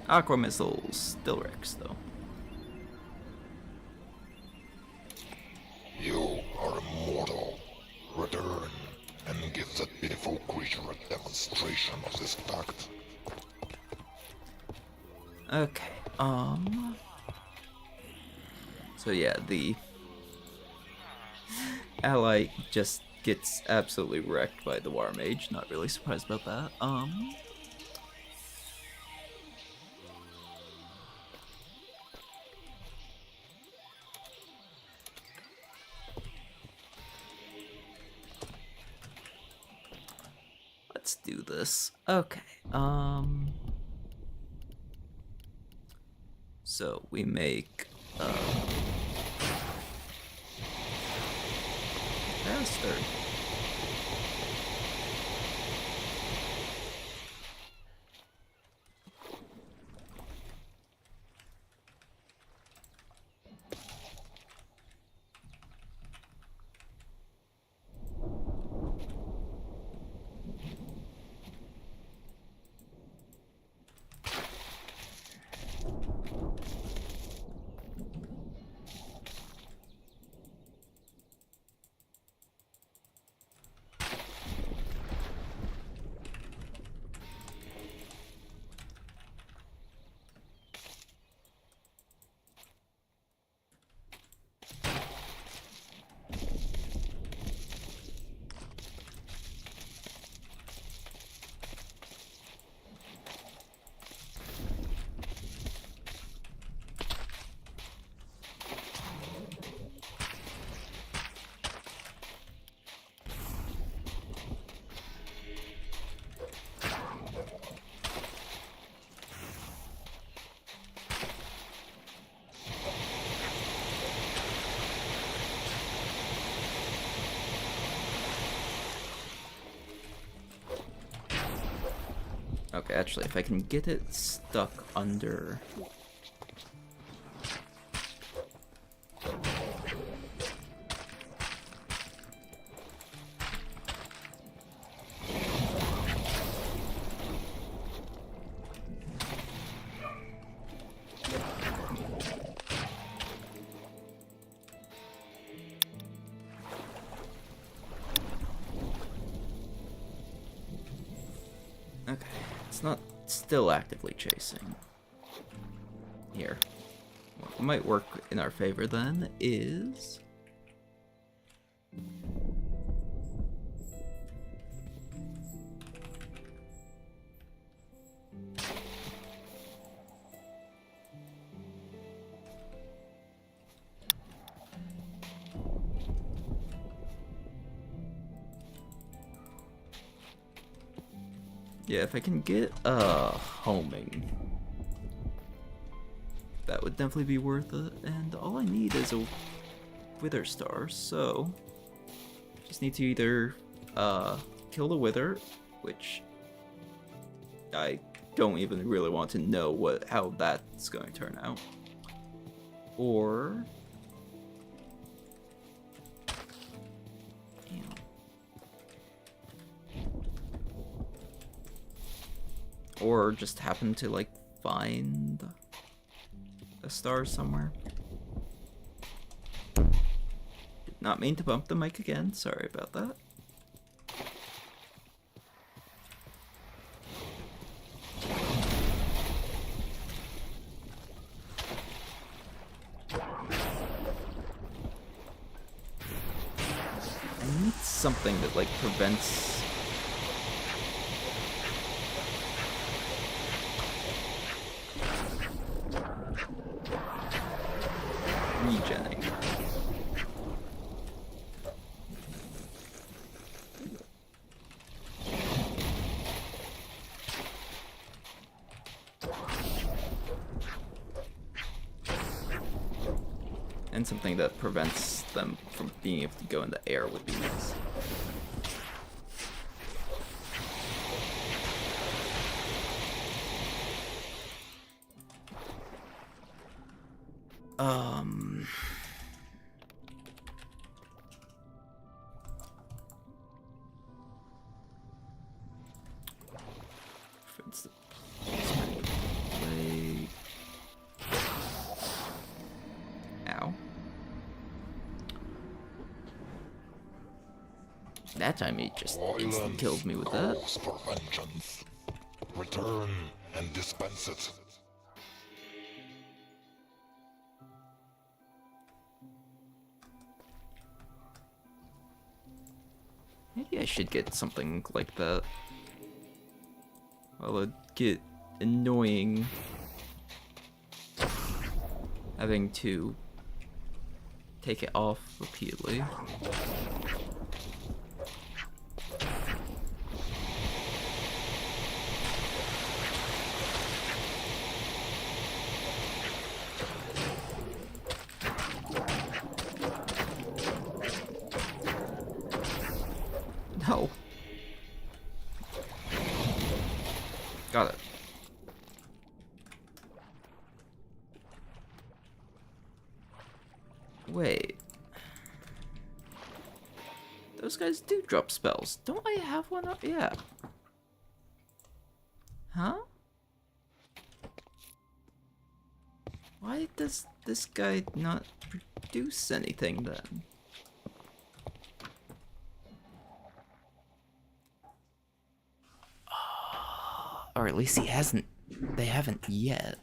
Aqua missiles still wrecks though. You are immortal. Return and give that pitiful creature a demonstration of this fact. Okay, so yeah, the ally just gets absolutely wrecked by the War Mage. Not really surprised about that. Let's do this. Okay, so we make, bastard. Okay, actually, if I can get it stuck under... Okay, it's not still actively chasing. Here. What might work in our favor then is... yeah, if I can get homing, that would definitely be worth it. And all I need is a wither star, so just need to either kill the wither, which I don't even really want to know how that's going to turn out, or just happen to like find a star somewhere. Did not mean to bump the mic again. Sorry about that. I need something that like prevents regenning. And something that prevents them from being able to go in the air would be nice. For instance, play. Ow. That time he just instantly killed me with that. Calls for vengeance. Return and dispense it. Maybe I should get something like that. Well, it'd get annoying having to take it off repeatedly. No. Got it. Wait. Those guys do drop spells. Don't I have one up? Yeah. Huh? Why does this guy not produce anything then? Or at least he hasn't. They haven't yet.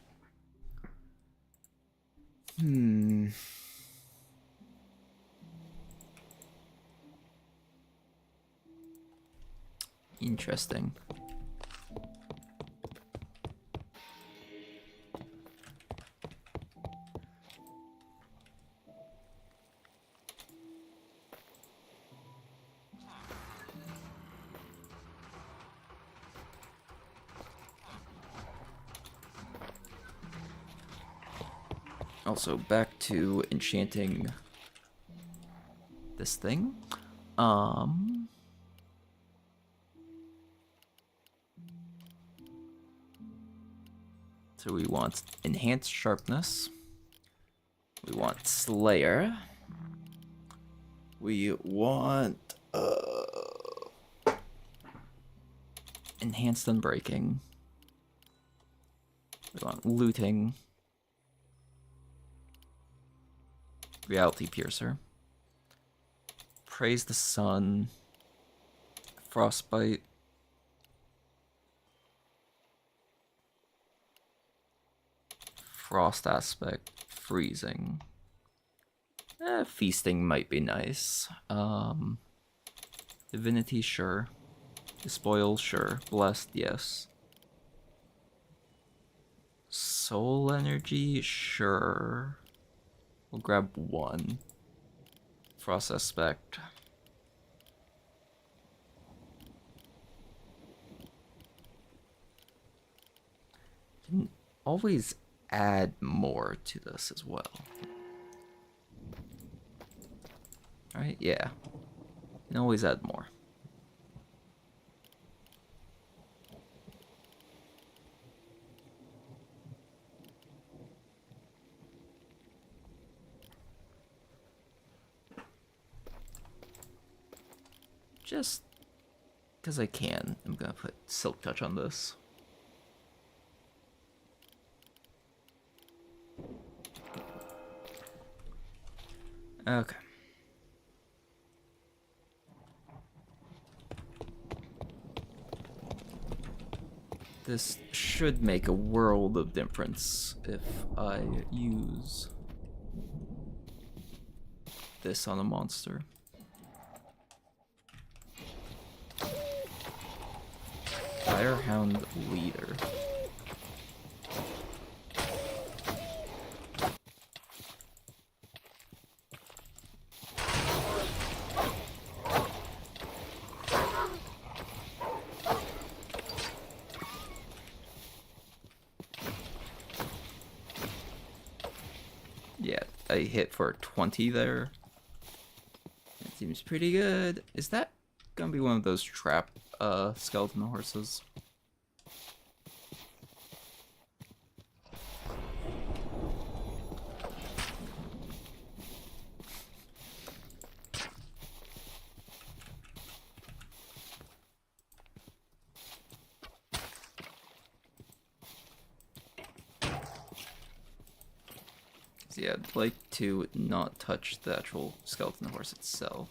Interesting. Also, back to enchanting this thing. So we want enhanced sharpness. We want Slayer. We want enhanced unbreaking. We want looting. Reality Piercer. Praise the Sun. Frostbite. Frost Aspect. Freezing. Feasting might be nice. Divinity, sure. Despoil, sure. Blessed, yes. Soul Energy, sure. We'll grab one. Frost Aspect. Can always add more to this as well. Right? Yeah. Can always add more. Just because I can, I'm gonna put Silk Touch on this. Okay. This should make a world of difference if I use this on a monster. Firehound leader. Yeah, I hit for 20 there. That seems pretty good. Is that gonna be one of those trap skeleton horses? Yeah, I'd like to not touch the actual skeleton horse itself.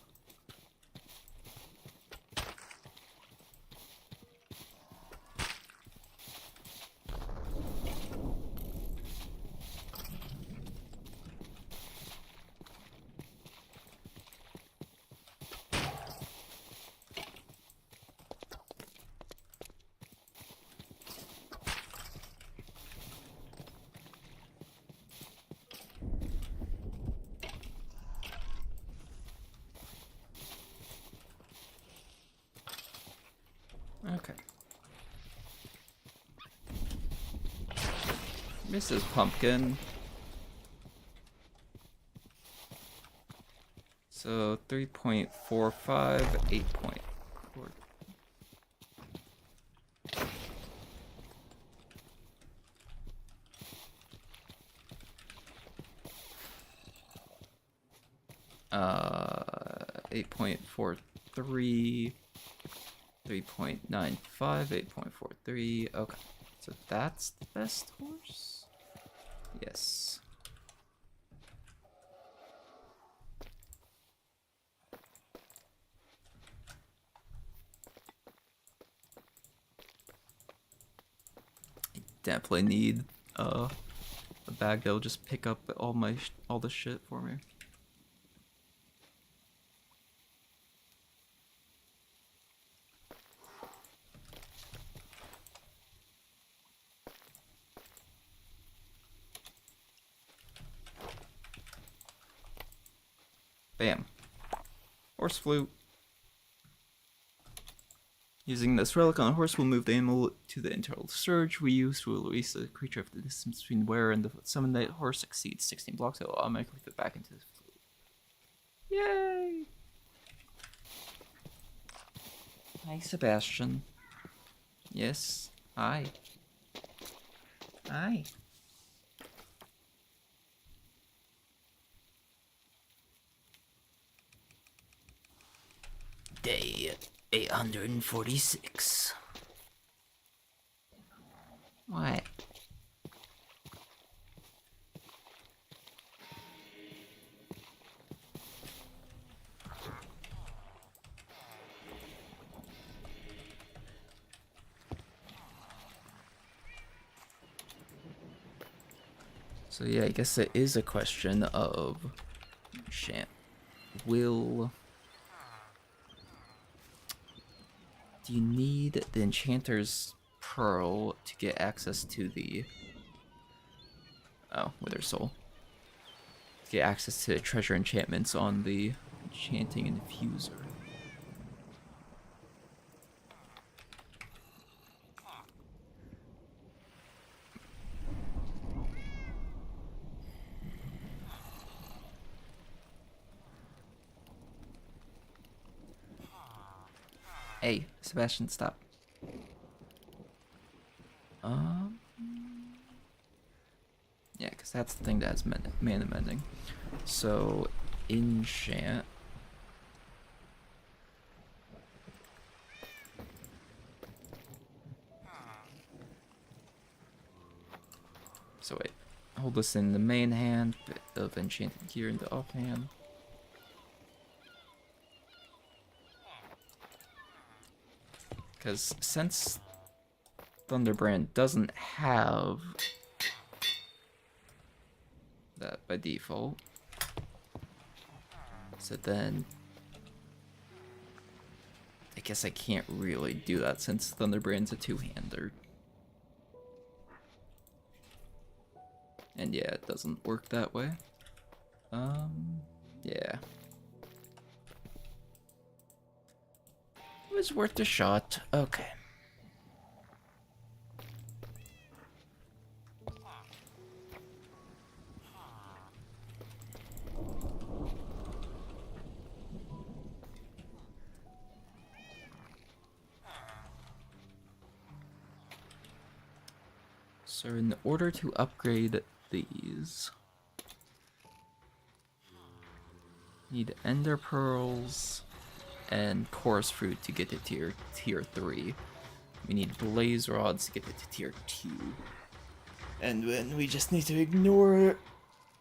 Okay. Mrs. Pumpkin. So 3.45, 8.4. Uh, 8.43, 3.95, 8.43. Okay, so that's the best horse? Yes. Definitely need a bag that'll just pick up all the shit for me. Bam. Horse flute. Using this relic on a horse will move the animal to the internal surge we use to release the creature if the distance between where and the summon that horse exceeds 16 blocks. It will automatically fit back into the flute. Yay! Hi, Sebastian. Yes. Hi. Hi. Day 846. What? So yeah, I guess it is a question of will... Do you need the Enchanter's Pearl to get access to the... Oh, Wither Soul. To get access to treasure enchantments on the Enchanting Infuser. Hey, Sebastian, stop. Yeah, because that's the thing that has mana mending. So, enchant. So wait, hold this in the main hand, bit of enchanted gear in the offhand. Because since Thunderbrand doesn't have that by default, so then I guess I can't really do that since Thunderbrand's a two-hander. And yeah, it doesn't work that way. Yeah. It was worth a shot. Okay. So in order to upgrade these, need Ender Pearls and Chorus Fruit to get to tier 3. We need Blaze Rods to get it to tier 2. And then we just need to ignore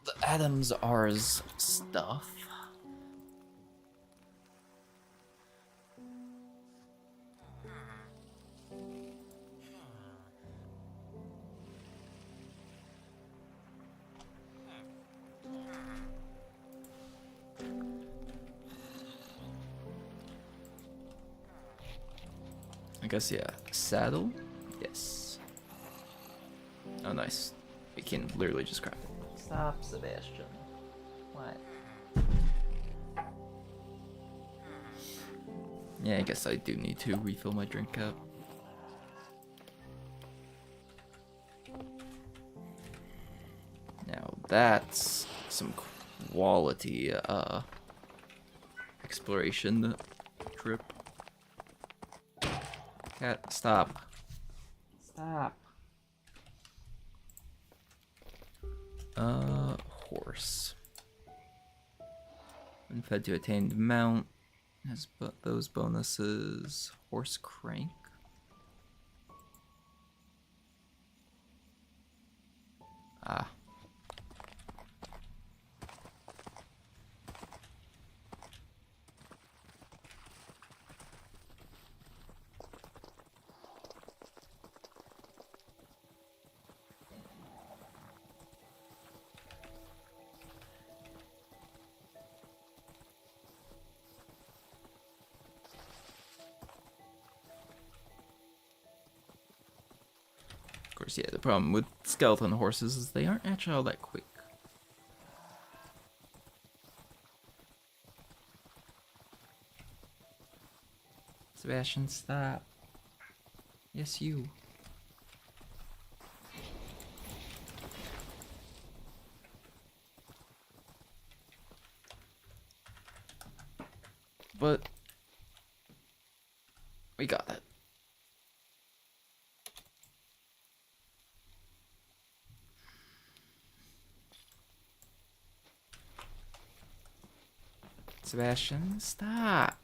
the Adam's R's stuff. I guess, yeah. Saddle? Yes. Oh, nice. We can literally just craft it. Stop, Sebastian. What? Yeah, I guess I do need to refill my drink cup. Now that's some quality exploration trip. Cat, stop. Stop. Horse. When fed to attained mount has those bonuses. Horse crank. Ah. Of course, yeah, the problem with skeleton horses is they aren't actually all that quick. Sebastian, stop. Yes, you. But we got it. Sebastian, stop.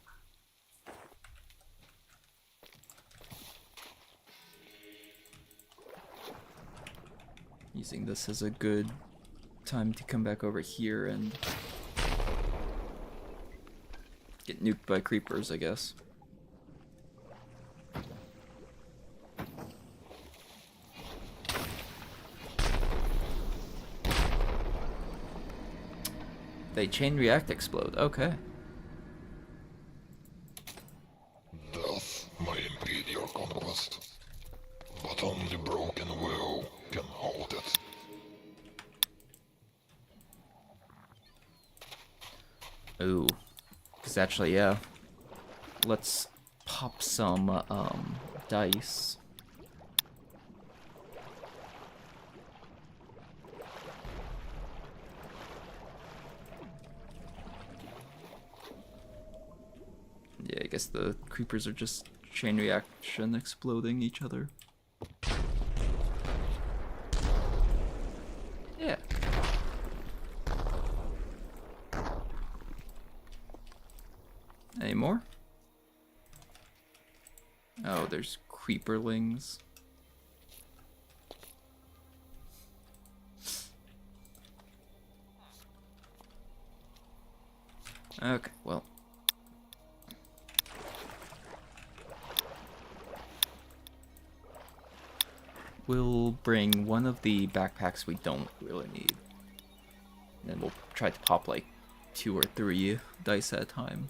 Using this as a good time to come back over here and get nuked by creepers, I guess. They chain react explode, okay. Death may impede your conquest, but only broken will can hold it. Ooh. Because actually, yeah. Let's pop some, dice. Yeah, I guess the creepers are just chain reaction exploding each other. Yeah. Any more? Oh, there's creeperlings. Okay, well. will bring one of the backpacks we don't really need. And then we'll try to pop like 2 or 3 dice at a time.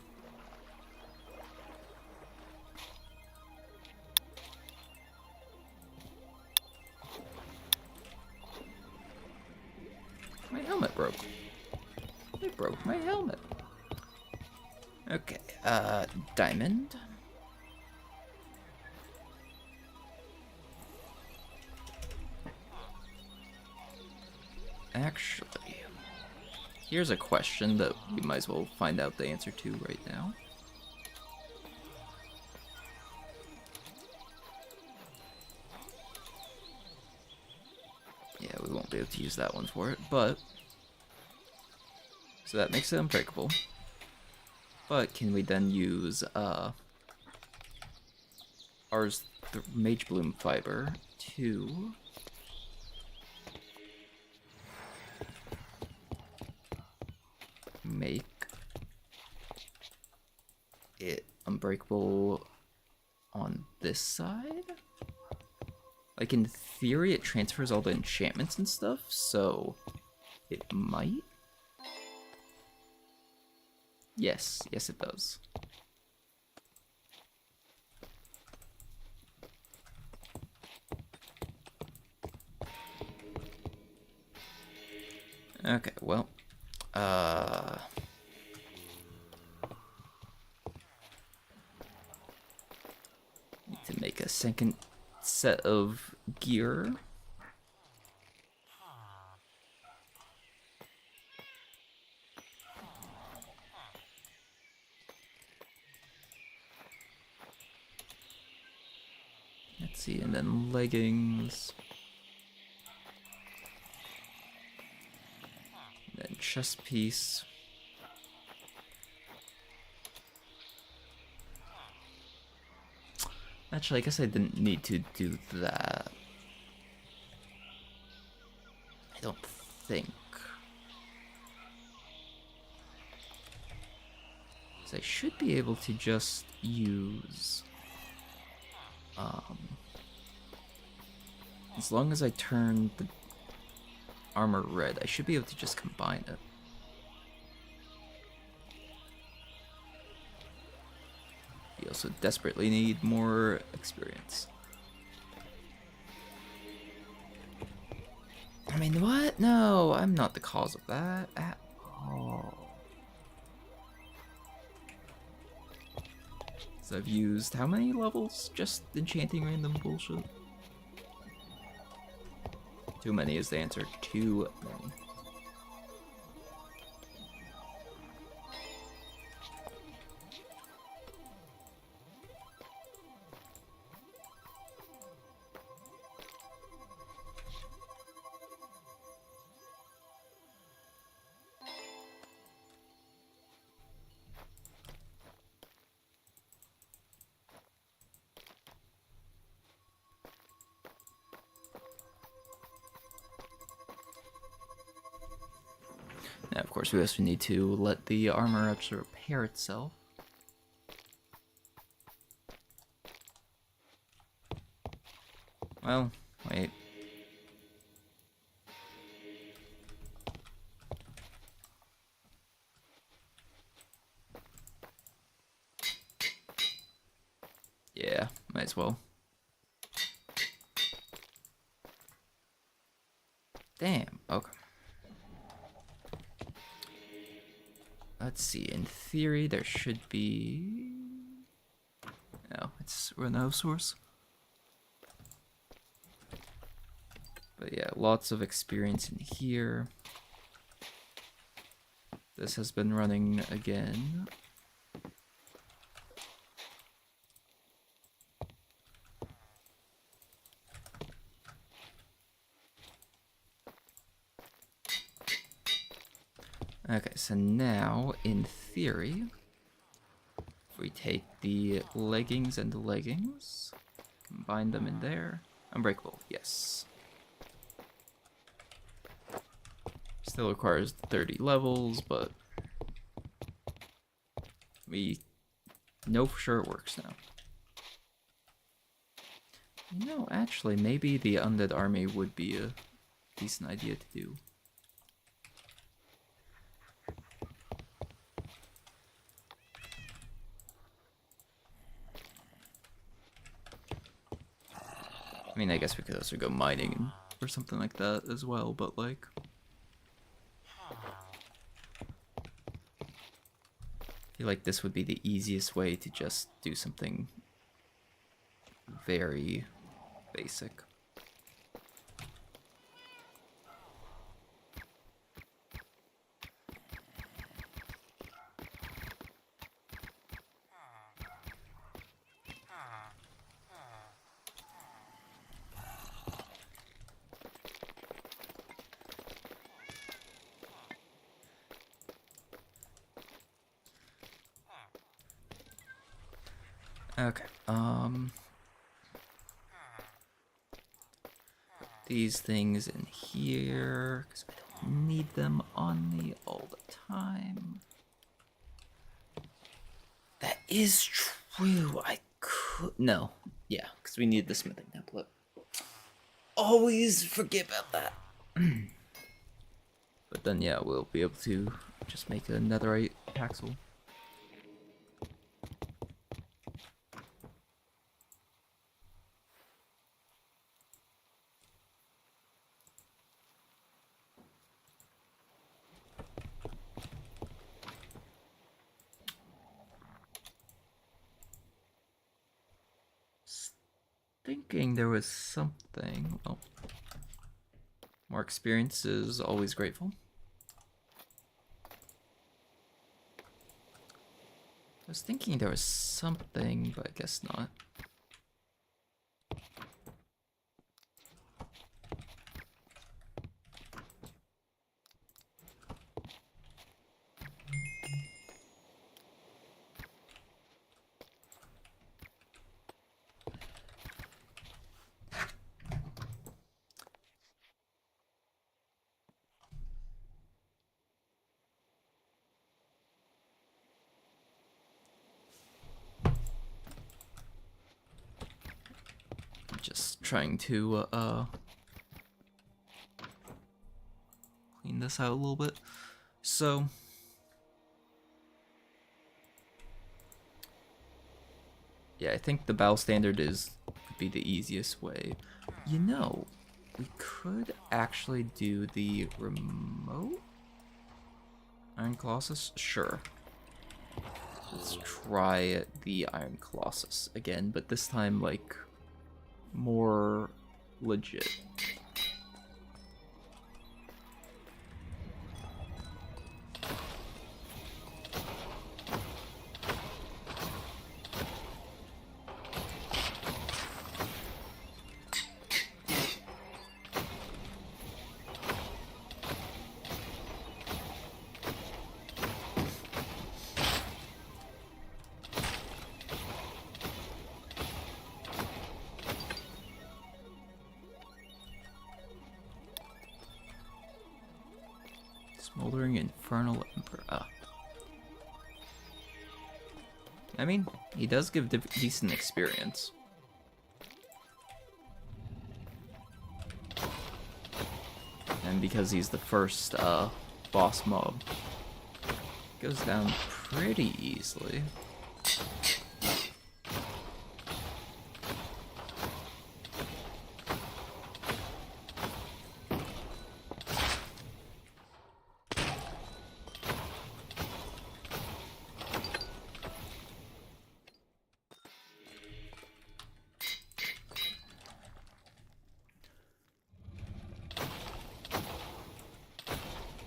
My helmet broke. It broke my helmet. Okay, diamond. Actually, here's a question that we might as well find out the answer to right now. Yeah, we won't be able to use that one for it, but... So that makes it unbreakable. But can we then use, ours Mage Bloom fiber to... make it unbreakable on this side? Like, in theory, it transfers all the enchantments and stuff, so it might? Yes, yes it does. Okay, well, need to make a second set of gear. Let's see, and then leggings. And then chest piece. Actually, I guess I didn't need to do that. I don't think. So I should be able to just use... as long as I turn the armor red, I should be able to just combine it. We also desperately need more experience. I mean, what? No, I'm not the cause of that at all. So I've used how many levels just enchanting random bullshit? Too many is the answer. Too many. Now, of course, we also need to let the armor actually repair itself. Well, wait. Yeah, might as well. Damn, okay. Let's see, in theory there should be... No, it's no source. But yeah, lots of experience in here. This has been running again. Okay, so now, in theory, if we take the leggings and the leggings, combine them in there, unbreakable, yes. Still requires 30 levels, but we know for sure it works now. You know, actually, maybe the undead army would be a decent idea to do. I mean, I guess we could also go mining or something like that as well, but like... I feel like this would be the easiest way to just do something very basic. Okay, these things in here, because we don't need them on me all the time. That is true, I could... No, yeah, because we need the smithing template. Always forget about that. But then, yeah, we'll be able to just make a netherite axle. Thinking there was something. Oh, more experience is always grateful. I was thinking there was something, but I guess not. Just trying to clean this out a little bit. So yeah, I think the battle standard could be the easiest way. You know, we could actually do the remote Iron Colossus? Sure. Let's try the Iron Colossus again, but this time like more legit. Smoldering Infernal Emperor. I mean, he does give decent experience. And because he's the first boss mob, goes down pretty easily.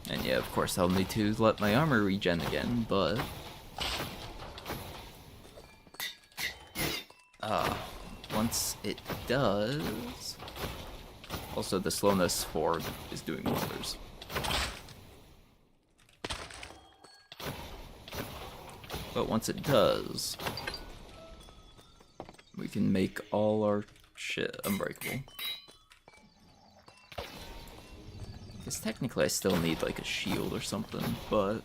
And yeah, of course I'll need to let my armor regen again, but... once it does... Also, the slowness 4 is doing wonders. But once it does, we can make all our shit unbreakable. Because technically I still need like a shield or something, but...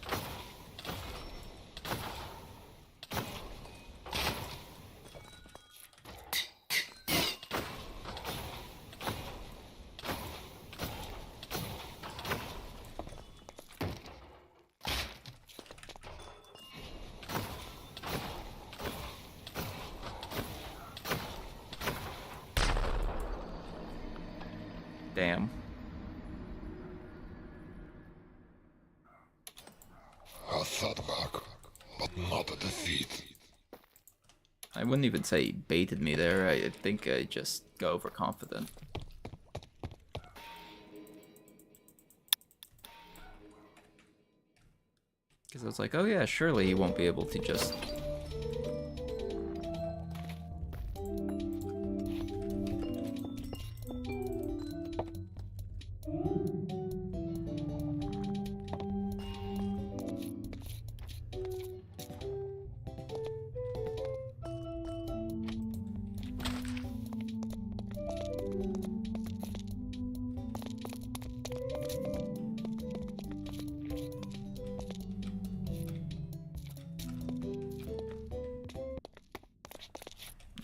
Damn. A setback, but not a defeat. I wouldn't even say he baited me there. I think I just got overconfident. Because I was like, oh yeah, surely he won't be able to just...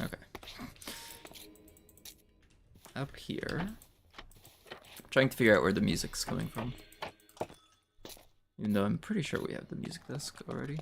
Okay. Up here. I'm trying to figure out where the music's coming from. Even though I'm pretty sure we have the music disc already.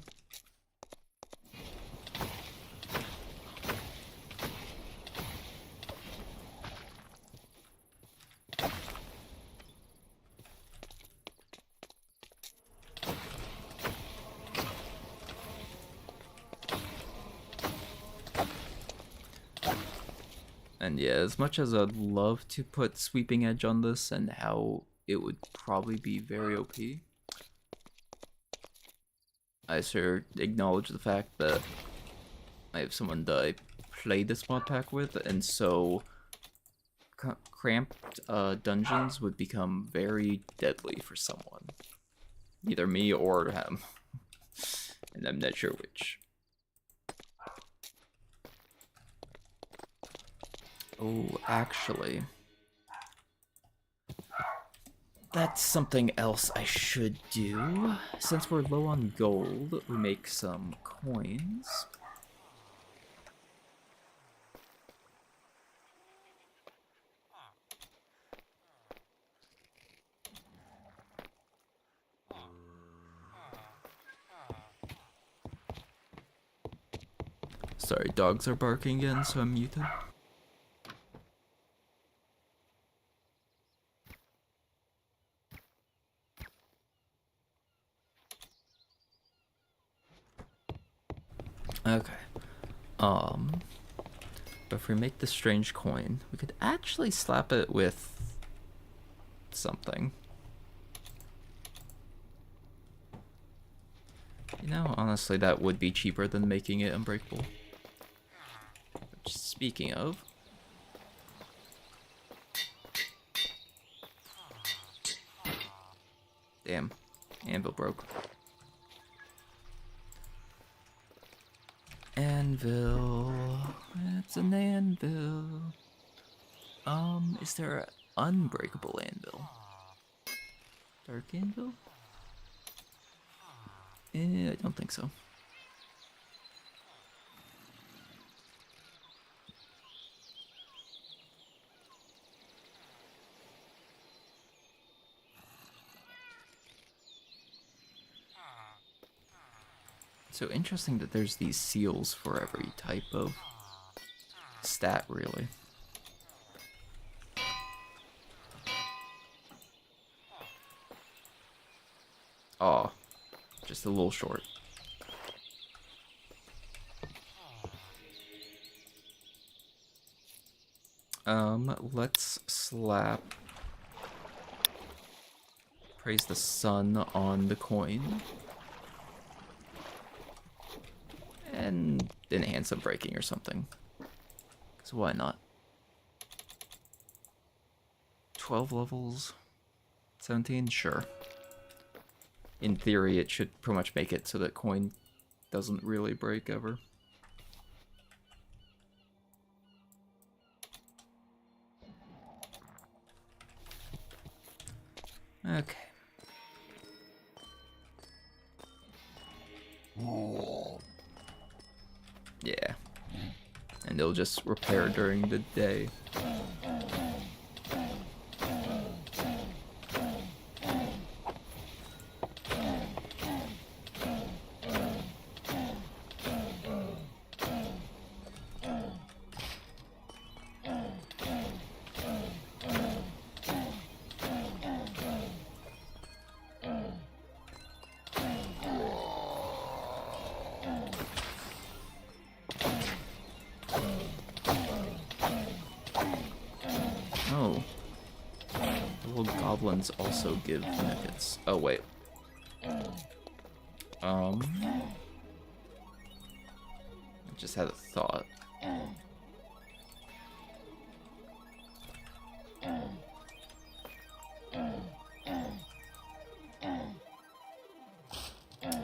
And yeah, as much as I'd love to put Sweeping Edge on this and how it would probably be very OP, I sure acknowledge the fact that I have someone that I play this mod pack with, and so cramped dungeons would become very deadly for someone. Either me or him. And I'm not sure which. Oh, actually, that's something else I should do. Since we're low on gold, we make some coins. Sorry, dogs are barking again, so I'm muted. Okay. But if we make the strange coin, we could actually slap it with something. You know, honestly, that would be cheaper than making it unbreakable. Which, speaking of... Damn. Anvil broke. Anvil. It's an anvil. Is there an unbreakable anvil? Dark anvil? I don't think so. So interesting that there's these seals for every type of stat, really. Aw, just a little short. Let's slap Praise the Sun on the coin. And enhance some breaking or something. So why not? 12 levels? 17? Sure. In theory, it should pretty much make it so that coin doesn't really break ever. Okay. Yeah. And they'll just repair during the day. goblins also give benefits. Oh wait. I just had a thought.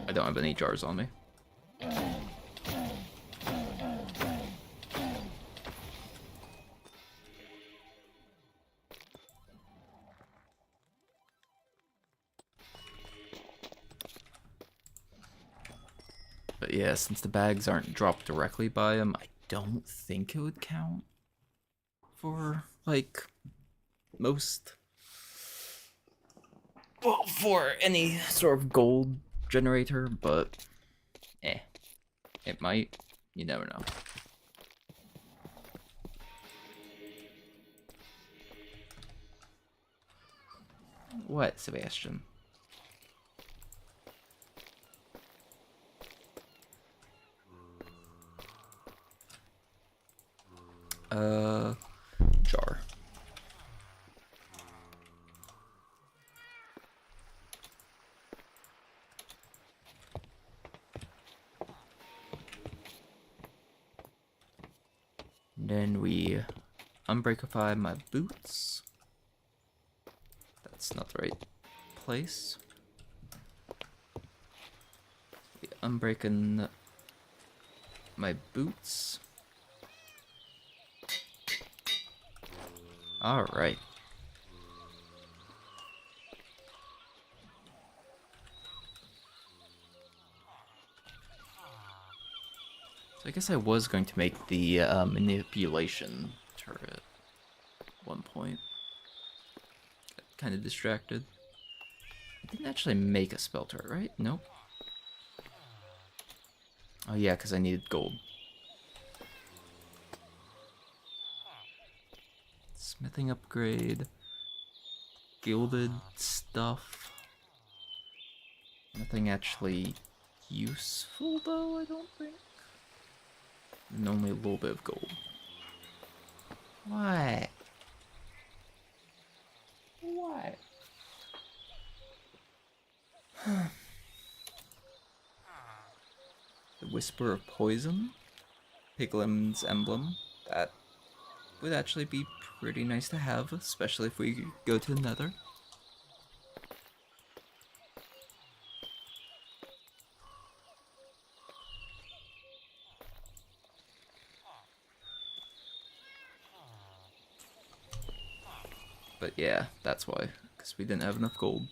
I don't have any jars on me. But yeah, since the bags aren't dropped directly by him, I don't think it would count for, like, most... Well, for any sort of gold generator, but... It might. You never know. What, Sebastian? Jar. Then we unbreakify my boots. That's not the right place. We unbreaking my boots. Alright. So I guess I was going to make the manipulation turret at one point. Got kind of distracted. I didn't actually make a spell turret, right? Nope. Oh yeah, because I needed gold. Smithing upgrade. Gilded stuff. Nothing actually useful though, I don't think. And only a little bit of gold. What? What? The Whisper of Poison? Piglim's emblem. That would actually be pretty nice to have, especially if we go to the Nether. But yeah, that's why, because we didn't have enough gold.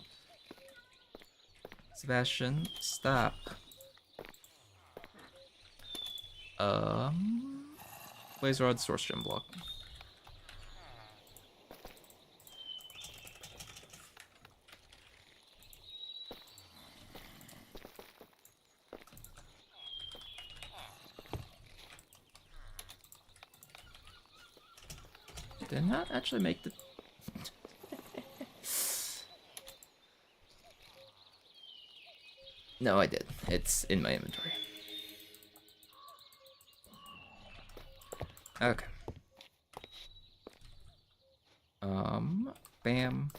Sebastian, stop. Blaze Rod, Source Gem Block. Did not actually make the... No, I did. It's in my inventory. Okay. Bam.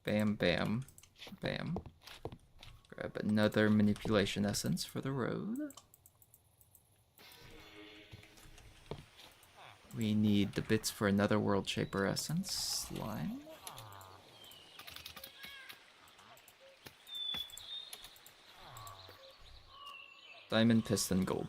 Bam, bam, bam. Grab another manipulation essence for the road. We need the bits for another World Shaper essence. Slime. Diamond, piston, gold.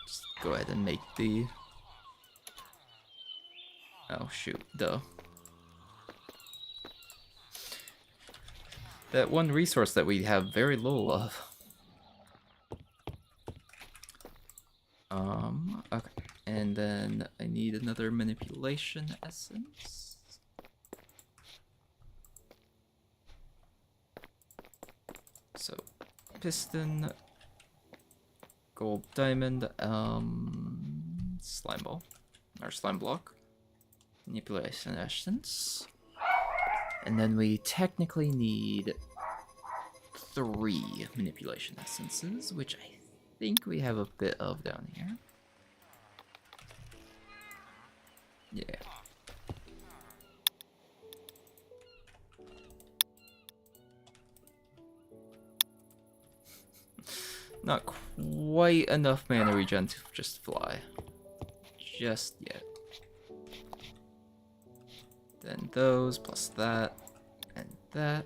Just go ahead and make the... Oh shoot, duh. That one resource that we have very little of. Okay. And then I need another manipulation essence. So piston, gold diamond, slime ball, or slime block, manipulation essence, and then we technically need 3 manipulation essences, which I think we have a bit of down here. Yeah. Not quite enough mana regen to just fly. Just yet. Then those, plus that, and that.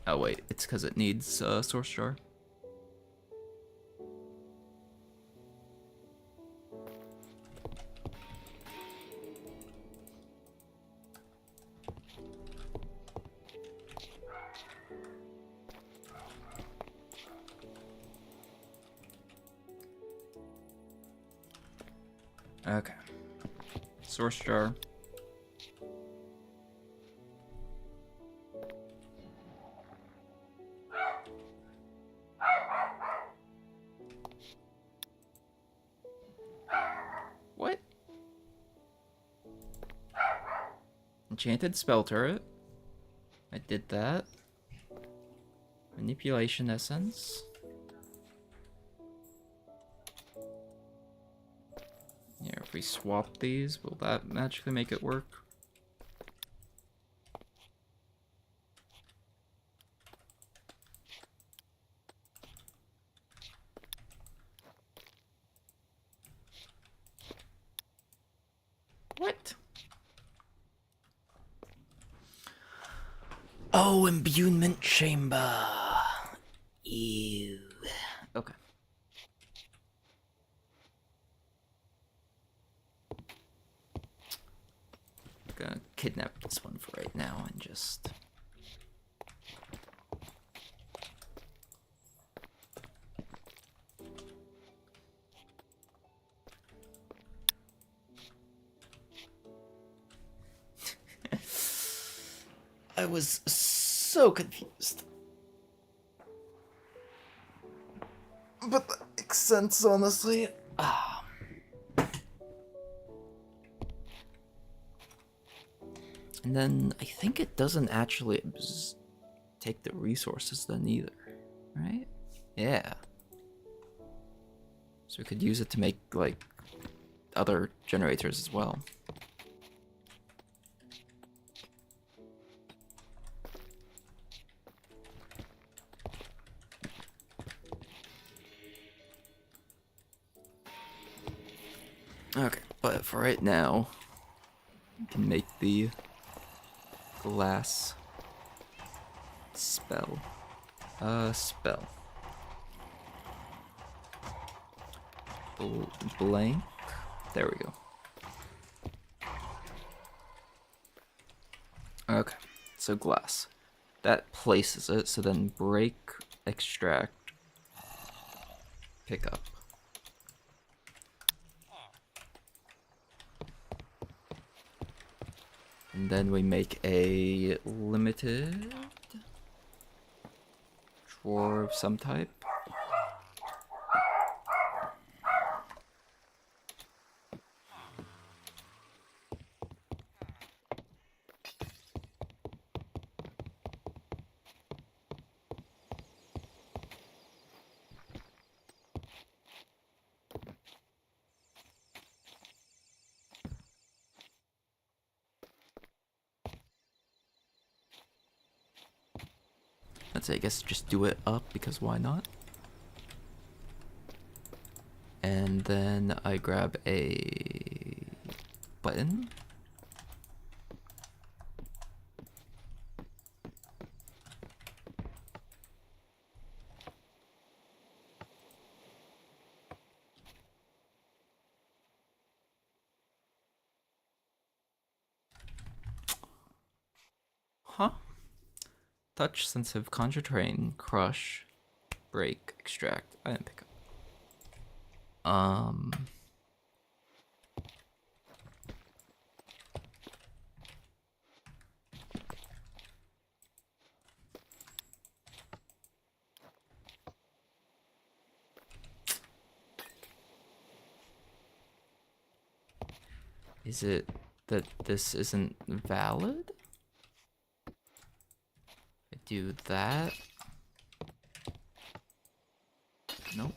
Oh wait, it's because it needs source jar. Okay. Source jar. What? Enchanted spell turret. I did that. Manipulation essence. Yeah, if we swap these, will that magically make it work? What? Oh, imbuement chamber. Ew. Okay. Gonna kidnap this one for right now and just... I was so confused. But that makes sense, honestly. And then I think it doesn't actually take the resources then either, right? Yeah. So we could use it to make, like, other generators as well. Okay, but for right now, we can make the glass spell. Spell. Blank. There we go. Okay, so glass. That places it, so then break, extract, pick up. And then we make a limited drawer of some type. Let's say, I guess just do it up because why not? And then I grab a button. Huh? Touch, sensitive, conjure terrain, crush, break, extract. I didn't pick up. Um. Is it that this isn't valid? I do that? Nope.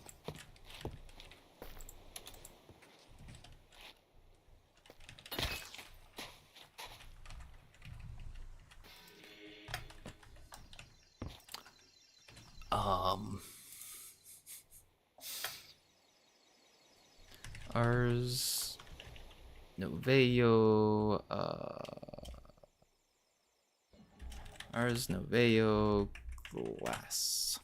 Ars Noveo, Ars Noveo glass.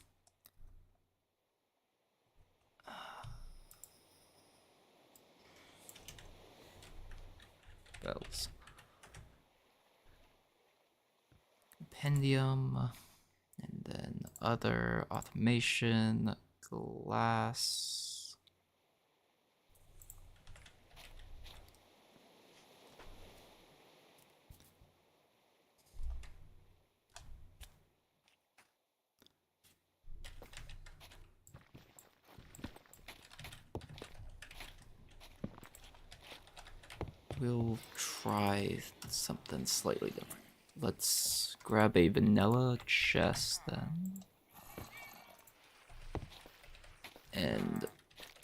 Bells. Compendium, and then other automation, glass. We'll try something slightly different. Let's grab a vanilla chest then. And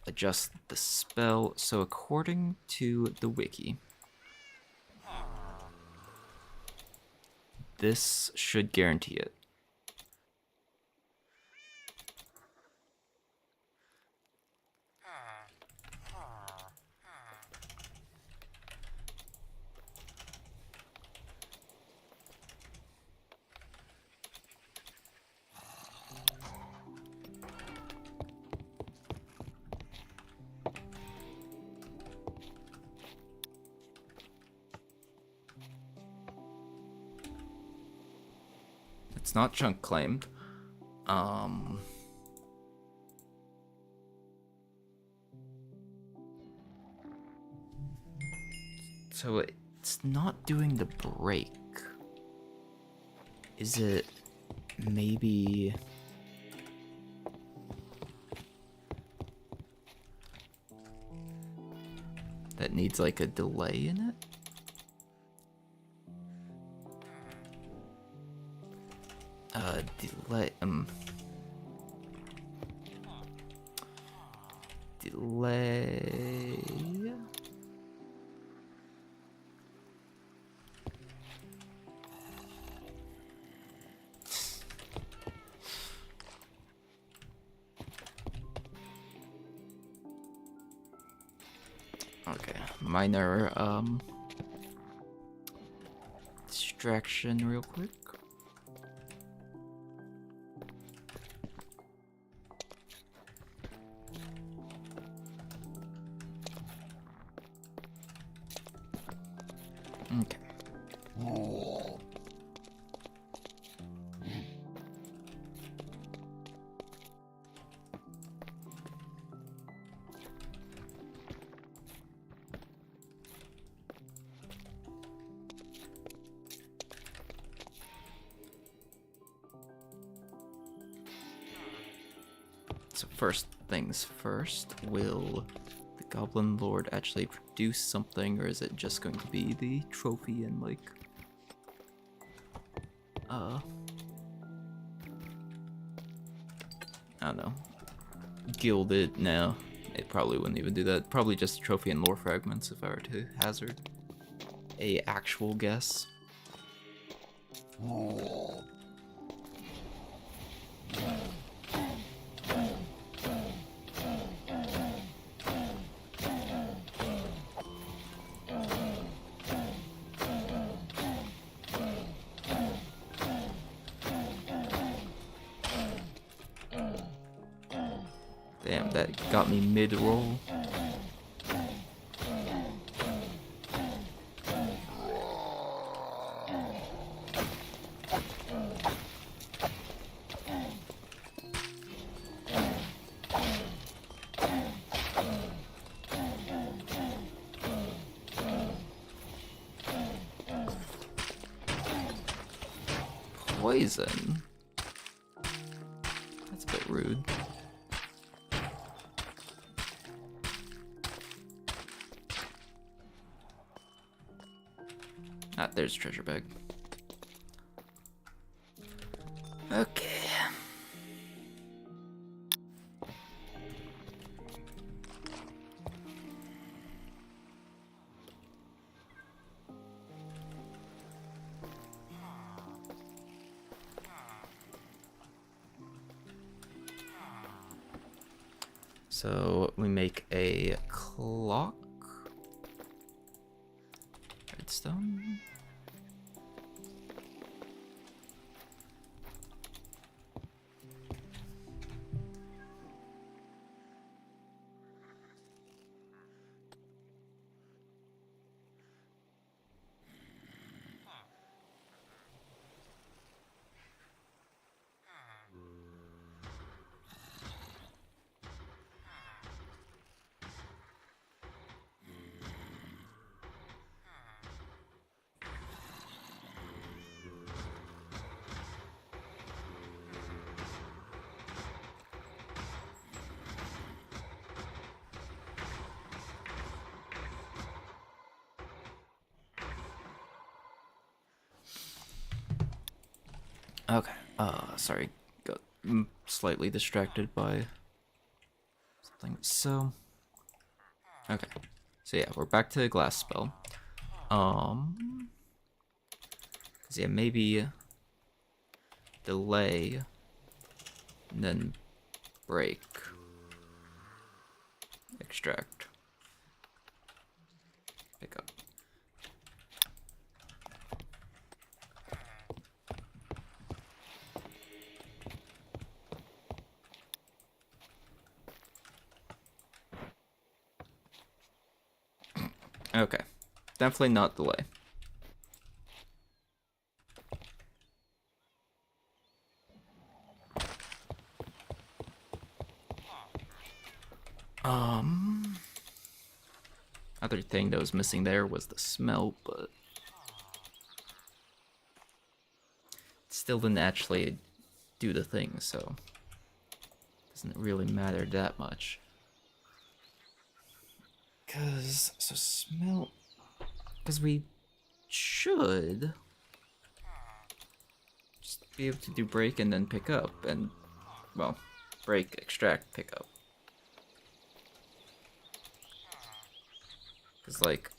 adjust the spell. So according to the wiki, this should guarantee it. It's not chunk claimed. So it's not doing the break. Is it maybe... that needs like a delay in it? Delay, delay. Okay, minor, distraction real quick. Okay. So first things first, will the Goblin Lord actually produce something, or is it just going to be the trophy and like I don't know, gilded? No, it probably wouldn't even do that. Probably just trophy and lore fragments if I were to hazard a actual guess. Damn, that got me mid-roll. poison. That's a bit rude. Ah, there's a treasure bag. Okay. So we make a clock. Redstone. Okay. Sorry. Got slightly distracted by something. So, okay. So yeah, we're back to the glass spell. So yeah, maybe delay, and then break, extract, pick up. Okay, definitely not delay. Other thing that was missing there was the smell, but it still didn't actually do the thing, so it doesn't really matter that much. So smell, because we should just be able to do break and then pick up, and, well, break, extract, pick up. Because, like,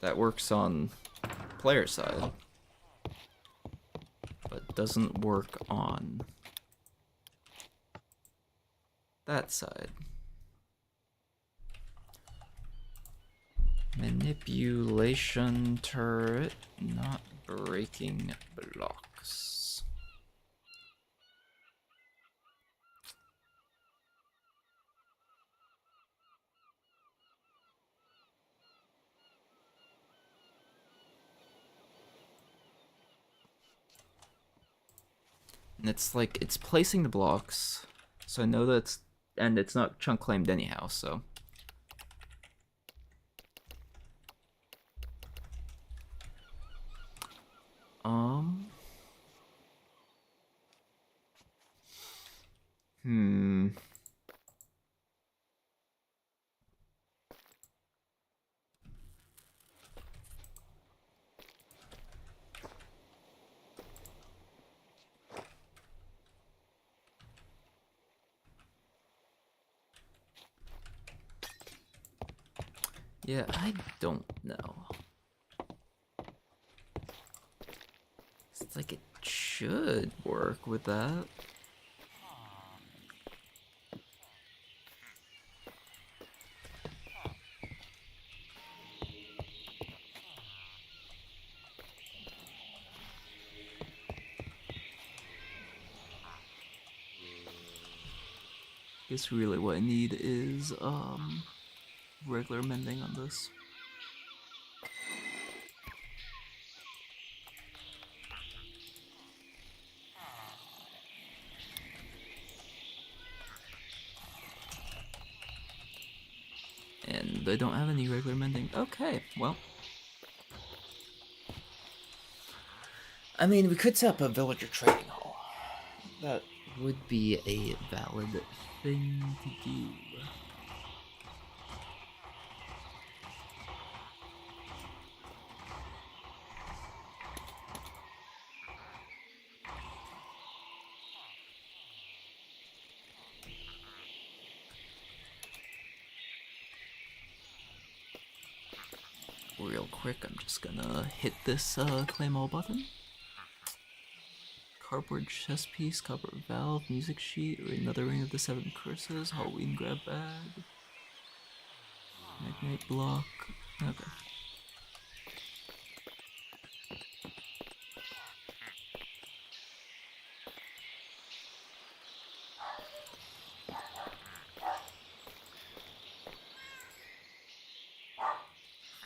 that works on player side, but doesn't work on that side. Manipulation turret, not breaking blocks. And it's like, it's placing the blocks, so I know that's, and it's not chunk claimed anyhow, so. Hmm. Yeah, I don't know. It's like it should work with that. Guess really what I need is regular mending on this. I don't have any regular mending. Okay, well. I mean, we could set up a villager trading hall. That would be a valid thing to do. Real quick, I'm just gonna hit this claim all button. Cardboard chess piece, copper valve, music sheet, or another ring of the 7 curses, Halloween grab bag, magnate block. Okay.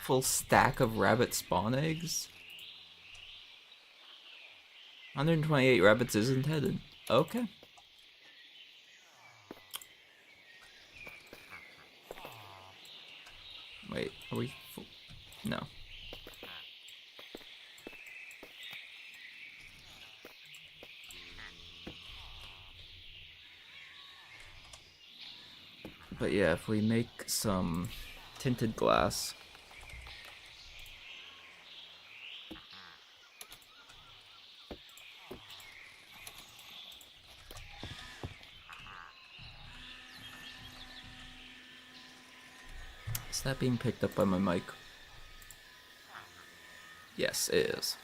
Full stack of rabbit spawn eggs? 128 rabbits isn't headed. Okay. Wait, are we full? No. But yeah, if we make some tinted glass. Is that being picked up by my mic? Yes, it is.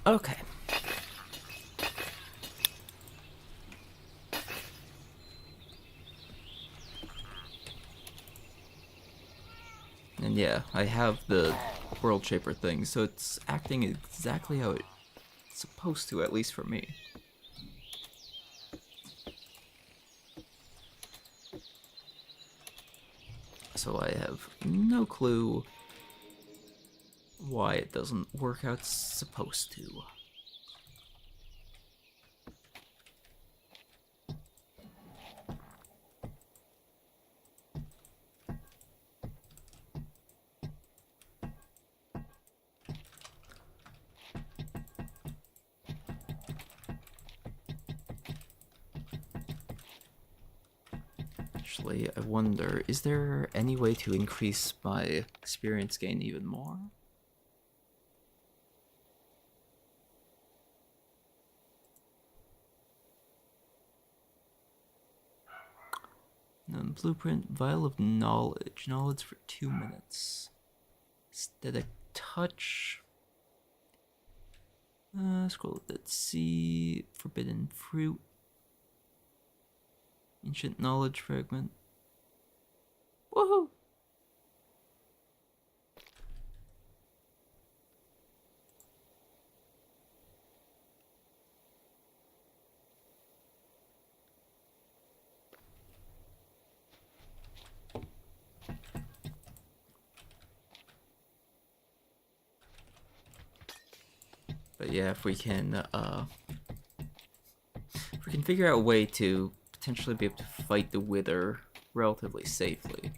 Okay. And yeah, I have the world shaper thing, so it's acting exactly how it's supposed to, at least for me. So I have no clue why it doesn't work how it's supposed to. Actually, I wonder, is there any way to increase my experience gain even more? Blueprint, vial of knowledge. Knowledge for 2 minutes. Aesthetic touch. Scroll at sea. Forbidden fruit. Ancient knowledge fragment. Woohoo! But yeah, if we can figure out a way to potentially be able to fight the Wither relatively safely,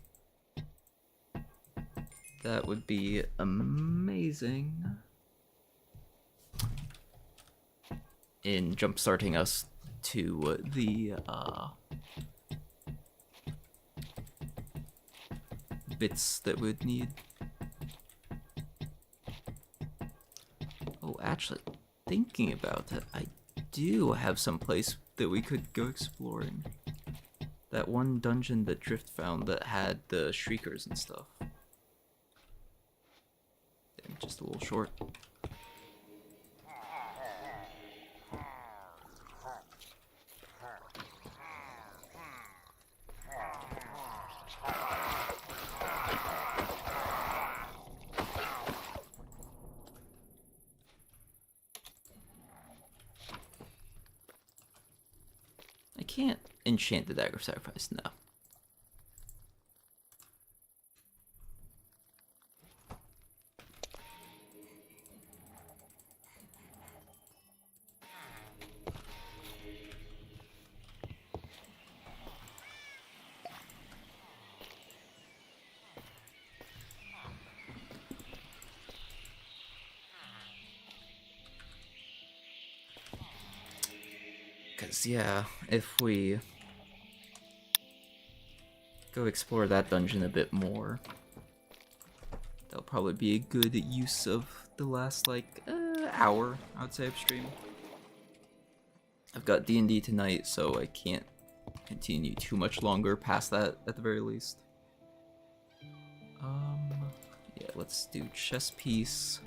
that would be amazing in jumpstarting us to the bits that we'd need. Oh, actually, thinking about it, I do have some place that we could go exploring. That one dungeon that Drift found that had the shriekers and stuff. Damn, just a little short. can't enchant the Dagger of Sacrifice, no. Because, yeah, if we go explore that dungeon a bit more, that'll probably be a good use of the last, like, hour, I would say, of stream. I've got D&D tonight, so I can't continue too much longer past that, at the very least. Yeah, let's do chess piece.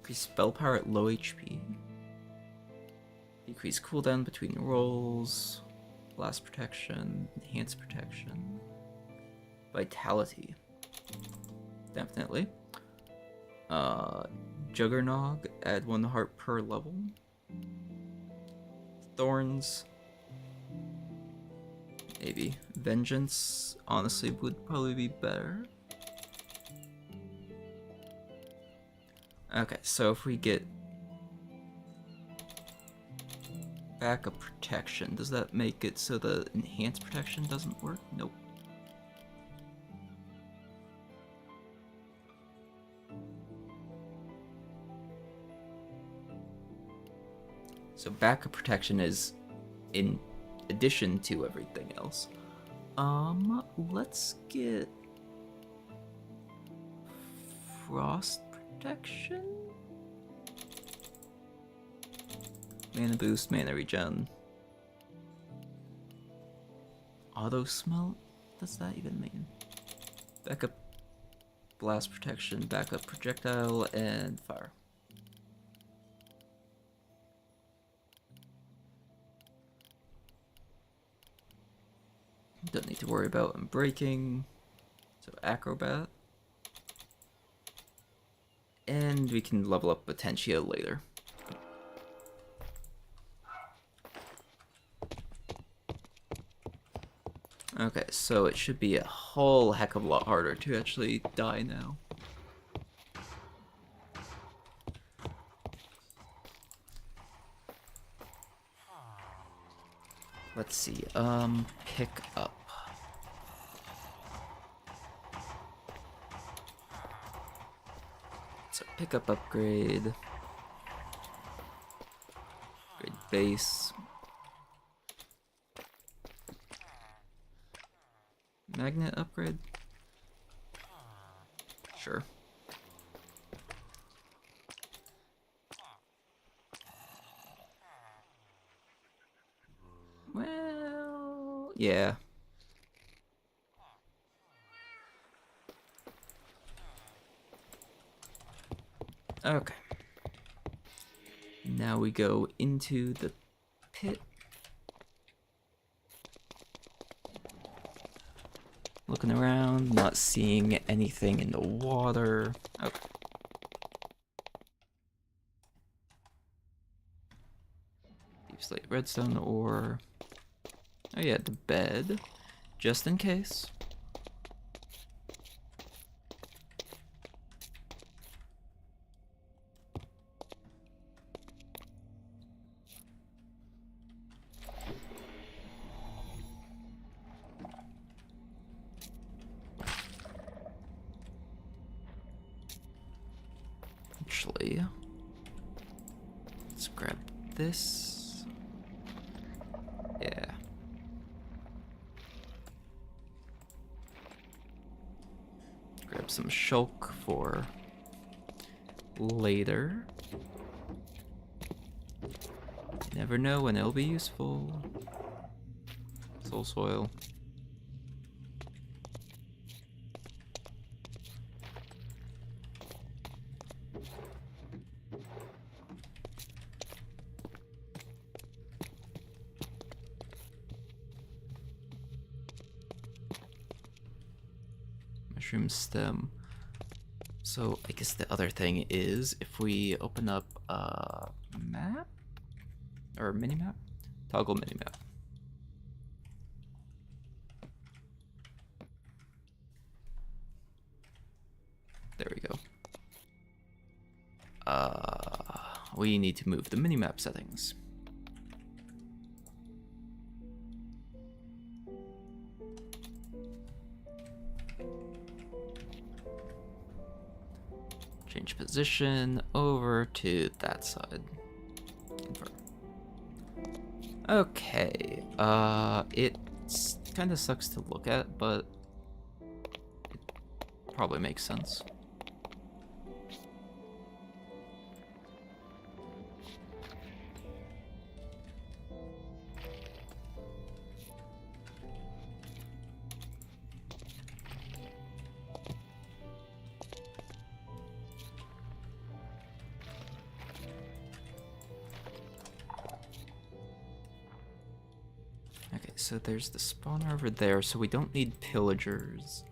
Increase spell power at low HP. Decrease cooldown between rolls. Blast protection. Enhance protection. Vitality. Definitely. Juggernog. Add 1 heart per level. Thorns. Maybe. Vengeance, honestly, would probably be better. Okay, so if we get backup protection, does that make it so the enhanced protection doesn't work? Nope. So backup protection is in addition to everything else. Let's get frost protection? Mana boost, mana regen. Auto smelt? What's that even mean? Backup blast protection, backup projectile, and fire. Don't need to worry about unbreaking. So acrobat. And we can level up Potentia later. Okay, so it should be a whole heck of a lot harder to actually die now. Let's see, pick up. So pick up upgrade. Upgrade base. Magnet upgrade? Sure. Well, yeah. Okay. Now we go into the pit. Looking around, not seeing anything in the water. Okay. Deep slate redstone ore. Oh yeah, the bed. Just in case. Actually, let's grab this. Yeah. Grab some shulk for later. You never know when it'll be useful. Soul soil. Mushroom stem. So I guess the other thing is if we open up a map or mini map, toggle mini map. There we go. We need to move the minimap settings. Change position over to that side. Confirm. Okay. It kind of sucks to look at, but it probably makes sense. Okay, so there's the spawner over there, so we don't need pillagers.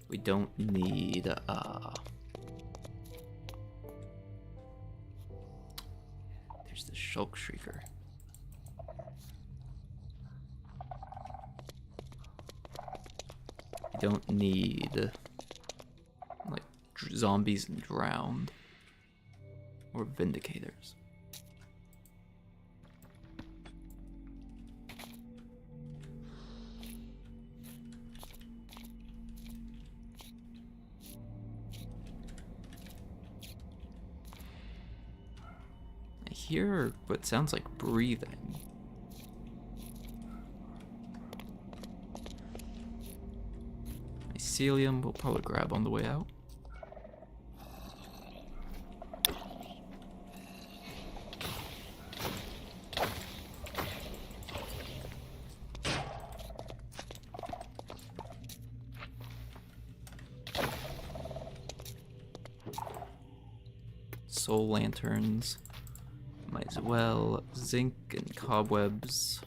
We don't need, there's the Shulk Shrieker. We don't need, like, zombies and drowned. Or vindicators. I hear what sounds like breathing. Mycelium we'll probably grab on the way out. Soul lanterns. Might as well. Zinc and cobwebs.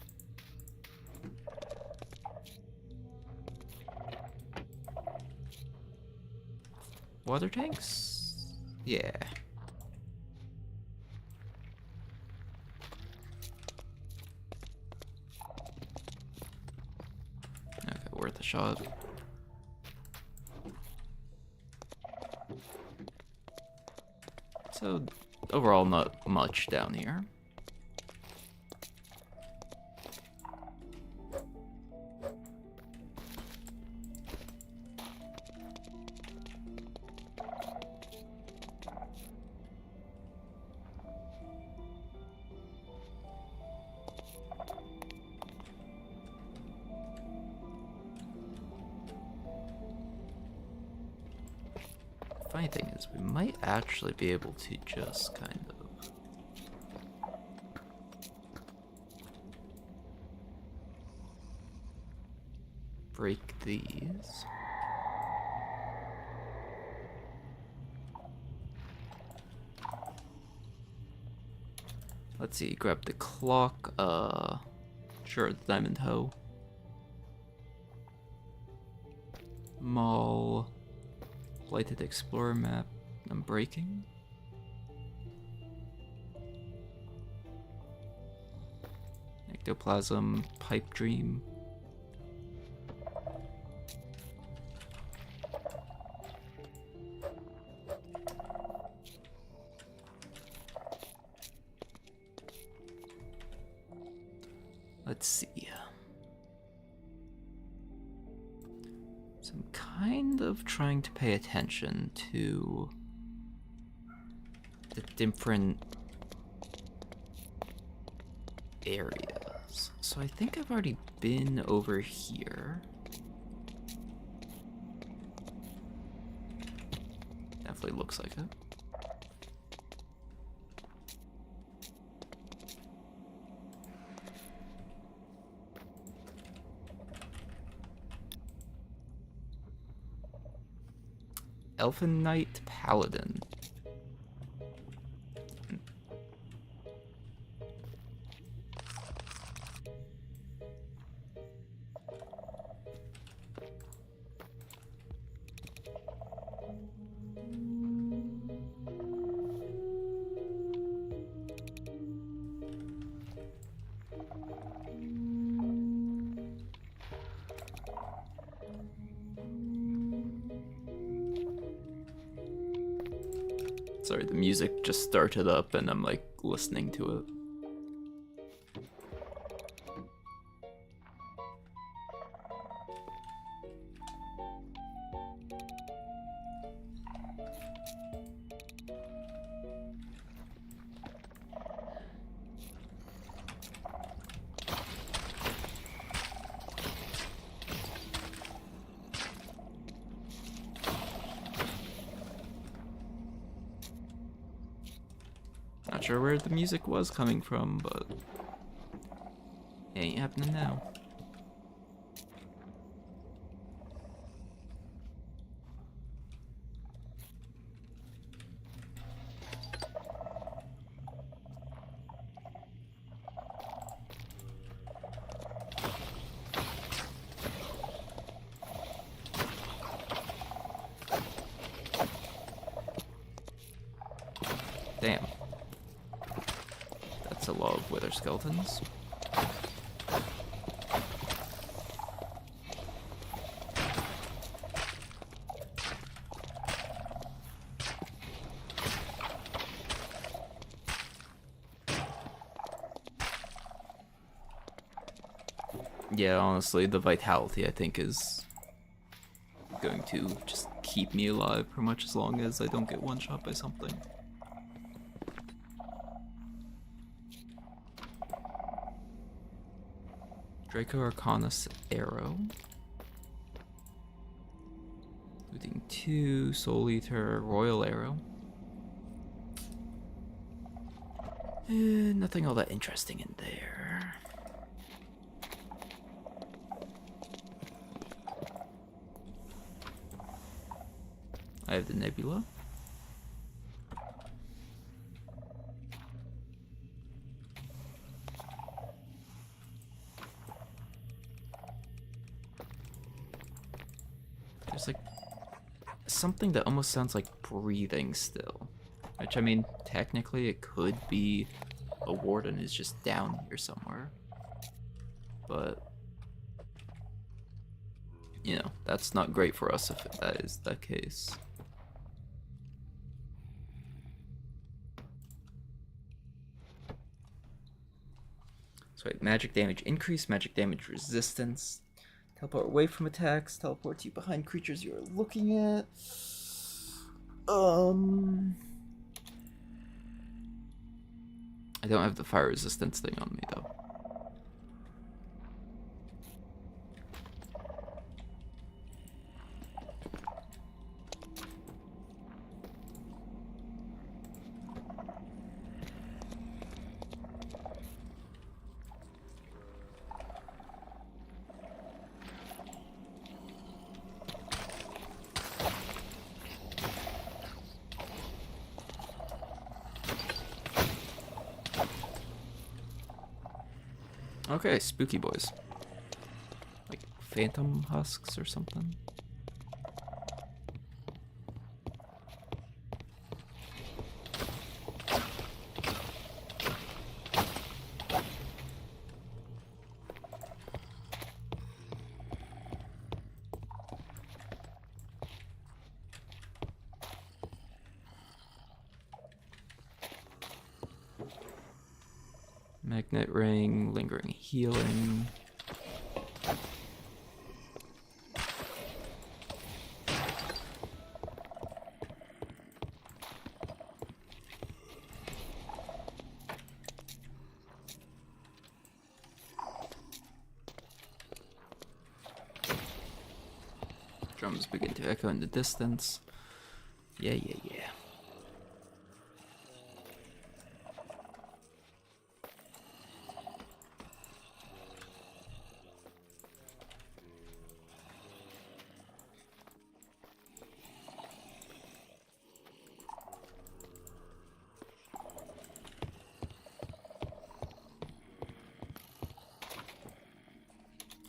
Water tanks? Yeah. Okay, worth a shot. So, overall, not much down here. Funny thing is, we might actually be able to just kind of break these. Let's see, grab the clock, sure, the diamond hoe. Mall. Blighted Explorer map. I'm breaking. Ectoplasm, Pipe Dream. Let's see. So I'm kind of trying to pay attention to the different areas. So I think I've already been over here. Definitely looks like it. Elfin Knight Paladin. Sorry, the music just started up and I'm like listening to it. Not sure where the music was coming from, but it ain't happening now. Damn. That's a lot of wither skeletons. Yeah, honestly, the vitality I think is going to just keep me alive for much as long as I don't get one shot by something. Draco Arcanus Arrow. Looting 2, Soul Eater, Royal Arrow. Nothing all that interesting in there. I have the Nebula. There's like something that almost sounds like breathing still. Which, I mean, technically it could be a warden is just down here somewhere. But, you know, that's not great for us if that is the case. So wait, magic damage increase, magic damage resistance. Teleport away from attacks, teleport to you behind creatures you are looking at. I don't have the fire resistance thing on me though. Okay, spooky boys. Like phantom husks or something. Magnet ring, lingering healing. Drums begin to echo in the distance. Yeah.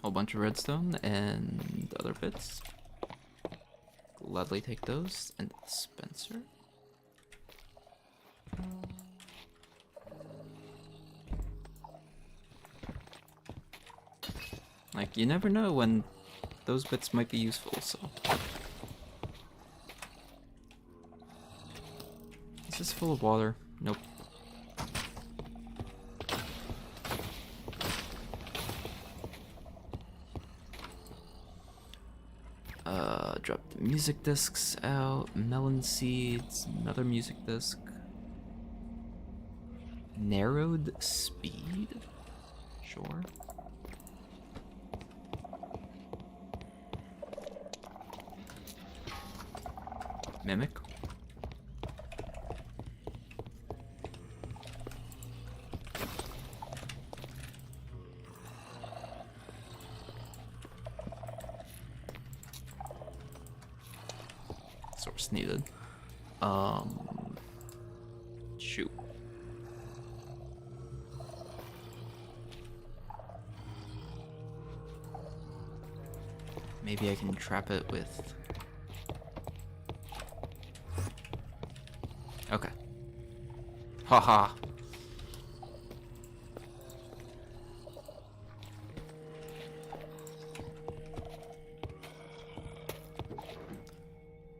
Whole bunch of redstone and other bits. Gladly take those. And dispenser. Like, you never know when those bits might be useful, so. Is this full of water? Nope. Drop the music discs out. Melon seeds. Another music disc. Narrowed speed? Sure. Mimic. Source needed. Shoot. Maybe I can trap it with... Okay. Haha.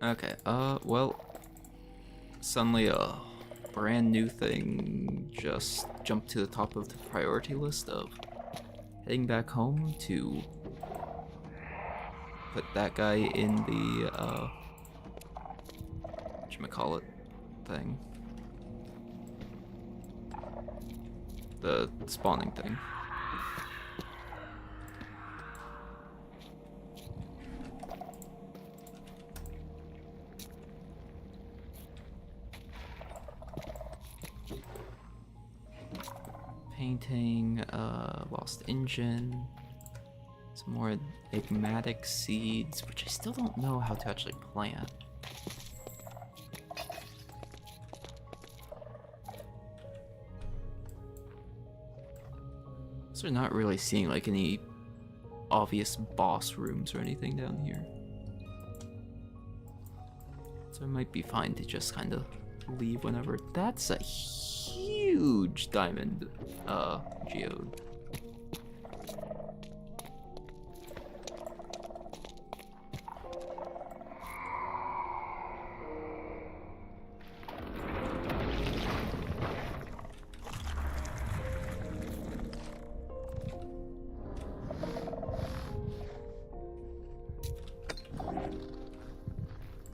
Okay, well, suddenly a brand new thing just jumped to the top of the priority list of heading back home to put that guy in the, whatchamacallit thing. The spawning thing. Painting, lost engine, some more enigmatic seeds, which I still don't know how to actually plant. So we're not really seeing like any obvious boss rooms or anything down here. So it might be fine to just kind of leave whenever. That's a huge diamond geode.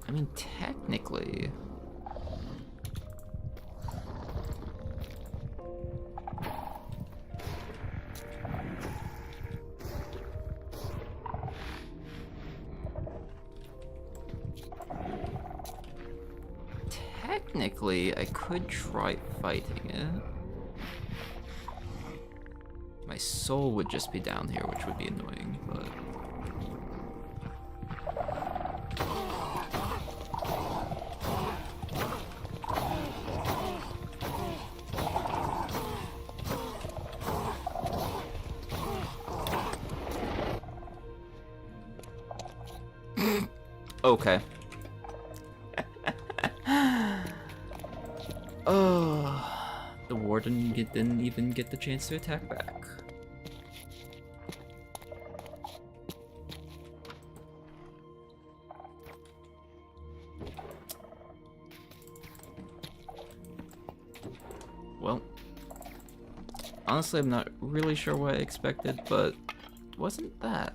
I mean, technically... Technically, I could try fighting it. My soul would just be down here, which would be annoying, but... Okay. Oh, the warden didn't even get the chance to attack back. Well, honestly, I'm not really sure what I expected, but it wasn't that.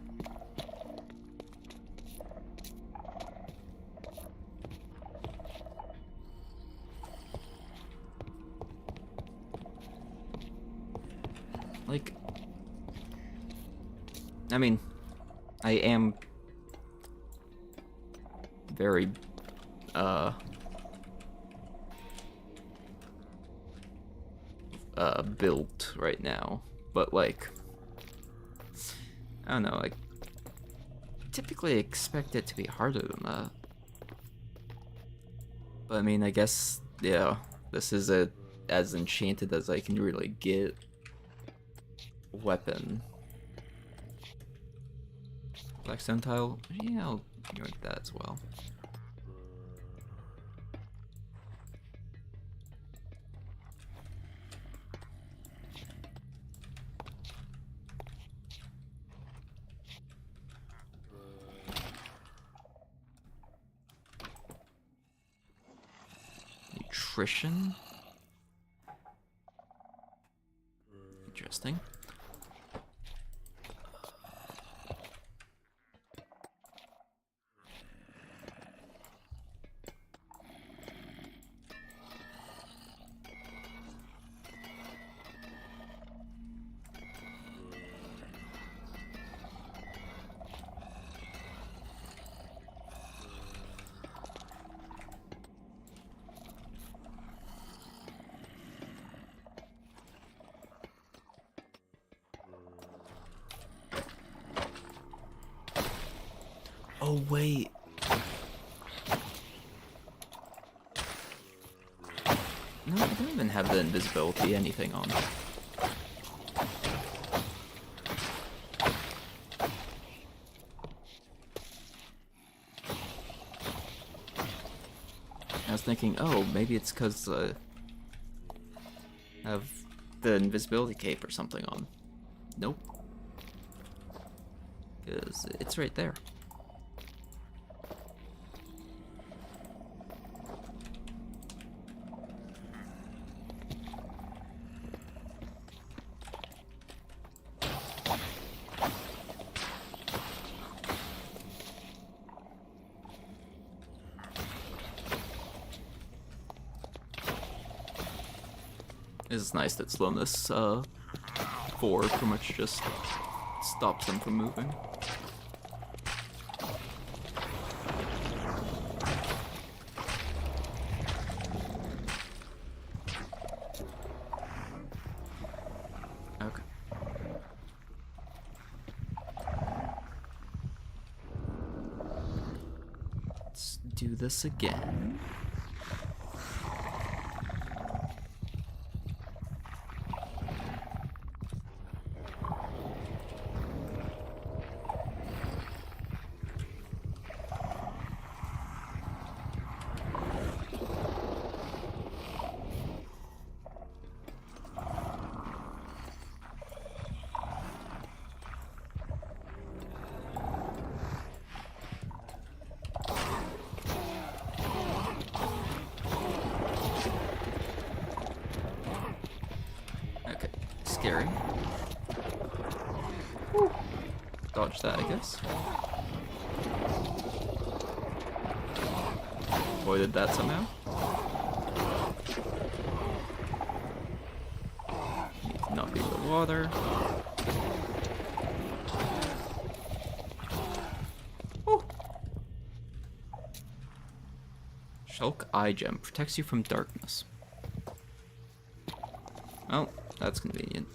Like, I mean, I am very, built right now, but like, I don't know, like, typically expect it to be harder than that. But I mean, I guess, yeah, this is as enchanted as I can really get weapon. Blackstone tile? Yeah, I'll ignore that as well. attrition. Interesting. Oh, wait. No, I don't even have the invisibility anything on. I was thinking, oh, maybe it's because I have the invisibility cape or something on. Nope. Because it's right there. It's nice that slowness 4 pretty much just stops them from moving. Okay. Let's do this again. Okay, scary. Whew. Dodge that, I guess. Avoided that somehow. Need to not be in the water. Whew. Shulk Eye Gem protects you from darkness. Oh, that's convenient.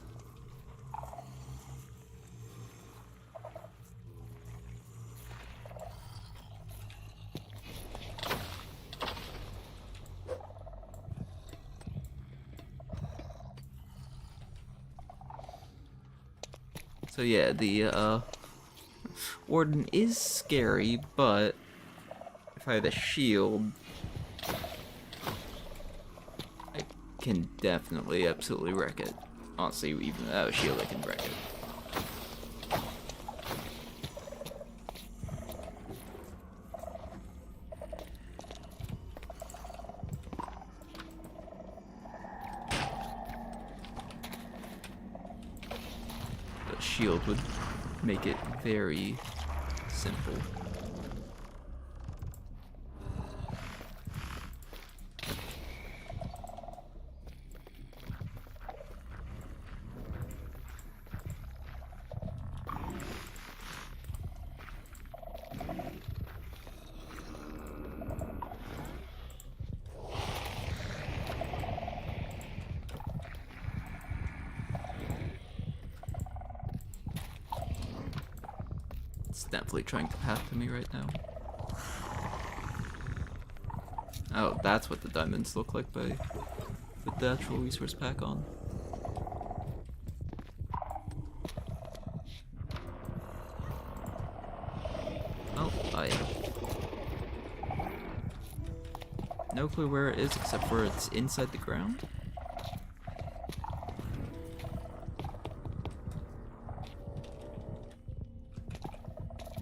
So yeah, the Warden is scary, but if I had a shield, I can definitely absolutely wreck it. Honestly, even without a shield, I can wreck it. The shield would make it very simple. It's definitely trying to path to me right now. Oh, that's what the diamonds look like with the actual resource pack on. Oh, I have no clue where it is except for it's inside the ground.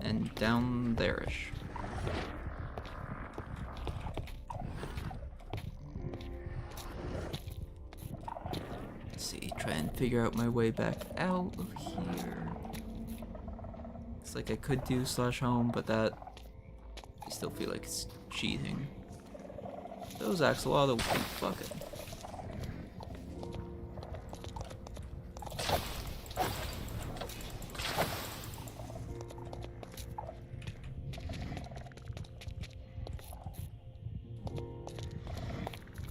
And down there-ish. figure out my way back out of here. It's like I could do /home, but that I still feel like it's cheating. Those axolotl keep fucking.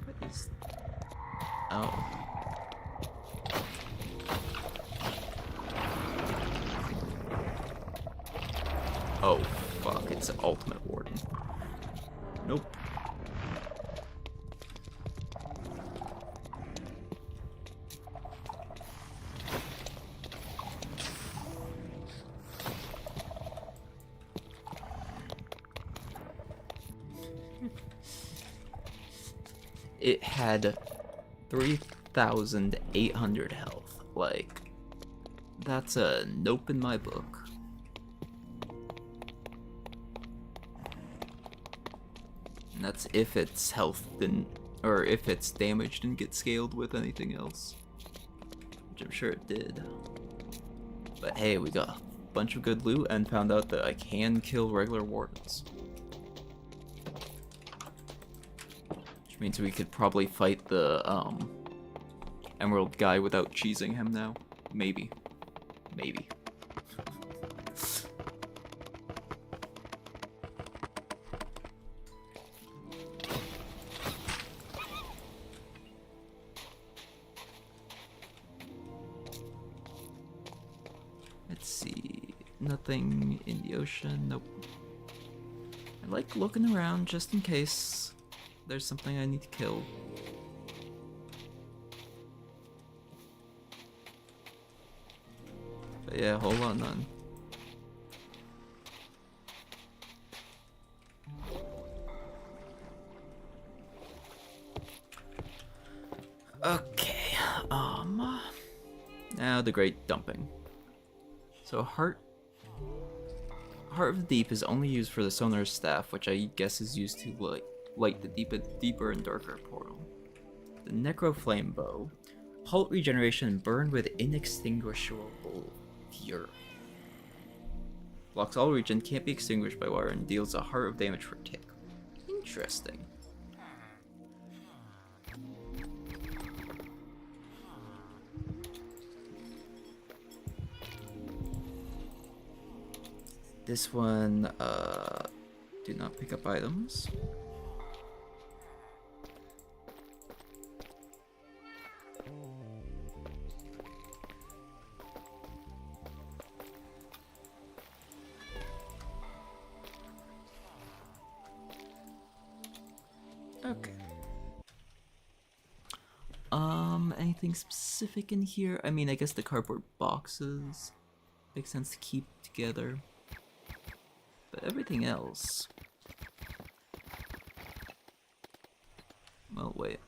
What is... Oh. Oh, fuck, it's an ultimate warden. Nope. It had 3,800 health. Like, that's a nope in my book. And that's if its health didn't, or if its damage didn't get scaled with anything else. Which I'm sure it did. But hey, we got a bunch of good loot and found out that I can kill regular wardens. Which means we could probably fight the emerald guy without cheesing him now. Maybe. Maybe. Let's see. Nothing in the ocean. Nope. I like looking around just in case there's something I need to kill. But yeah, whole lot none. Okay, now the great dumping. So Heart of the Deep is only used for the Sonar's Staff, which I guess is used to light the deeper and darker portal. The Necro Flame Bow. Halt regeneration and burn with inextinguishable fury. Blocks all regen, can't be extinguished by water, and deals a heart of damage per tick. Interesting. This one, do not pick up items. Okay. Anything specific in here? I mean, I guess the cardboard boxes make sense to keep together. But everything else... Well, wait.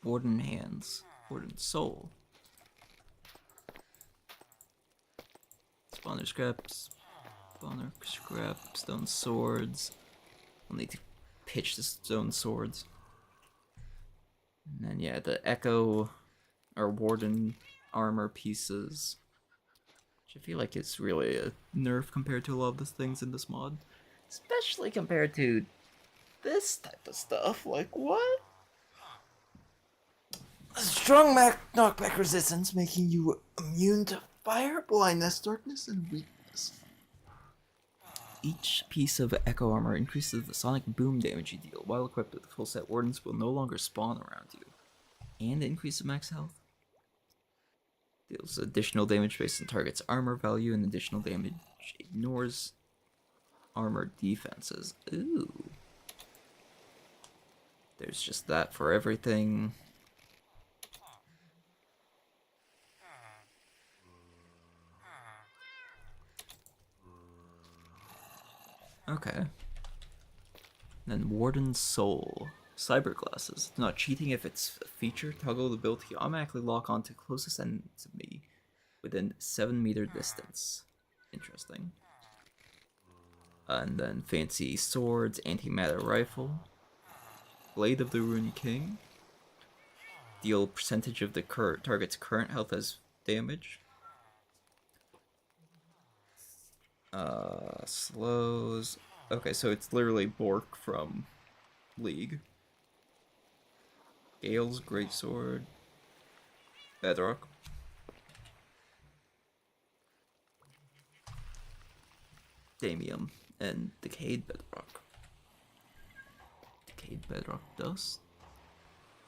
Warden hands. Warden soul. Spawner scraps. Spawner scrap. Stone swords. I'll need to pitch the stone swords. And then, yeah, the echo or warden armor pieces. Which I feel like it's really a nerf compared to a lot of the things in this mod. Especially compared to this type of stuff. Like, what? A strong knockback resistance, making you immune to fire, blindness, darkness, and weakness. Each piece of echo armor increases the sonic boom damage you deal. While equipped with the full set, wardens will no longer spawn around you. And increase the max health. Deals additional damage based on target's armor value, and additional damage ignores armor defenses. Ooh. There's just that for everything. Okay. Then Warden's Soul. Cyber glasses. Not cheating if it's a feature. Toggle the ability to automatically lock onto closest enemy within 7-meter distance. Interesting. And then fancy swords, antimatter rifle. Blade of the Rune King. Deal percentage of the target's current health as damage. Slows. Okay, so it's literally Bork from League. Gale's Greatsword. Bedrock. Damium. And Decayed Bedrock. Decayed Bedrock Dust.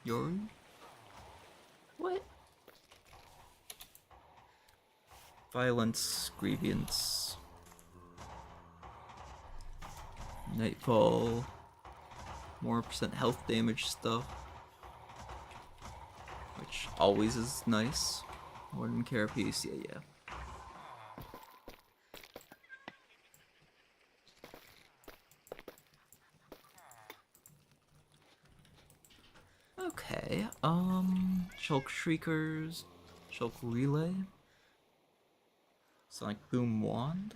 Yori? What? Violence, Grievance. Nightfall. More percent health damage stuff. Which always is nice. More than carapace, yeah. Okay, Shulk Shriekers, Shulk Relay, Sonic Boom Wand,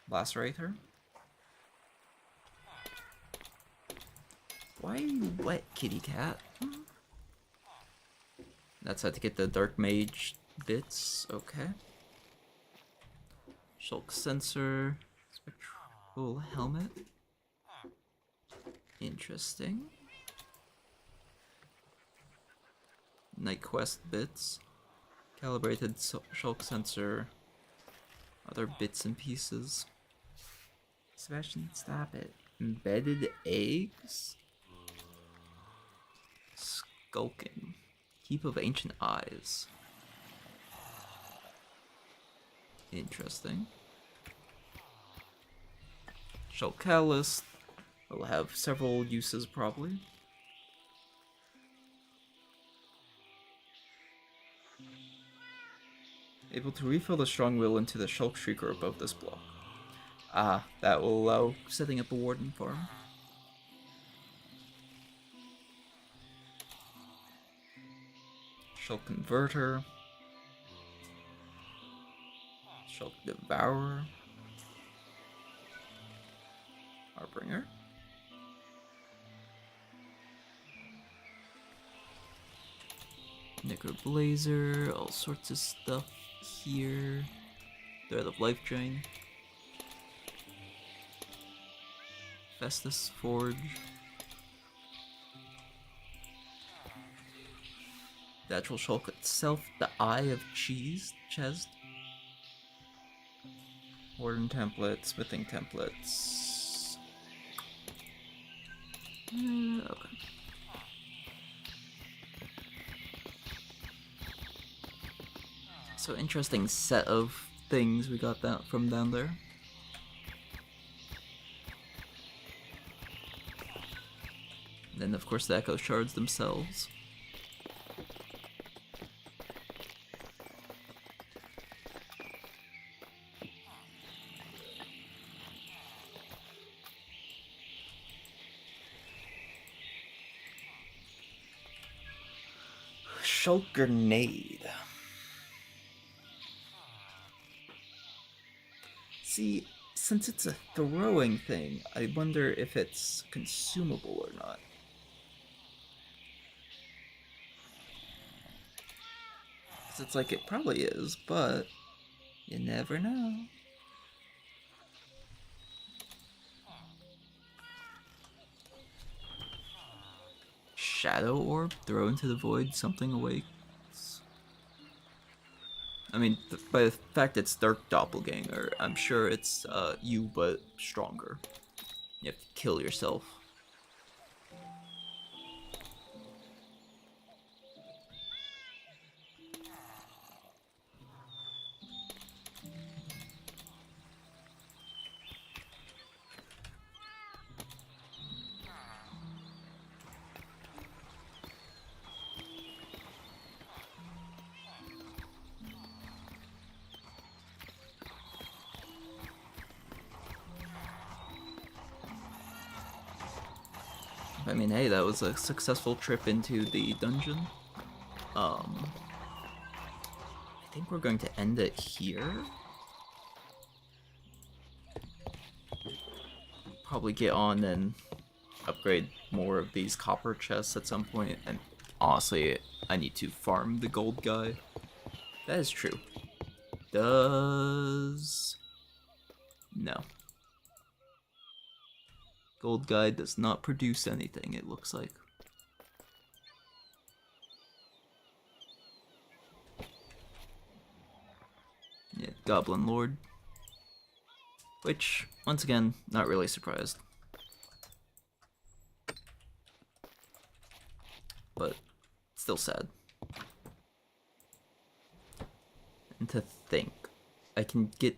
Lacerator. Why are you wet, kitty cat? That's how to get the Dark Mage bits, okay. Shulk Sensor, Spectral Helmet. Interesting. Night Quest bits, calibrated Shulk Sensor, other bits and pieces. Sebastian, stop it. Embedded eggs? Skulking. Heap of Ancient Eyes. Interesting. Shulk Catalyst will have several uses probably. Able to refill the Strong Will into the Shulk Shrieker above this block. Ah, that will allow setting up a Warden farm. Shulk Converter. Shulk Devourer. Harbinger. Necroblazer, all sorts of stuff here. Thread of Life Drain. Festus Forge. The actual Shulk itself, the Eye of Cheese chest. Warden template, smithing templates. Okay. So interesting set of things we got that from down there. And then of course the Echo Shards themselves. Shulk Grenade. See, since it's a throwing thing, I wonder if it's consumable or not. Because it's like it probably is, but you never know. Shadow Orb, throw into the void, something awakes. I mean, by the fact it's Dark Doppelganger, I'm sure it's you, but stronger. You have to kill yourself. I mean, hey, that was a successful trip into the dungeon. I think we're going to end it here. Probably get on and upgrade more of these copper chests at some point, and honestly, I need to farm the gold guy. That is true. Does... No. Gold Guide does not produce anything, it looks like. Yeah, Goblin Lord. Which, once again, not really surprised. But, still sad. And to think, I can get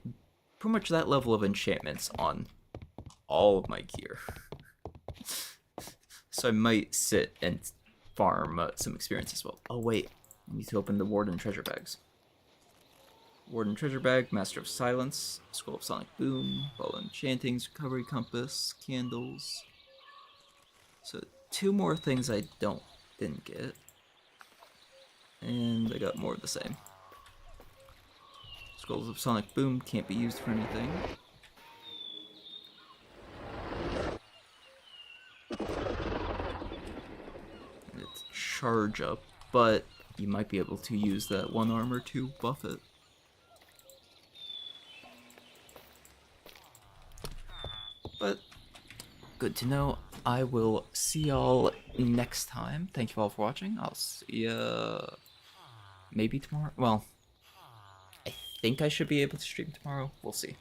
pretty much that level of enchantments on all of my gear. So I might sit and farm some experience as well. Oh wait, I need to open the Warden treasure bags. Warden treasure bag, Master of Silence, Scroll of Sonic Boom, Ball of Enchantings, Recovery Compass, Candles. So 2 more things I didn't get. And I got more of the same. Scrolls of Sonic Boom can't be used for anything. It's charge up, but you might be able to use that 1 armor to buff it. But good to know. I will see y'all next time. Thank you all for watching. I'll see ya maybe tomorrow. Well, I think I should be able to stream tomorrow. We'll see.